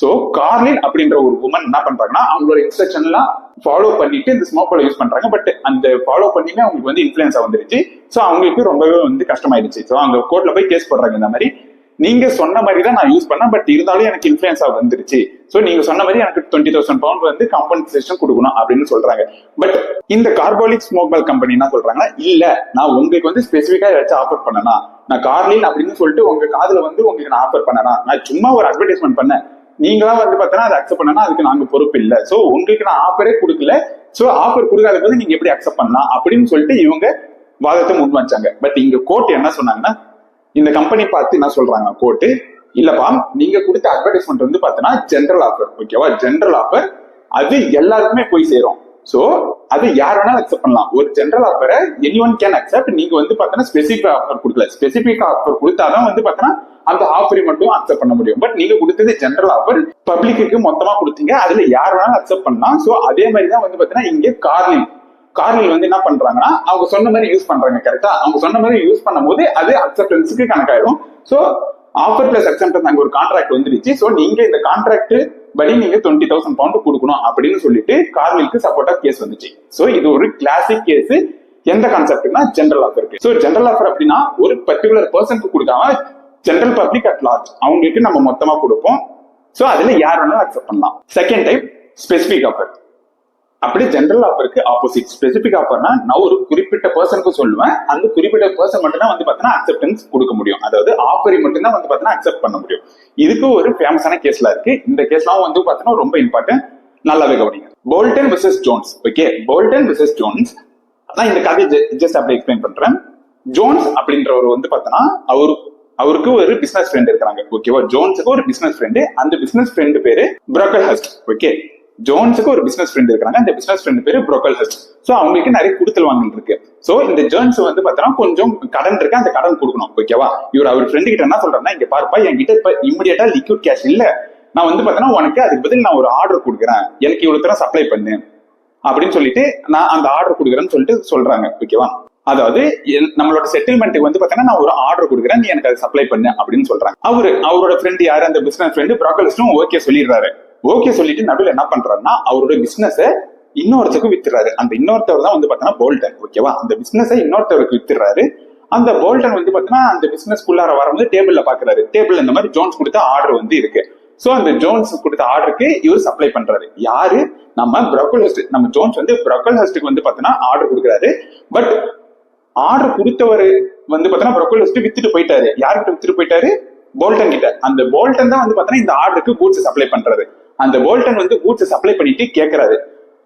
சோ கார்லின் அப்படின்ற ஒரு உமன் என்ன பண்றாங்கன்னா, அவங்களோட இன்ஸ்ட்ரக்ஷன் எல்லாம் ஃபாலோ பண்ணிட்டு இந்த ஸ்மோக் பால் யூஸ் பண்றாங்க. பட் அந்த ஃபாலோ பண்ணியுமே அவங்களுக்கு வந்து இன்ஃபுளுன்ஸா வந்துருச்சு. சோ அவங்களுக்கு ரொம்பவே வந்து கஷ்டமாயிடுச்சு. சோ அவங்க கோர்ட்ல போய் கேஸ் போடுறாங்க. இந்த மாதிரி நீங்க சொன்ன மாதிரி தான் நான் யூஸ் பண்ணேன், பட் இருந்தாலும் எனக்கு இன்ஃபுளுன்ஸா வந்துருச்சு. சோ நீங்க சொன்ன மாதிரி எனக்கு 20,000 பவுண்ட் வந்து காம்பன்சேஷன் கொடுக்கணும் அப்படின்னு சொல்றாங்க. பட் இந்த கார்போலிக் ஸ்மோக் பால் கம்பெனி என்ன சொல்றாங்க, இல்ல நான் உங்களுக்கு வந்து ஸ்பெசிபிக்கா ஏதாச்சும் ஆஃபர் பண்ணனா, நான் கார்லின் அப்படின்னு சொல்லிட்டு உங்க காதுல வந்து உங்களுக்கு நான் ஆஃபர் பண்ணனா, நான் சும்மா ஒரு அட்வர்டைஸ்மெண்ட் பண்ணேன், நீங்களா வந்து பார்த்தா அதை அக்செப்ட் பண்ணனா அதுக்கு நாங்க பொறுப்பு இல்ல. சோ உங்களுக்கு நான் ஆஃபரே கொடுக்கல. சோ ஆஃபர் கொடுக்காத போது நீங்க எப்படி அக்செப்ட் பண்ணலாம் அப்படின்னு சொல்லிட்டு இவங்க வாதத்தை முன் வச்சாங்க. பட் இங்க கோர்ட் என்ன சொன்னாங்கன்னா, இந்த கம்பெனி பார்த்து என்ன சொல்றாங்க கோர்ட், இல்லப்பா நீங்க கொடுத்த அட்வர்டைஸ்மெண்ட் வந்து பாத்தீங்கன்னா ஜெனரல் ஆஃபர், ஓகேவா, ஜெனரல் ஆஃபர் அது எல்லாருக்குமே போய் சேரும். சோ அது யார் வேணாலும் அக்செப்ட் பண்ணலாம். ஒரு ஜெனரல் ஆஃபரை எனிஒன் கேன் அக்செப்ட். நீங்க வந்து பாத்தீங்கன்னா ஸ்பெசிபிக் ஆஃபர் கொடுக்கல. ஸ்பெசிபிக் ஆஃபர் கொடுத்தாதான் வந்து பாத்தீங்கன்னா அந்த ஆஃபரை மட்டும் அக்செப்ட் பண்ண முடியும். பட் நீங்க கொடுத்தது ஜெனரல் ஆஃபர், பப்ளிக்கு மொத்தமா கொடுத்தீங்க, அதுல யார் வேணாலும் அக்செப்ட் பண்ணலாம். சோ அதே மாதிரி தான் வந்து பாத்தீங்கன்னா இங்க கார்லின் வந்து என்ன பண்றாங்கன்னா, அவங்க சொன்ன மாதிரி யூஸ் பண்றாங்க. கரெக்டா அவங்க சொன்ன மாதிரி யூஸ் பண்ணும் போது அது அக்செப்டன்ஸுக்கு கணக்காயிடும். சோ ஆஃபர் பிளஸ் அக்செப்டன்ஸ் அங்க ஒரு கான்ட்ராக்ட் வந்துருச்சு. சோ நீங்க இந்த கான்ட்ராக்ட் படி நீங்க 20,000 பவுண்ட் கொடுக்கணும் அப்படின்னு சொல்லிட்டு கார்லினுக்கு சப்போர்ட்டா கேஸ் வந்துச்சு. சோ இது ஒரு கிளாசிக் கேஸ். எந்த கான்செப்ட்னா ஜெனரல் ஆஃபருக்கு. சோ ஜெனரல் ஆஃபர் அப்படின்னா ஒரு பர்டிகுலர் பர்சனுக்கு கொடுக்காம ஜெனரல் பப்ளிக் அட் லார்ஜ் அவங்களுக்கு நம்ம மொத்தமா கொடுப்போம். சோ அதுல யார் வேணாலும் அக்செப்ட் பண்ணலாம். Second type specific offer. அப்படி ஜெனரல் ஆஃபருக்கு ஆப்போசிட். ஸ்பெசிபிக் ஆஃபர்னா நான் ஒரு குறிப்பிட்ட பர்சனுக்கு சொல்லுவேன், அந்த குறிப்பிட்ட பர்சன் மட்டும் தான் வந்து பாத்தீங்கன்னா அக்செப்டன்ஸ் கொடுக்க முடியும். அதாவது ஆஃபரை மட்டும் தான் வந்து பாத்தீங்கன்னா அக்செப்ட் பண்ண முடியும். இதுக்கு ஒரு ஃபேமஸான கேஸ்ல இருக்கு. இந்த கேஸ்லாம் வந்து பாத்தீங்கன்னா ரொம்ப இம்பார்ட்டன்ட், நல்லாவே கவனிங்க. Bolton versus Jones. Okay, Bolton versus Jones. நான் இந்த கதையை ஜஸ்ட் அப்படி எக்ஸ்பிளைன் பண்றேன். ஜோன்ஸ் அப்படின்றவர் வந்து பாத்தீங்கன்னா அவருக்கு ஒரு பிசினஸ் ஃப்ரெண்ட் இருக்காங்க. ஓகேவா, ஜோன்ஸுக்கு ஒரு பிசினஸ் ஃப்ரெண்டு. அந்த பிசினஸ் ஃப்ரெண்டு பேரு ப்ரோக்கல்ஹர்ஸ்ட். ஓகே, ஜோன்ஸுக்கு ஒரு பிசினஸ் ஃப்ரெண்ட் இருக்காங்க. அந்த பிசினஸ் ஃப்ரெண்ட் பேரு ப்ரோக்கல்ஹர்ஸ்ட். சோ அவங்களுக்கு நிறைய கொடுத்தல் வாங்கல் இருக்கு. சோ இந்த ஜோன்ஸ் வந்து பாத்தீங்கன்னா கொஞ்சம் கடன் இருக்கு, அந்த கடன் கொடுக்கணும். ஓகேவா, இவர் அவர் ஃப்ரெண்டு கிட்ட என்ன சொல்றாருன்னா, இங்க பாருப்பா என்கிட்ட இப்ப இமிடியேட்டா லிக்விட் கேஷ் இல்ல, நான் வந்து பாத்தீங்கன்னா உனக்கு அதுக்கு பதில் நான் ஒரு ஆர்டர் கொடுக்குறேன், எனக்கு இவ்வளவு தரம் சப்ளை பண்ணு அப்படின்னு சொல்லிட்டு நான் அந்த ஆர்டர் கொடுக்குறேன்னு சொல்லிட்டு சொல்றாங்க. ஓகேவா, அதாவது நம்மளோட செட்டில்மெண்ட்டுக்கு வந்து பாத்தீங்கன்னா நான் ஒரு ஆர்டர் கொடுக்குறேன், நீ எனக்கு அதை சப்ளை பண்ணு அப்படின்னு சொல்றாங்க. அவரோட ஃப்ரெண்ட் யாரு, அந்த பிசினஸ் ஃப்ரெண்டு ப்ரோக்கல்ஹர்ஸ்டும் ஓகே சொல்லிடுறாரு. ஓகே சொல்லிட்டு நடுவில் என்ன பண்றாருன்னா, அவரோட பிசினஸ் இன்னொருத்தருக்கு வித்துறாரு. அந்த இன்னொருத்தவர் தான் வந்து பாத்தீங்கன்னா போல்டன். ஓகேவா, அந்த பிசினஸ் இன்னொருத்தருக்கு வித்துறாரு. அந்த போல்டன் வந்து பாத்தீங்கன்னா அந்த பிசினஸ் குள்ளார வரும்போது டேபிள்ல பாக்குறாரு. டேபிள் இந்த மாதிரி ஜோன்ஸ் கொடுத்த ஆர்டர் வந்து இருக்கு. சோ அந்த ஜோன்ஸ் கொடுத்த ஆர்டருக்கு இவர் சப்ளை பண்றாரு. யாரு, நம்ம ப்ரோக்கல்ஹர்ஸ்ட். நம்ம ஜோன்ஸ் வந்து ப்ரோக்கல்ஹர்ஸ்டுக்கு வந்து பாத்தீங்கன்னா ஆர்டர் கொடுக்குறாரு. பட் ஆர்டர் கொடுத்தவர் வந்து பாத்தீங்கன்னா ப்ரோக்கல்ஹர்ஸ்ட் வித்துட்டு போயிட்டாரு. யார்கிட்ட வித்துட்டு போயிட்டாரு, போல்டன் கிட்ட. அந்த போல்டன் தான் வந்து பாத்தீங்கன்னா இந்த ஆர்டருக்கு கூட்ஸ் சப்ளை பண்றாரு. அந்த போல்டன் வந்து கூட்ஸ் சப்ளை பண்ணிட்டு கேட்கிறாரு,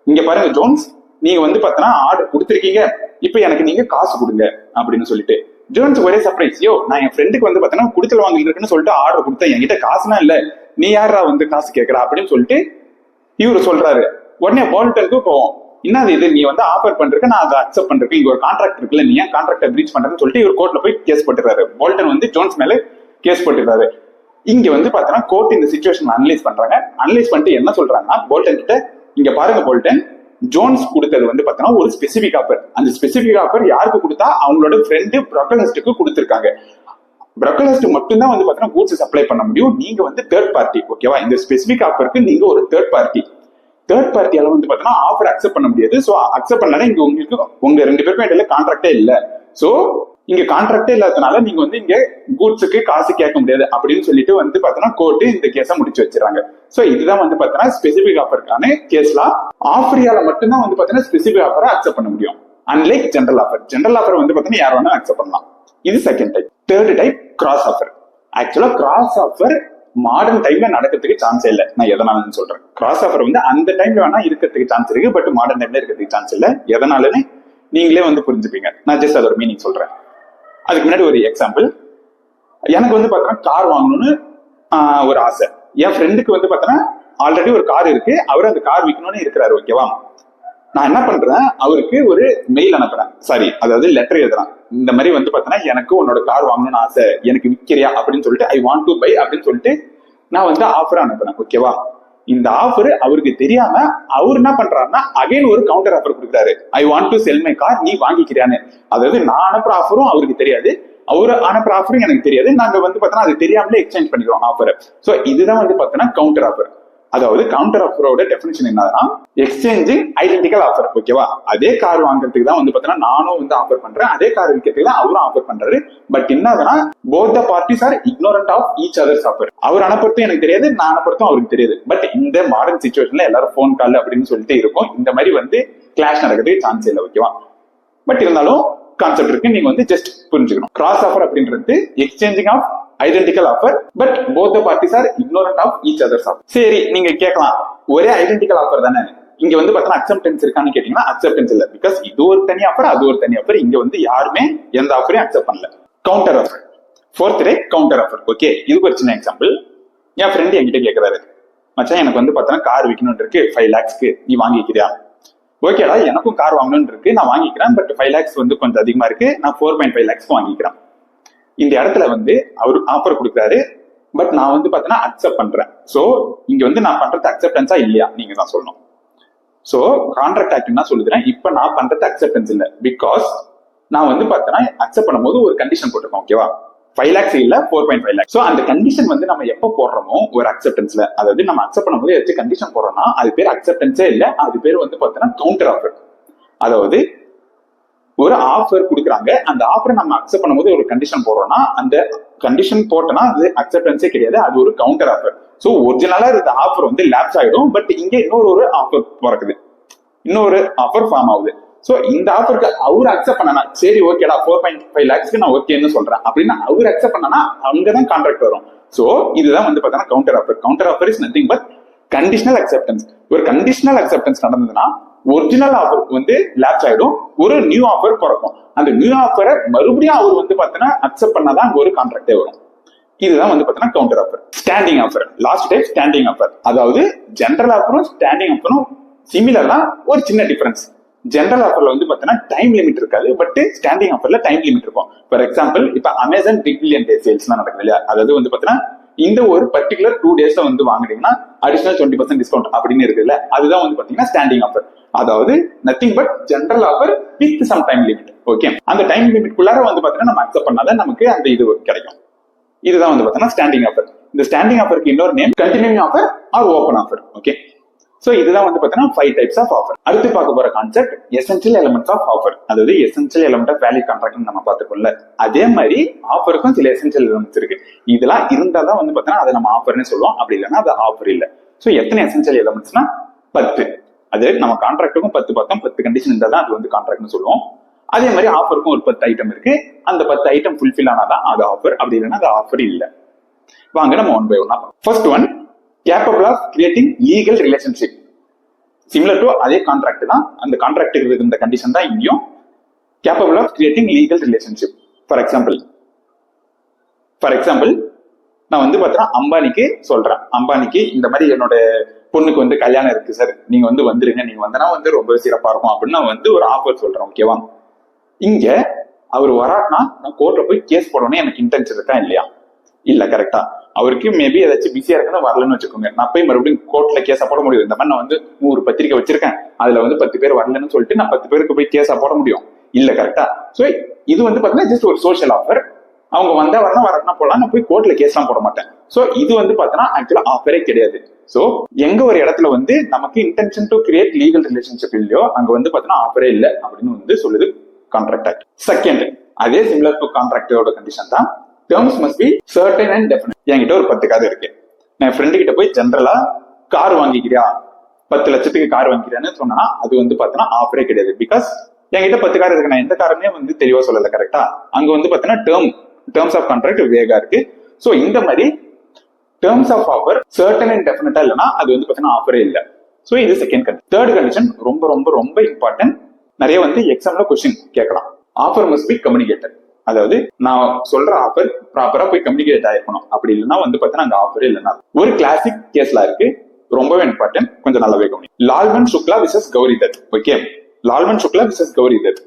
இங்க பாருங்க ஜோன்ஸ், நீங்க வந்து பாத்தீங்கன்னா ஆர்டர் கொடுத்துருக்கீங்க, இப்ப எனக்கு நீங்க காசு கொடுங்க அப்படின்னு சொல்லிட்டு. ஜோன்ஸ் ஒரே சர்ப்ரைஸ், யோ நான் என் ஃப்ரெண்டுக்கு வந்து பாத்தீங்கன்னா குடுத்தல் வாங்கல் இருக்குன்னு சொல்லிட்டு ஆர்டர் கொடுத்தேன், என்கிட்ட காசுனா இல்ல, நீ யாரா வந்து காசு கேட்கறா அப்படின்னு சொல்லிட்டு இவரு சொல்றாரு. உடனே போல்டனுக்கு போவோம், என்னது இது, நீ வந்து ஆஃபர் பண்றதுக்கு நான் அதை அக்செப்ட் பண்றேன், இங்க ஒரு கான்ட்ராக்ட் இருக்குல்ல, நீ ஏன் கான்ட்ராக்டை பிரீச் பண்றேன்னு சொல்லிட்டு இவர் கோர்ட்ல போய் கேஸ் போட்டுறாரு. போல்டன் வந்து ஜோன்ஸ் மேல கேஸ் போட்டுறாரு. இங்க வந்து பாத்தீங்கன்னா கோர்ட் இந்த சிச்சுவேஷன் அனலைஸ் பண்றாங்க. அனலைஸ் பண்ணிட்டு என்ன சொல்றாங்கன்னா, போல்டன் கிட்ட, இங்க பாருங்க போல்டன், ஜோன்ஸ் கொடுத்தது வந்து பாத்தீங்கன்னா ஒரு ஸ்பெசிபிக் ஆஃபர். அந்த ஸ்பெசிபிக் ஆஃபர் யாருக்கு கொடுத்தா, அவங்களோட ஃப்ரெண்டு ப்ரோக்கல்ஹர்ஸ்டுக்கு கொடுத்திருக்காங்க. ப்ரோக்கல்ஹர்ஸ்ட் மட்டும் தான் வந்து பாத்தீங்கன்னா கூட்ஸ் சப்ளை பண்ண முடியும். நீங்க வந்து தேர்ட் பார்ட்டி. ஓகேவா, இந்த ஸ்பெசிபிக் ஆஃபருக்கு நீங்க ஒரு தேர்ட் பார்ட்டி. தேர்ட் பார்ட்டியால வந்து பாத்தீங்கன்னா ஆஃபர் அக்செப்ட் பண்ண முடியாது. சோ அக்செப்ட் பண்ணா இங்க உங்களுக்கு உங்க ரெண்டு பேருக்கும் இடையில கான்ட்ராக்டே இல்ல. சோ இங்க கான்ட்ராக்டே இல்லாதனால நீங்க வந்து இங்க கூட்ஸுக்கு காசு கேட்க முடியாது அப்படின்னு சொல்லிட்டு வந்து பாத்தீங்கன்னா கோர்ட் இந்த கேஸை முடிச்சு வச்சிருக்காங்க. சோ இதுதான் வந்து பாத்தீங்கன்னா ஸ்பெசிபிக் ஆஃபருக்கான கேஸ்லாம். ஆஃபரியால மட்டும்தான் வந்து பாத்தீங்கன்னா ஸ்பெசிபிக் ஆஃபரை அக்செப்ட் பண்ண முடியும். Unlike general offer. General offer வந்து பாத்தீங்கன்னா யார் வேணாலும் அக்செப்ட் பண்ணலாம். இது second type. Third type cross offer. ஆக்சுவலா கிராஸ் ஆஃபர் மாடர்ன் டைம்ல நடக்கிறதுக்கு சான்ஸே இல்லை. நான் எதனாலன்னு சொல்றேன். கிராஸ் ஆஃபர் வந்து அந்த டைம்ல வேணா இருக்கிறதுக்கு சான்ஸ் இருக்கு, பட் மாடர்ன் டைம்ல இருக்கிறதுக்கு சான்ஸ் இல்லை. எதனாலன்னு நீங்களே வந்து புரிஞ்சுப்பீங்க. நான் ஜஸ்ட் அதோட மீனிங் சொல்றேன். அதுக்கு முன்னாடி ஒரு எக்ஸாம்பிள். எனக்கு வந்து பாத்தீங்கன்னா கார் வாங்கணும்னு ஒரு ஆசை. என் ஃப்ரெண்டுக்கு வந்து பாத்தீங்கன்னா ஆல்ரெடி ஒரு கார் இருக்கு, அவர் அந்த கார் விற்கணும்னு இருக்கிறாரு. ஓகேவா, நான் என்ன பண்றேன், அவருக்கு ஒரு மெயில் அனுப்புறேன், சாரி அதாவது லெட்டர் எழுதுறேன். இந்த மாதிரி வந்து பாத்தீங்கன்னா எனக்கு உன்னோட கார் வாங்கணும்னு ஆசை, எனக்கு விற்கிறியா அப்படின்னு சொல்லிட்டு ஐ வாண்ட் டு பை அப்படின்னு சொல்லிட்டு நான் வந்து ஆஃபர் அனுப்புறேன். ஓகேவா, இந்த ஆஃபர் அவருக்கு தெரியாம அவர் என்ன பண்றாருன்னா அகைன் ஒரு கவுண்டர் ஆஃபர் கொடுக்குறாரு, ஐ want to sell my car, நீ வாங்கிக்கிறியான்னு. அதாவது நான் அனுப்புற ஆஃபரும் அவருக்கு தெரியாது, அவரு அனுப்புற ஆஃபரும் எனக்கு தெரியாது. நாங்க வந்து பாத்தீங்கன்னா அது தெரியாமலே எக்ஸ்சேஞ்ச் பண்ணிக்கிறோம் ஆஃபர். சோ இதுதான் வந்து பாத்தீங்கன்னா கவுண்டர் ஆஃபர். அதாவது கவுண்டர் ஆஃபரோட டெஃபினிஷன் என்னன்னா எக்ஸ்சேஞ்சிங் ஐடென்டிக்கல் ஆஃபர். ஓகேவா, அதே கார் வாங்குறதுக்கு தான் வந்து பாத்தீங்கன்னா நானும் வந்து ஆஃபர் பண்றேன், அதே கார் விற்கிறதுக்கு தான் அவரும் ஆஃபர் பண்றாரு. பட் என்னதுன்னா both the parties are ignorant of each others offer. அவர் அனுப்புறதும் எனக்கு தெரியாது, நான் அனுப்புறதும் அவருக்கு தெரியாது. பட் இந்த மாடர்ன் சிச்சுவேஷன்ல எல்லாரும் போன் கால் அப்படின்னு சொல்லிட்டு இருக்கும், இந்த மாதிரி வந்து கிளாஷ் நடக்கிறதுக்கு சான்ஸ் இல்லை. ஓகேவா, பட் இருந்தாலும் கான்செப்ட் இருக்கு, நீங்க வந்து ஜஸ்ட் புரிஞ்சுக்கணும். கிராஸ் ஆஃபர் அப்படின்றது exchanging of identical offer but both the parties are ignorant of each others offer. சரி, நீங்க கேட்கலாம் ஒரே ஐடென்டிக்கல் ஆஃபர் தானே, இங்க வந்து பார்த்தா அக்செப்டன்ஸ் இருக்கான்னு கேட்டீங்கன்னா அக்செப்டன்ஸ் இல்ல. பிகாஸ் இது ஒரு தனி ஆஃபர், அது ஒரு தனி ஆஃபர். இங்க வந்து யாருமே எந்த ஆஃபரையும் அக்செப்ட் பண்ணல. கவுண்டர் ஆஃபர், ஃபோர்த் ரே கவுண்டர் ஆஃபர். ஓகே, இதுக்கு ஒரு சின்ன எக்ஸாம்பிள். என் ஃப்ரெண்ட் என்கிட்ட கேட்கிறாரு, மச்சான் எனக்கு வந்து பார்த்தா கார் விற்கணும்னு இருக்கு, 5 lakhsக்கு நீ வாங்கிக்கிறியா? ஓகேடா, எனக்கும் கார் வாங்கணும்னு இருக்கு, நான் வாங்கிக்கிறேன். பட் 5 lakhs வந்து கொஞ்சம் அதிகமா இருக்கு, நான் 4.5 lakhsக்கு வாங்கிக்கிறேன். இந்த இடத்துல வந்து அவர் ஆஃபர் கொடுக்குறாரு, பட் நான் வந்து பாத்தீங்கன்னா அக்செப்ட் பண்றேன். சோ இங்க வந்து நான் பண்றது அக்செப்டன்ஸா இல்லையா நீங்க தான் சொல்லணும். சோ கான்ட்ராக்ட் ஆக்ட் என்ன சொல்லுறேன், இப்ப நான் பண்றது அக்செப்டன்ஸ் இல்ல. பிகாஸ் நான் வந்து பாத்தீங்கன்னா அக்செப்ட் பண்ணும்போது ஒரு கண்டிஷன் போட்டிருக்கோம். ஓகேவா, 5 lakhs இல்ல 4.5 lakhs. சோ அந்த கண்டிஷன் வந்து நம்ம எப்ப போடுறோமோ ஒரு அக்செப்டன்ஸ்ல, அதாவது நம்ம அக்செப்ட் பண்ணும்போது ஏதாச்சும் கண்டிஷன் போடுறோம்னா அது பேர் அக்செப்டன்ஸே இல்ல, அது பேர் வந்து பாத்தீங்கன்னா கவுண்டர் ஆஃபர். அதாவது ஒரு ஆஃபர் கொடுக்குறாங்க, அந்த ஆஃபரை நம்ம அக்செப்ட் பண்ணும்போது ஒரு கண்டிஷன் போடுறோம்னா அந்த கண்டிஷன் போட்டோம்னா அது அக்செப்டன்ஸே கிடையாது, அது ஒரு கவுண்டர் ஆஃபர். சோ ஒரிஜினலா இந்த ஆஃபர் வந்து லேப்ஸ் ஆயிடும், பட் இங்க இன்னொரு ஆஃபர் பிறக்குது, இன்னொரு ஆஃபர் ஃபார்ம் ஆகுது. சோ இந்த ஆஃபருக்கு அவர் அக்செப்ட் பண்ணனா சரி ஓகேடா 4.5 lakhsக்கு நான் ஓகேன்னு சொல்றேன் அப்படின்னு அவர் அக்செப்ட் பண்ணனா அங்கதான் கான்ட்ராக்ட் வரும். சோ இதுதான் வந்து பாத்தீங்கன்னா counter offer. Counter offer is nothing but conditional acceptance. ஒரு கண்டிஷனல் அக்செப்டன்ஸ் நடந்ததுன்னா ஒரிஜினல் ஆஃபர் வந்து லேப்ஸ் ஆயிடும், ஒரு நியூ ஆஃபர் பிறக்கும். அந்த நியூ ஆஃபரை மறுபடியும் அவர் வந்து பாத்தீங்கன்னா அக்செப்ட் பண்ணாதான் அங்க ஒரு கான்ட்ராக்டே வரும். இதுதான் வந்து பாத்தீங்கன்னா counter offer. Standing offer, last type standing offer. அதாவது ஜெனரல் ஆஃபரும் ஸ்டாண்டிங் ஆஃபரும் சிமிலர்னா ஒரு சின்ன டிஃபரன்ஸ். ஜெனரல் ஆஃபர்ல வந்து பாத்தீங்கன்னா டைம் லிமிட் இருக்காது, பட் ஸ்டாண்டிங் ஆஃபர்ல டைம் லிமிட் இருக்கும். ஃபார் எக்ஸாம்பிள் இப்ப Amazon big billion day sales நடக்குது இல்லையா, அதாவது வந்து பாத்தீங்கன்னா இந்த ஒரு பர்டிகுலர் 2 daysல வந்து வாங்குறீங்கன்னா அடிஷனல் 20% டிஸ்கவுண்ட் அப்படின்னு இருக்குல்ல, அதுதான் வந்து பாத்தீங்கன்னா ஸ்டாண்டிங் ஆஃபர். அதாவது nothing but general offer with some time limit. Okay, அந்த டைம் லிமிட் குள்ளார வந்து பாத்தீங்கன்னா நம்ம அக்செப்ட் பண்ணாதான் நமக்கு அந்த இது கிடைக்கும். இதுதான் வந்து பாத்தீங்கன்னா ஸ்டாண்டிங் ஆஃபர். இந்த ஸ்டாண்டிங் ஆஃபருக்கு இன்னொரு name continuing offer or open offer. Okay, so இதுதான் வந்து பாத்தீங்கன்னா 5 types ஆஃப் ஆஃபர். அடுத்து பார்க்க போற concept essential elements of offer. அதாவது essential element of value contract நம்ம பார்த்துக்கோம்ல, அதே மாதிரி ஆஃபருக்கும் சில எசென்ஷியல் எலிமெண்ட்ஸ் இருக்கு. இதெல்லாம் இருந்தாதான் வந்து பாத்தீங்கன்னா அதை நம்ம ஆஃபர்னு சொல்லுவோம், அப்படி இல்லைன்னா அது ஆஃபர் இல்ல. சோ எத்தனை எசென்ஷியல் எலிமெண்ட்ஸ்னா 10. அது நம்ம கான்ட்ராக்டுக்கும் 10 பார்த்தோம், 10 கண்டிஷன் இருந்தா தான் அது வந்து கான்ட்ராக்ட்னு சொல்லுவோம். அதே மாதிரி ஆஃபருக்கும் ஒரு 10 ஐட்டம் இருக்கு, அந்த 10 ஐட்டம் ஃபுல்ஃபில் ஆனாதான் அது ஆஃபர், அப்படி இல்லைன்னா அது ஆஃபர் இல்ல. வாங்க நம்ம ஒன் பை ஒன்னா. First one, capable of creating legal relationship. Similar to அதே கான்ட்ராக்ட் தான், அந்த கான்ட்ராக்ட் இருந்த கண்டிஷன் தான் இங்கேயும். Capable of creating legal relationship. For example நான் வந்து பாத்தீங்கன்னா அம்பானிக்கு சொல்றேன், அம்பானிக்கு இந்த மாதிரி என்னோட பொண்ணுக்கு வந்து கல்யாணம் இருக்கு சார், நீங்க வந்து வந்துருங்க, நீங்க வந்தனா வந்து ரொம்ப சிறப்பா இருக்கும் அப்படின்னு நான் வந்து ஒரு ஆஃபர் சொல்றேன். ஓகேவா, இங்க அவர் வராட்னா நான் கோர்ட்ல போய் கேஸ் போடணும்னு எனக்கு இன்டென்ஷன் இருக்கா இல்லையா? இல்ல, கரெக்டா? அவருக்கு மேபி ஏதாச்சும் பிஸியா இருக்குன்னு வரலன்னு வச்சுக்கோங்க, நான் போய் மறுபடியும் கோர்ட்ல கேஸா போட முடியும். இந்த மாதிரி நான் வந்து 100 பத்திரிக்கை வச்சிருக்கேன், அதுல வந்து 10 பேர் வரலன்னு சொல்லிட்டு நான் 10 பேருக்கு போய் கேஸா போட முடியும்? இல்ல, கரெக்டா? சோ இது வந்து பாத்தீங்கன்னா ஜஸ்ட் ஒரு சோஷியல் ஆஃபர். அவங்க வந்தா வரலாம், வரனா போலாம், நான் போய் கோர்ட்ல கேஸ் எல்லாம் போட மாட்டேன். சோ இது வந்து பாத்தீங்கன்னா ஆக்சுவலா ஆஃபரே கிடையாது. சோ எங்க ஒரு இடத்துல வந்து நமக்கு intention to create legal relationship இல்லையோ அங்க வந்து பாத்தீங்கன்னா ஆஃபரே இல்ல அப்படின்னு வந்து சொல்லுது கான்ட்ராக்ட் ஆக்ட். செகண்ட், அதே சிமிலர் டு கான்ட்ராக்டோட கண்டிஷன் தான், terms must be certain and definite. என்கிட்ட ஒரு 10 கார் இருக்கு, நான் ஃப்ரெண்டு கிட்ட போய் ஜென்ரலா கார் வாங்கிக்கிறியா, 10 லட்சத்துக்கு கார் வாங்கிக்கிறேன்னு சொன்னா அது வந்து பாத்தீங்கன்னா ஆஃபரே கிடையாது. பிகாஸ் என்கிட்ட 10 கார் இருக்கு, நான் எந்த காருமே வந்து தெளிவா சொல்லல. கரெக்டா? அங்க வந்து பாத்தீங்கன்னா டேர்ம்ஸ் ஆஃப் கான்ட்ராக்ட் வேகா இருக்கு. சோ இந்த மாதிரி terms of offer certain and டெஃபினட்டா இல்லைன்னா அது வந்து பாத்தீங்கன்னா ஆஃபரே இல்ல. சோ இது செகண்ட் கண்டிஷன். தேர்ட் கண்டிஷன் ரொம்ப ரொம்ப ரொம்ப இம்பார்ட்டன்ட், நிறைய வந்து எக்ஸாம்ல கொஸ்டின் கேட்கலாம். Offer must be communicated. அதாவது நான் சொல்ற ஆஃபர் ப்ராப்பரா போய் கம்யூனிகேட் ஆயிருக்கணும், அப்படி இல்லைன்னா வந்து பாத்தீங்கன்னா அந்த ஆஃபரே இல்லைன்னா. ஒரு கிளாசிக் கேஸ்ல இருக்கு, ரொம்பவே இம்பார்ட்டன்ட், கொஞ்சம் நல்லாவே கவனி. லால்வன் சுக்லா விசஸ் கௌரி தத். ஓகே, லால்வன் சுக்லா விசஸ் கௌரி தத்.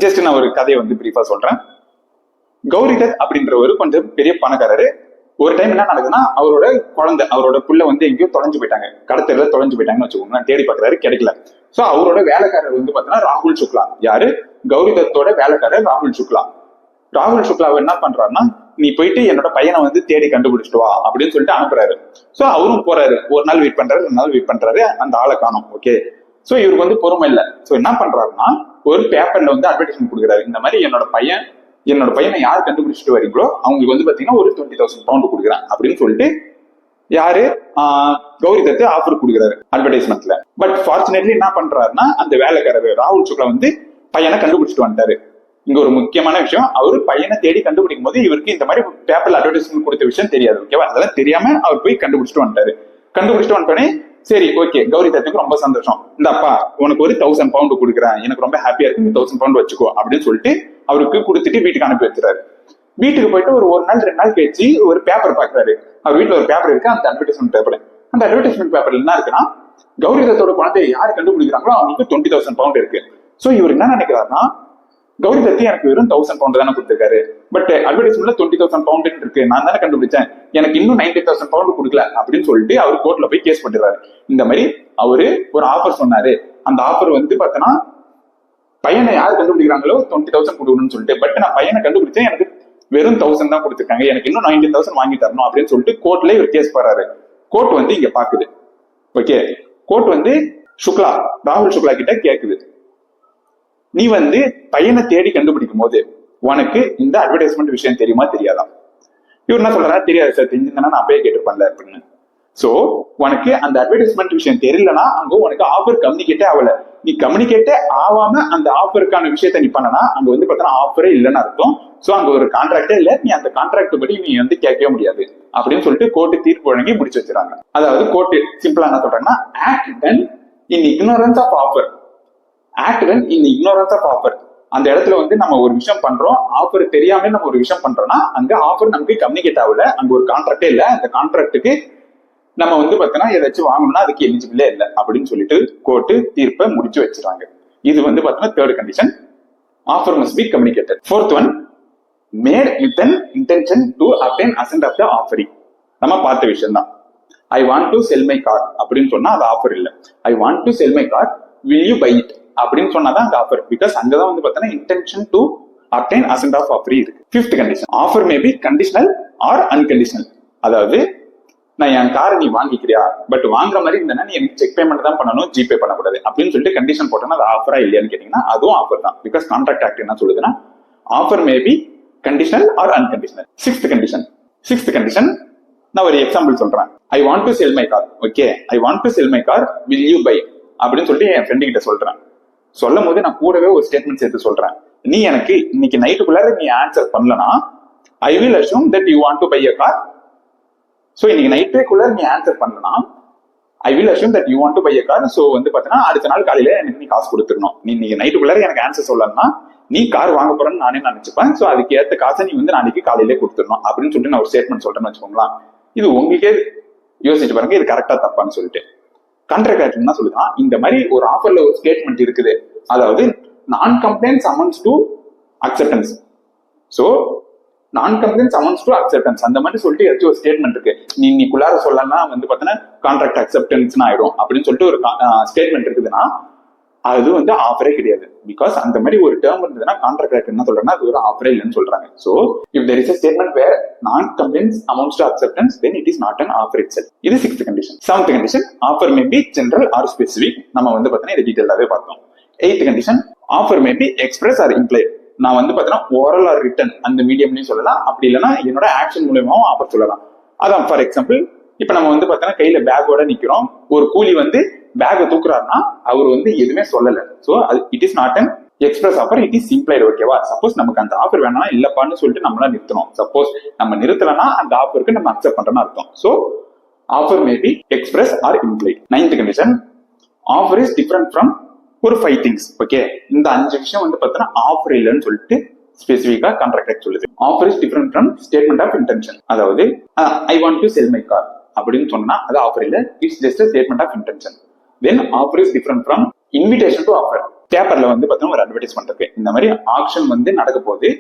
ஜஸ்ட் நான் ஒரு கதையை வந்து பிரீஃபா சொல்றேன். கௌரி தத் அப்படின்றவர் கொஞ்சம் பெரிய பணக்காரரு. ஒரு டைம் என்ன நடக்குதுன்னா, அவரோட குழந்தை, அவரோட புள்ள வந்து எங்கேயோ தொலைஞ்சு போயிட்டாங்க, கடத்தல தொலைஞ்சு போயிட்டாங்கன்னு வச்சுக்கோங்க. தேடி பாக்குறாரு, கிடைக்கல. சோ அவரோட வேலைக்காரர் வந்து பாத்தீங்கன்னா ராகுல் சுக்லா. யாரு? கௌரி தத்தோட வேலைக்காரர் ராகுல் சுக்லா. ராகுல் சுக்லாவை என்ன பண்றாருன்னா, நீ போயிட்டு என்னோட பையனை வந்து தேடி கண்டுபிடிச்சிட்டு வா அப்படின்னு சொல்லிட்டு அனுப்புறாரு. சோ அவரும் போறாரு. ஒரு நாள் வெயிட் பண்றாரு, 2 நாள் வெயிட் பண்றாரு, அந்த ஆளை காணும். ஓகே, சோ இவருக்கு வந்து பொறுமை இல்லை. சோ என்ன பண்றாருன்னா, ஒரு பேப்பர்ல வந்து அட்வர்டைஸ்மெண்ட் கொடுக்குறாரு. இந்த மாதிரி என்னோட பையனை யார் கண்டுபிடிச்சிட்டு வரீங்களோ அவங்களுக்கு வந்து பாத்தீங்கன்னா ஒரு 20,000 பவுண்ட் கொடுக்குறேன் அப்படின்னு சொல்லிட்டு யாரு கௌரி தத்து ஆஃபர் கொடுக்குறாரு அட்வர்டைஸ்மெண்ட்ல. பட் ஃபார்ச்சுனேட்லி என்ன பண்றாருன்னா, அந்த வேலைக்காரர் ராகுல் சுக்லா வந்து பையனை கண்டுபிடிச்சிட்டு வந்துட்டாரு. இங்க ஒரு முக்கியமான விஷயம், அவரு பையனை தேடி கண்டுபிடிக்கும் போது இவருக்கு இந்த மாதிரி பேப்பர்ல அட்வர்டைஸ்மெண்ட் கொடுத்த விஷயம் தெரியாது. ஓகேவா? அதெல்லாம் தெரியாம அவர் போய் கண்டுபிடிச்சிட்டு வந்துட்டாரு. கண்டுபிடிச்சிட்டு வந்துட்டோன்னே சரி ஓகே, கௌரி தத்துக்கு ரொம்ப சந்தோஷம். இந்த அப்பா உனக்கு ஒரு 1000 பவுண்ட் கொடுக்குறேன், எனக்கு ரொம்ப ஹாப்பியா இருக்கு, 1000 பவுண்ட் வச்சுக்கோ அப்படின்னு சொல்லிட்டு அவருக்கு கொடுத்துட்டு வீட்டுக்கு அனுப்பி வச்சுறாரு. வீட்டுக்கு போயிட்டு ஒரு நாள் 2 நாள் கழிச்சு ஒரு பேப்பர் பாக்குறாரு. அவர் வீட்டுல ஒரு பேப்பர் இருக்கு, அந்த அட்வர்டைஸ்மெண்ட் பேப்பர். அந்த அட்வர்டைஸ்மெண்ட் பேப்பர்ல என்ன இருக்குன்னா, கௌரி தத்தோட குழந்தைய யார் கண்டுபிடிக்கிறாங்களோ அவங்களுக்கு 20,000 பவுண்ட் இருக்கு. சோ இவர் என்ன நினைக்கிறாருன்னா, கௌரி தத்தி எனக்கு வெறும் 1000 பவுண்ட் தானே கொடுத்துருக்காரு, பட் அட்வர்டைஸ்மெண்ட்ல 20,000 பவுண்ட் இருக்கு, நான் தானே கண்டுபிடிச்சேன், எனக்கு இன்னும் 90,000 பவுண்ட் கொடுக்கல அப்படின்னு சொல்லிட்டு அவர் கோர்ட்ல போய் கேஸ் பண்ணிடுறாரு. இந்த மாதிரி அவரு ஒரு ஆஃபர் சொன்னாரு, அந்த ஆஃபர் வந்து பாத்தீங்கன்னா பையனை யார் கண்டுபிடிக்கிறாங்களோ 20,000 கொடுக்கணும்னு சொல்லிட்டு, பட் நான் பையனை கண்டுபிடிச்சேன், எனக்கு வெறும் 1000 தான் கொடுத்துருக்காங்க, எனக்கு இன்னும் 90,000 வாங்கி தரணும் அப்படின்னு சொல்லிட்டு கோர்ட்ல இவர் கேஸ் போறாரு. கோர்ட் வந்து இங்க பாக்குது. ஓகே, கோர்ட் வந்து ராகுல் சுக்லா கிட்ட கேக்குது, நீ வந்து பையனை தேடி கண்டுபிடிக்கும் போது உனக்கு இந்த அட்வர்டைஸ்மெண்ட் விஷயம் தெரியுமா தெரியாதா? இவர் என்ன சொல்றா, தெரியாது சார், தெரிஞ்சிருந்தா நான் அப்பயே கேட்டுருப்பேன்ல அப்படின்னு. சோ உனக்கு அந்த அட்வர்டைஸ்மெண்ட் விஷயம் தெரியலனா அங்க உனக்கு ஆஃபர் கம்யூனிகேட்டே ஆகல. நீ கம்யூனிகேட்டே ஆகாம அந்த ஆஃபருக்கான விஷயத்த நீ பண்ணனா அங்க வந்து பார்த்தா ஆஃபரே இல்லைன்னு அர்த்தம். சோ அங்க ஒரு கான்ட்ராக்டே இல்ல, நீ அந்த கான்ட்ராக்ட் படி நீ வந்து கேட்கவே முடியாது அப்படின்னு சொல்லிட்டு கோர்ட்டு தீர்ப்பு வழங்கி முடிச்சு வச்சிருக்காங்க. அதாவது கோர்ட்டு சிம்பிளா என்ன சொல்றாங்கன்னா, act done in ignorance of offer. Act done in ignorance of offer. அந்த இடத்துல வந்து நம்ம ஒரு விஷயம் பண்றோம், ஆஃபர் தெரியாம நம்ம ஒரு விஷயம் பண்றோம்னா அங்க ஆஃபர் நமக்கு கம்யூனிகேட் ஆகல, அங்க ஒரு கான்ட்ராக்டே இல்ல, அந்த கான்ட்ராக்டுக்கு நம்ம வந்து பாத்தீங்கன்னா ஏதாச்சும் வாங்கணும்னா அதுக்கு எலிஜிபிளே இல்லை அப்படின்னு சொல்லிட்டு கோர்ட்டு தீர்ப்பை முடிச்சு வச்சிருக்காங்க. இது வந்து பாத்தீங்கன்னா third condition, offer must be communicated. Fourth one, made with an intention to obtain assent of the offering. நம்ம பார்த்த விஷயம் தான். I want to sell my car அப்படின்னு சொன்னா அது ஆஃபர் இல்லை. I want to sell my car, will you buy it அப்படின்னு சொன்னாதான் அந்த ஆஃபர். பிகாஸ் அங்கதான் வந்து பாத்தீங்கன்னா intention to obtain assent of offer இருக்கு. Fifth condition, offer may be conditional or unconditional. அதாவது நான் என் காரை நீ வாங்கிக்கிறியா, பட் வாங்குற மாதிரி இருந்தா நீ எனக்கு செக் பேமெண்ட் தான் பண்ணணும், ஜிபே பண்ணக்கூடாது அப்படின்னு சொல்லிட்டு கண்டிஷன் போட்டோம்னா அது ஆஃபரா இல்லையான்னு கேட்டீங்கன்னா அதுவும் ஆஃபர் தான். பிகாஸ் கான்ட்ராக்ட் ஆக்ட் என்ன சொல்லுதுன்னா, offer may be conditional or unconditional. Sixth condition நான் ஒரு எக்ஸாம்பிள் சொல்றேன். I want to sell my car. Okay, I want to sell my car, will you buy அப்படின்னு சொல்லிட்டு என் ஃப்ரெண்டு கிட்ட சொல்றேன். சொல்லும் போது நான் கூடவே ஒரு ஸ்டேட்மெண்ட் சேர்த்து சொல்றேன். நீ எனக்கு இன்னைக்கு நைட்டுக்குள்ளார நீ ஆன்சர் பண்ணலனா I will assume that you want to buy a car. So இன்னைக்கு நைட்டுக்குள்ள நீ ஆன்சர் பண்ணலனா I will assume that you want to buy a car. So வந்து பாத்தீங்கன்னா அடுத்த நாள் காலையில எனக்கு நீ காசு கொடுத்துடணும். நீ இன்னைக்கு நைட்டுக்குள்ள எனக்கு ஆன்சர் சொல்லலன்னா நீ கார் வாங்க போறேன்னு நானே நினைச்சுப்பேன். சோ அதுக்கு ஏத்த காசை நீ வந்து நாளைக்கு காலையிலே கொடுத்துடணும் அப்படின்னு சொல்லிட்டு நான் ஒரு ஸ்டேட்மெண்ட் சொல்றேன்னு வச்சுக்கோங்களேன். இது உங்களுக்கே யோசிச்சு பாருங்க, இது கரெக்டா தப்பான்னு சொல்லிட்டு. கான்ட்ராக்ட் என்ன சொல்லுதான், இந்த மாதிரி ஒரு ஆஃபர்ல ஒரு ஸ்டேட்மெண்ட் இருக்குது, அதாவது நான் complaints amounts to acceptance. So நான் கம்ப்ளைண்ட்ஸ் அமௌண்ட்ஸ் டு அக்செப்டன்ஸ் அந்த மாதிரி சொல்லிட்டு ஏதாச்சும் ஒரு ஸ்டேட்மெண்ட் இருக்கு. நீ இன்னைக்குள்ளார சொல்லனா வந்து பாத்தீங்கன்னா கான்ட்ராக்ட் அக்செப்டன்ஸ் ஆயிடும் அப்படின்னு சொல்லிட்டு ஒரு ஸ்டேட்மெண்ட் இருக்குதுன்னா அது வந்து ஆஃபரே கிடையாது. பிகாஸ் அந்த மாதிரி ஒரு டேர்ம் இருந்ததுன்னா கான்ட்ராக்ட் என்ன சொல்றாங்கன்னா அது ஒரு ஆஃபரே இல்லைன்னு சொல்றாங்க. So if there is a statement where non complaints amounts to acceptance, then it is not an offer itself. இது 6th condition. 7th condition, offer may be general or specific. நம்ம வந்து பாத்தீங்கன்னா இது டீடைலாவே பார்த்தோம். 8th condition, offer may be express or implied. நான் வந்து பாத்தீங்கன்னா oral or written அந்த மீடியம்லயும் சொல்லலாம், அப்படி இல்லைன்னா என்னோட ஆக்ஷன் மூலமாவும் ஆஃபர் சொல்லலாம். அதான் ஃபார் எக்ஸாம்பிள், இப்ப நம்ம வந்து பாத்தீங்கன்னா கையில பேக்கோட நிக்கிறோம், ஒரு கூலி வந்து பேக்கை தூக்குறாருன்னா அவர் வந்து எதுவுமே சொல்லல. So it is not an express offer, it is implied. ஓகேவா? சப்போஸ் நமக்கு அந்த ஆஃபர் வேணா இல்லப்பான்னு சொல்லிட்டு நம்மளா நிறுத்தணும். சப்போஸ் நம்ம நிறுத்தலன்னா அந்த ஆஃபருக்கு நம்ம அக்செப்ட் பண்றோம்னு அர்த்தம். So offer may be express or implied. 9th condition, offer is different from ஒரு 5 திங்ஸ். ஓகே, இந்த 5 விஷயம் வந்து பார்த்தீங்கன்னா ஆஃபர் இல்லைன்னு சொல்லிட்டு ஸ்பெசிஃபிக்கா கான்ட்ராக்ட் சொல்லுது. Offer is different from statement of intention. அதாவது I want to sell my car, அப்படின்னு சொன்னா அது ஆஃபர் இல்ல, it's just statement of intention. Then offer is different from invitation to offer. பேப்பர்ல வந்து பாத்தீங்கன்னா ஒரு அட்வர்டைஸ்மெண்ட் இருக்கு, இந்த மாதிரி ஆக்ஷன் வந்து நடக்க போது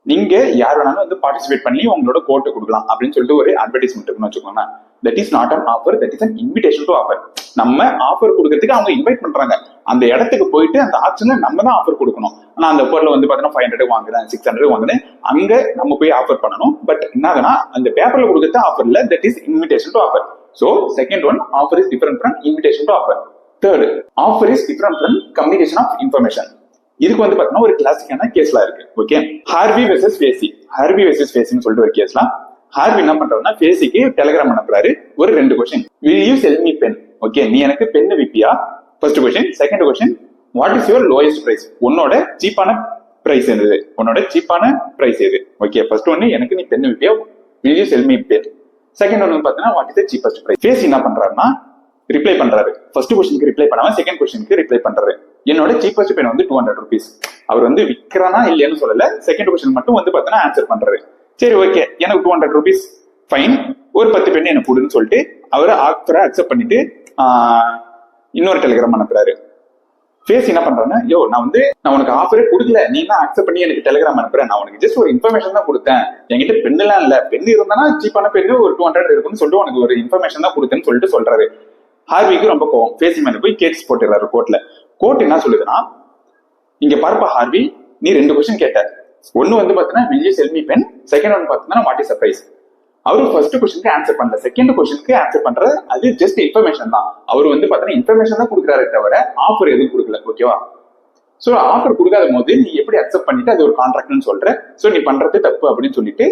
நீங்க யார் வேணாலும் வந்து பார்ட்டிசிபேட் பண்ணி உங்களோட கோட்டை கொடுக்கலாம் அப்படின்னு சொல்லிட்டு ஒரு அட்வர்டைஸ்மெண்ட் இருக்குன்னு வச்சுக்கோங்க. That is not an offer, that is an invitation to offer. நம்ம ஆஃபர் கொடுக்கறதுக்கு அவங்க இன்வைட் பண்றாங்க, அந்த இடத்துக்கு போயிட்டு அந்த ஆப்ஷன்ல நம்ம தான் ஆஃபர் கொடுக்கணும். ஆனா அந்த பொருள் வந்து பாத்தீங்கன்னா 500 வாங்குறேன், 600 வாங்குறேன், அங்க நம்ம போய் ஆஃபர் பண்ணணும். பட் என்னதுன்னா அந்த பேப்பர்ல கொடுக்கறது ஆஃபர் இல்ல, that is invitation to offer. So second one, offer is different from invitation to offer. Third, offer is different from communication of information. இதுக்கு வந்து பாத்தீங்கன்னா ஒரு கிளாசிக்கான கேஸ்லாம் இருக்கு. Okay, Harvey versus Facey. Harvey versus ஃபேசின்னு சொல்லிட்டு ஒரு கேஸ்லாம். ஹார்வி என்ன பண்றாருன்னா ஃபேசிக்கு டெலிகிராம் அனுப்புறாரு, ஒரு 2 question. Will you sell me pen? Okay, நீ எனக்கு பென் விப்பியா? First question. Second question, what is your lowest price? உன்னோட சீப்பான பிரைஸ் எது? உன்னோட சீப்பான பிரைஸ் எது? ஓகே, ஃபர்ஸ்ட் ஒன்னு எனக்கு நீ பென் விப்பியா, will you sell me pen. Second ஒன்னு பாத்தீங்கன்னா what is the cheapest price. Facey என்ன பண்றாருன்னா ரிப்ளை பண்றாரு. ஃபர்ஸ்ட் கொஸ்டினுக்கு ரிப்ளை பண்ணாம செகண்ட் கொஸ்டினுக்கு ரிப்ளை பண்றாரு. என்னோட சீப்பஸ்ட் பென் வந்து 200 rupees. அவர் வந்து விற்கிறானா இல்லையான்னு சொல்லல, செகண்ட் கொஸ்டின் மட்டும் வந்து பாத்தீங்கன்னா ஆன்சர் பண்றாரு. சரி ஓகே, எனக்கு 200 rupees ஃபைன், ஒரு 10 பென் எனக்கு கொடுன்னு சொல்லிட்டு அவரை ஆஃபரை அக்செப்ட் பண்ணிட்டு இன்னொரு டெலிகிராம் அனுப்புறாரு. ஃபேஸ் என்ன பண்றாங்கன்னா, நான் உனக்கு ஆஃபரே கொடுக்கல, நீ தான் அக்செப்ட் பண்ணி எனக்கு டெலிகிராம் அனுப்புறேன், நான் உனக்கு ஜஸ்ட் ஒரு இன்ஃபர்மேஷன் தான் கொடுத்தேன், என்கிட்ட பென் எல்லாம் இல்ல, பென் இருந்தானா சீப்பான பென் ஒரு 200 இருக்குன்னு சொல்லிட்டு உனக்கு ஒரு இன்ஃபர்மேஷன் தான் கொடுத்தேன்னு சொல்லிட்டு சொல்றாரு. ஹார்விக்கு ரொம்ப கோவம், ஃபேசி மேல போய் கேஸ் போட்டுறாரு கோர்ட்ல. கோர்ட் என்ன சொல்லுதுன்னா, இங்க பார்ப்பா ஹார்வி, நீ 2 கொஸ்டின் கேட்ட. ஒன்னு வந்து பாத்தீங்கன்னா will you sell me pen, second one பாத்தீங்கன்னா வாட் இஸ் த பிரைஸ். அவரு ஃபர்ஸ்ட் கொஸ்டினுக்கு ஆன்சர் பண்ணல, செகண்ட் கொஸ்டினுக்கு ஆன்சர் பண்றது அது ஜஸ்ட் இன்ஃபர்மேஷன் தான். அவர் வந்து பாத்தீங்கன்னா இன்ஃபர்மேஷன் தான் கொடுக்குறாரு தவிர ஆஃபர் எதுவும் கொடுக்கல. ஓகேவா? சோ ஆஃபர் கொடுக்காத போது நீ எப்படி அக்செப்ட் பண்ணிட்டு அது ஒரு கான்ட்ராக்ட்னு சொல்ற, சோ நீ பண்றது தப்பு அப்படின்னு சொல்லிட்டு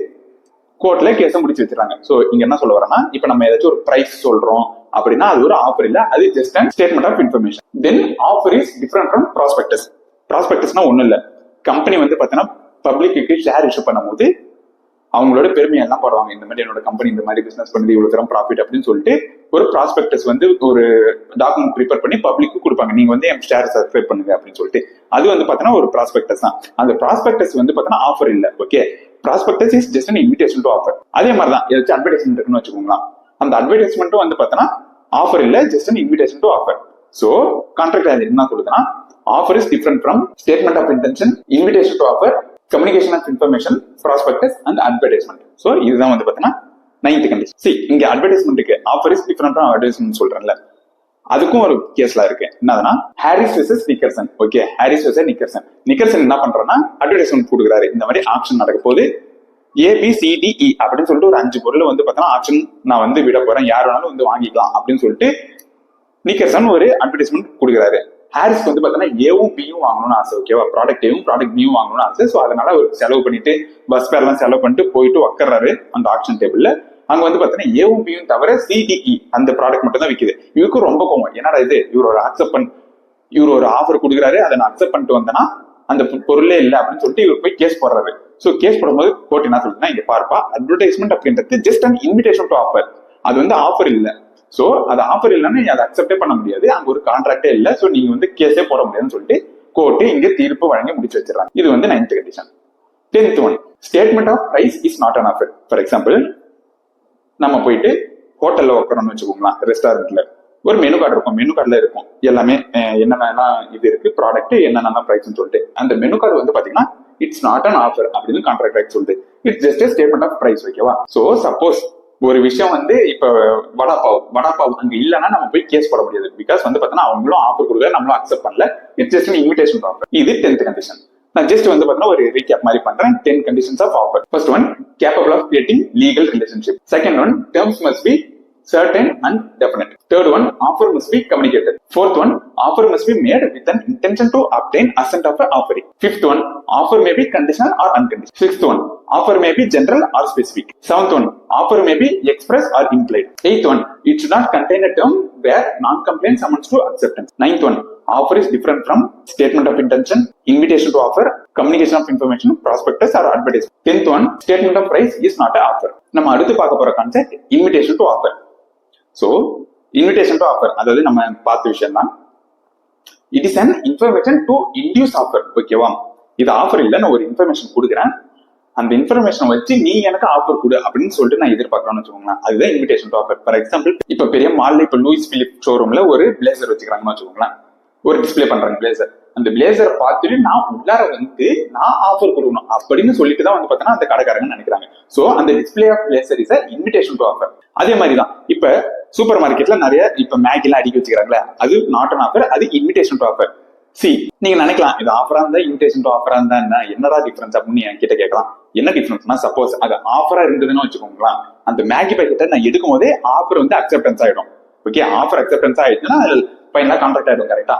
கோர்ட்ல கேஸ முடிச்சு வச்சிருக்காங்க. சோ இங்க என்ன சொல்ல வரேன்னா, இப்ப நம்ம ஏதாச்சும் ஒரு பிரைஸ் சொல்றோம் அப்படின்னா அது ஒரு ஆஃபர் இல்ல, அது just and statement of information. Then offer is different from prospectus. ப்ராஸ்பெக்டஸ்னா ஒண்ணும் இல்ல, கம்பெனி வந்து பாத்தீங்கன்னா பப்ளிக்கு ஷேர் இஷ்யூ பண்ணும்போது அவங்களோட பெருமையெல்லாம் போடுவாங்க, இந்த மாதிரி என்னோட கம்பெனி இந்த மாதிரி பிசினஸ் பண்ணுது, இவ்வளவு தரம் ப்ராஃபிட் அப்படின்னு சொல்லிட்டு ஒரு ப்ராஸ்பெக்டஸ் வந்து ஒரு டாக்குமெண்ட் ப்ரிப்பேர் பண்ணி பப்ளிக்கு கொடுப்பாங்க, நீங்க வந்து என் ஷேர் சப்ஸ்கிரைப் பண்ணுங்க அப்படின்னு சொல்லிட்டு. அது வந்து பாத்தீங்கன்னா ஒரு ப்ராஸ்பெக்டஸ் தான். அந்த ப்ராஸ்பெக்டஸ் வந்து பாத்தீங்கன்னா ஆஃபர் இல்ல. Okay, prospectus is just an invitation to offer. அதே மாதிரி தான் ஏதாச்சும் அட்வர்டைஸ்மெண்ட் இருக்குன்னு வச்சுக்கோங்களா, அந்த அட்வர்டைஸ்மெண்ட்டும் வந்து பாத்தீங்கன்னா ஆஃபர் இல்ல, just an invitation to offer. So contract என்ன சொல்லுதுன்னா, offer is different from statement of intention, invitation to offer, communication of information, prospectus and advertisement. So இதுதான் வந்து பாத்தீங்கன்னா 9th கண்டிஷன். சி, இங்க அட்வர்டைஸ்மெண்ட்டுக்கு offer is different from advertisement சொல்றேன்ல, அதுக்கும் ஒரு கேஸ்ல இருக்கு. என்னதுன்னா Harris versus Nickerson. Okay, Harris versus Nickerson. Nickerson என்ன பண்றாருன்னா அட்வர்டைஸ்மெண்ட் கொடுக்குறாரு, இந்த மாதிரி ஆப்ஷன் நடக்க போது ABCDE அப்படின்னு சொல்லிட்டு ஒரு 5 பொருள் வந்து பாத்தீங்கன்னா ஆப்ஷன் நான் வந்து விட போறேன், யார் வேணாலும் வந்து வாங்கிக்கலாம் அப்படின்னு சொல்லிட்டு நிக்கர்சன் ஒரு அட்வர்டைஸ்மெண்ட் கொடுக்குறாரு. ஹாரிஸ்க்கு வந்து பாத்தீங்கன்னா ஏவும் பியும் வாங்கணும்னு ஆசை. ஓகேவா? ப்ராடக்ட் ஏவும் ப்ராடக்ட் பியும் வாங்கணும்னு ஆசை. ஸோ அதனால அவர் செலவு பண்ணிட்டு பஸ் பேர்லாம் செலவு பண்ணிட்டு போயிட்டு உட்கார்றாரு அந்த ஆப்ஷன் டேபிள்ல. அங்க வந்து பாத்தீங்கன்னா ஏவும் பியும் தவிர CDE அந்த ப்ராடக்ட் மட்டும் தான் விக்குது. இவருக்கு ரொம்ப கோவம், என்னடா இது, இவர் ஒரு ஆஃபர் கொடுக்குறாரு, அதை நான் அக்செப்ட் பண்ணிட்டு வந்தேன்னா அந்த பொருளே இல்லை அப்படின்னு சொல்லிட்டு இவர் போய் கேஸ் போடுறாரு. ஸோ கேஸ் போடும்போது கோர்ட் என்ன சொல்லுதுன்னா, இங்க பார்ப்பா, அட்வர்டைஸ்மெண்ட் அப்படின்றது just an invitation to offer, அது வந்து ஆஃபர் இல்லை. சோ அது ஆஃபர் இல்லைன்னா நீங்க அதை அக்செப்டே பண்ண முடியாது, அங்க ஒரு கான்ட்ராக்டே இல்ல, சோ நீங்க வந்து கேஸே போட முடியாதுன்னு சொல்லிட்டு கோர்ட் இங்க தீர்ப்பு வழங்கி முடிச்சு வச்சிடறாங்க. இது வந்து 9th condition. 10th one, statement of price is not an offer. For example, நம்ம போயிட்டு ஹோட்டல்ல உட்காரோம்னு வச்சுக்கோங்களா, ரெஸ்டாரண்ட்ல ஒரு மெனு கார்டு இருக்கும், மெனு கார்டுல இருக்கும் எல்லாமே என்னென்னலாம் இது இருக்கு ப்ராடக்ட், என்னென்ன பிரைஸ்ன்னு சொல்லிட்டு. அந்த மெனு கார்டு வந்து பாத்தீங்கன்னா இட்ஸ் நாட் அன் ஆஃபர் அப்படின்னு கான்ட்ராக்ட் சொல்லுது, it's just statement of price. ஓகேவா? சோ சப்போஸ் ஒரு விஷயம் வந்து இப்ப வடாபாவ் அங்க இல்லைன்னா நம்ம போய் கேஸ் போட முடியாது, பிகாஸ் வந்து பாத்தீங்கன்னா அவங்களும் ஆஃபர் கொடுக்கல, நம்மளும் அக்செப்ட் பண்ணல, இட்ஸ் ஜஸ்ட் இன்விடேஷன் ஆஃபர். இது 10th கண்டிஷன். நான் ஜஸ்ட் வந்து பாத்தீங்கன்னா ஒரு ரீகேப் மாதிரி பண்றேன். 10 conditions of offer. First one, capable of creating legal relationship. Second one, terms must be certain and definite. Third one, offer must be communicated. Fourth one, offer must be made with an intention to obtain assent of the offering. Fifth one, offer may be conditional or unconditional. Sixth one, offer may be general or specific. Seventh one, offer may be express or implied. Eighth one, it should not contain a term where non-compliance amounts to acceptance. Ninth one, offer is different from statement of intention, invitation to offer, communication of information, prospectus or advertisement. 10th one, statement of price is not an offer. நம்ம அடுத்து பார்க்க போற concept invitation to offer. So invitation to offer அதாவது நம்ம பார்த்த விஷயம் தான். It is an information to induce offer. ஓகேவா? இது ஆஃபர் இல்ல, நான் ஒரு இன்ஃபர்மேஷன் கொடுக்குறேன், அந்த இன்ஃபர்மேஷன் வச்சு நீ எனக்கு ஆஃபர் கொடு அப்படின்னு சொல்லிட்டு நான் எதிர்பார்க்கணும்னு வச்சுக்கோங்களேன். அதுதான் invitation to offer. For example, இப்ப பெரிய மால்ல இப்ப லூயிஸ் பிலிப் ஷோரூம்ல ஒரு பிளேசர் வச்சுக்கிறாங்கன்னு வச்சுக்கோங்களேன், ஒரு டிஸ்பிளே பண்றாங்க பிளேசர். அந்த பிளேசரை பார்த்துட்டு நான் உள்ளார வந்து நான் ஆஃபர் கொடுக்கணும் அப்படின்னு சொல்லிட்டு தான் வந்து பார்த்தீங்கன்னா அந்த கடைக்காரங்க நினைக்கிறாங்க. சோ அந்த display of blazer is invitation to offer. அதே மாதிரி தான் இப்ப சூப்பர் மார்க்கெட்ல நிறைய இப்ப மேகி எல்லாம் அடிக்க வச்சுக்கிறாங்களே, அது நாட் அன் ஆஃபர், அது இன்விடேஷன் டு ஆஃபர். நீங்க நினைக்கலாம் இது ஆஃபரா இருந்தா இன்விடேஷன் டு ஆஃபரா இருந்தா என்னடா டிஃபரன்ஸ் அப்படின்னு என்கிட்ட கேட்கலாம். என்ன டிஃபரன்ஸ்னா, சப்போஸ் அது ஆஃபரா இருந்ததுன்னு வச்சுக்கோங்களேன், அந்த மேகி பேக்கெட்டை நான் எடுக்கும் போதே ஆஃபர் வந்து அக்செப்டன்ஸ் ஆயிடும். ஓகே, ஆஃபர் அக்செப்டன்ஸ் ஆயிடுச்சுன்னா ஃபைனலா கான்ட்ராக்ட் ஆயிடும். கரெக்டா?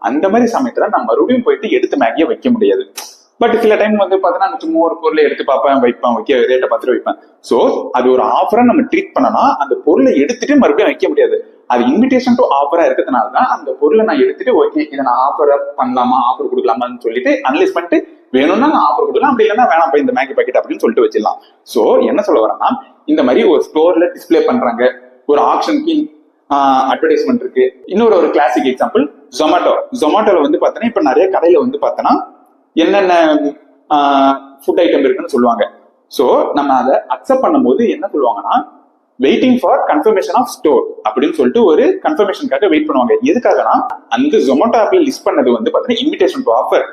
அந்த மாதிரி சமயத்துல நான் மறுபடியும் போயிட்டு எடுத்து மேகியை வைக்க முடியாது. பட் சில டைம் வந்து பாத்தீங்கன்னா சும்மா ஒரு பொருளை எடுத்து பார்ப்பேன், வைப்பேன், வைக்க ரேட்டை பார்த்துட்டு வைப்பேன். சோ அது ஒரு ஆஃபரா நம்ம ட்ரீட் பண்ணனா அந்த பொருளை எடுத்துட்டு மறுபடியும் வைக்க முடியாது. அது இன்விடேஷன் டு ஆஃபரா இருக்கிறதுனால தான் அந்த பொருளை நான் எடுத்துட்டு ஓகே இதை நான் ஆஃபர் பண்ணலாமா, ஆஃபர் கொடுக்கலாமான்னு சொல்லிட்டு அனலைஸ் பண்ணிட்டு வேணும்னா நான் ஆஃபர் கொடுக்கலாம், அப்படி இல்லைன்னா வேணாம் இந்த மேகி பாக்கெட் அப்படின்னு சொல்லிட்டு வச்சிடலாம். சோ என்ன சொல்ல வரேன்னா, இந்த மாதிரி ஒரு ஸ்டோர்ல டிஸ்பிளே பண்றாங்க, ஒரு ஆப்ஷனுக்கு அட்வர்டைஸ்மெண்ட் இருக்கு. இன்னொரு ஒரு கிளாசிக் எக்ஸாம்பிள் ஜொமேட்டோல வந்து பாத்தீங்கன்னா இப்ப நிறைய கடையில வந்து பாத்தீங்கன்னா என்னென்ன ஃபுட் ஐட்டம் இருக்குன்னு சொல்லுவாங்க. சோ நம்ம அதை அக்செப்ட் பண்ணும்போது என்ன சொல்லுவாங்கன்னா, waiting for confirmation of store அப்படின்னு சொல்லிட்டு ஒரு கன்ஃபர்மேஷனுக்காக வெயிட் பண்ணுவாங்க. எதுக்காகனா, அந்த ஜொமேட்டோ ஆப்ல லிஸ்ட் பண்ணது வந்து பாத்தீங்கன்னா இன்விடேஷன் டு ஆஃபர்.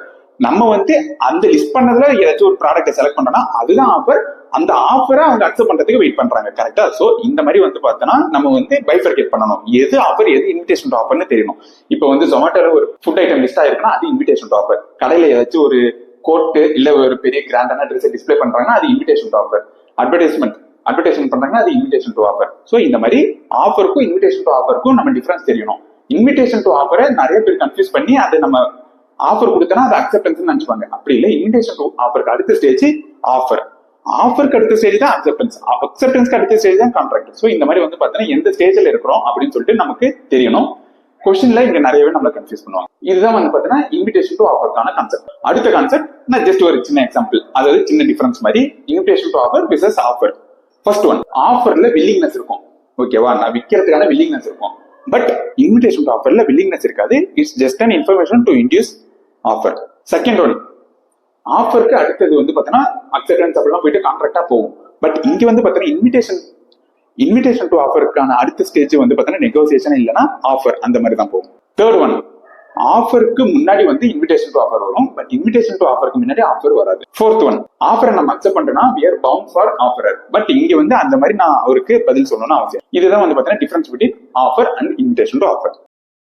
நம்ம வந்து அந்த லிஸ்ட் பண்ணதுல ஏதாச்சும் ஒரு ப்ராடக்ட்டை செலக்ட் பண்ணோம்னா அதுதான் ஆஃபர். அந்த ஆஃபரை அவங்க அக்செப்ட் பண்றதுக்கு வெயிட் பண்றாங்க. கரெக்டா? சோ இந்த மாதிரி வந்து பார்த்தோன்னா நம்ம வந்து பைஃபர்கேட் பண்ணணும், எது ஆஃபர் எது இன்விடேஷன் டு ஆஃபர்னு தெரியணும். இப்போ வந்து ஜொமேட்டோல ஒரு ஃபுட் ஐட்டம் லிஸ்ட் ஆயிருக்குன்னா அது இன்விடேஷன் டு ஆஃபர். கடையில ஏதாச்சும் ஒரு கோட் இல்ல ஒரு பெரிய கிராண்டான ட்ரெஸ் டிஸ்பிளே பண்றாங்கன்னா அது இன்விடேஷன் டு ஆஃபர். அட்வர்டைஸ்மெண்ட் பண்றாங்கன்னா அது இன்விடேஷன் டு ஆஃபர். சோ இந்த மாதிரி ஆஃபருக்கும் இன்விடேஷன் டு ஆஃபருக்கும் நம்ம டிஃபரன்ஸ் தெரியணும். இன்விடேஷன் டு ஆஃபரை நிறைய பேர் கன்ஃபியூஸ் பண்ணி அதை நம்ம ஆஃபர் கொடுத்தனா அது அக்செப்டன்ஸ் நினைச்சுப்பாங்க. அப்படி இல்லை, இன்விடேஷன் டு ஆஃபருக்கு அடுத்த ஸ்டேஜ் ஆஃபர், ஆஃபருக்கு அடுத்த ஸ்டேஜ் தான் அக்செப்டன்ஸ், அக்செப்டன்ஸ்க்கு அடுத்த ஸ்டேஜ் தான் கான்ட்ராக்ட். சோ இந்த மாதிரி வந்து பாத்தீங்கன்னா எந்த ஸ்டேஜ்ல இருக்கிறோம் அப்படின்னு சொல்லிட்டு நமக்கு தெரியணும். கொஸ்டின்ல இங்க நிறையவே நம்மள கன்ஃபியூஸ் பண்ணுவாங்க. இதுதான் வந்து பாத்தீங்கன்னா இன்விடேஷன் டு ஆஃபருக்கான கான்செப்ட். அடுத்த கான்செப்ட் நான் ஜஸ்ட் ஒரு சின்ன எக்ஸாம்பிள், அதாவது சின்ன டிஃபரன்ஸ் மாதிரி invitation to offer versus offer. First one, ஆஃபர்ல வில்லிங்னஸ் இருக்கும். ஓகேவா? நான் விற்கிறதுக்கான வில்லிங்னஸ் இருக்கும். பட் இன்விடேஷன் டு ஆஃபர்ல வில்லிங்னஸ் இருக்காது. It's just an information to induce offer. Second one, ஆஃபருக்கு அடுத்தது வந்து பாத்தீங்கன்னா அக்செப்டன்ஸ் அப்படிலாம் போயிட்டு கான்ட்ராக்டா போகும். பட் இங்க வந்து பாத்தீங்கன்னா இன்விடேஷன் டு ஆஃபருக்கான அடுத்த ஸ்டேஜ் வந்து பாத்தீங்கன்னா நெகோசியேஷன் இல்லைன்னா ஆஃபர், அந்த மாதிரி தான் போகும். தேர்ட் ஒன், ஆஃபருக்கு முன்னாடி வந்து இன்விடேஷன் டு ஆஃபர் வரும், பட் இன்விடேஷன் டு ஆஃபருக்கு முன்னாடி ஆஃபர் வராது. ஃபோர்த் ஒன், ஆஃபரை நம்ம அக்செப்ட் பண்றோம்னா we are bound for offer. But இங்க வந்து அந்த மாதிரி நான் அவருக்கு பதில் சொல்லணும்னு அவசியம். இதுதான் வந்து பாத்தீங்கன்னா difference between offer and invitation to offer.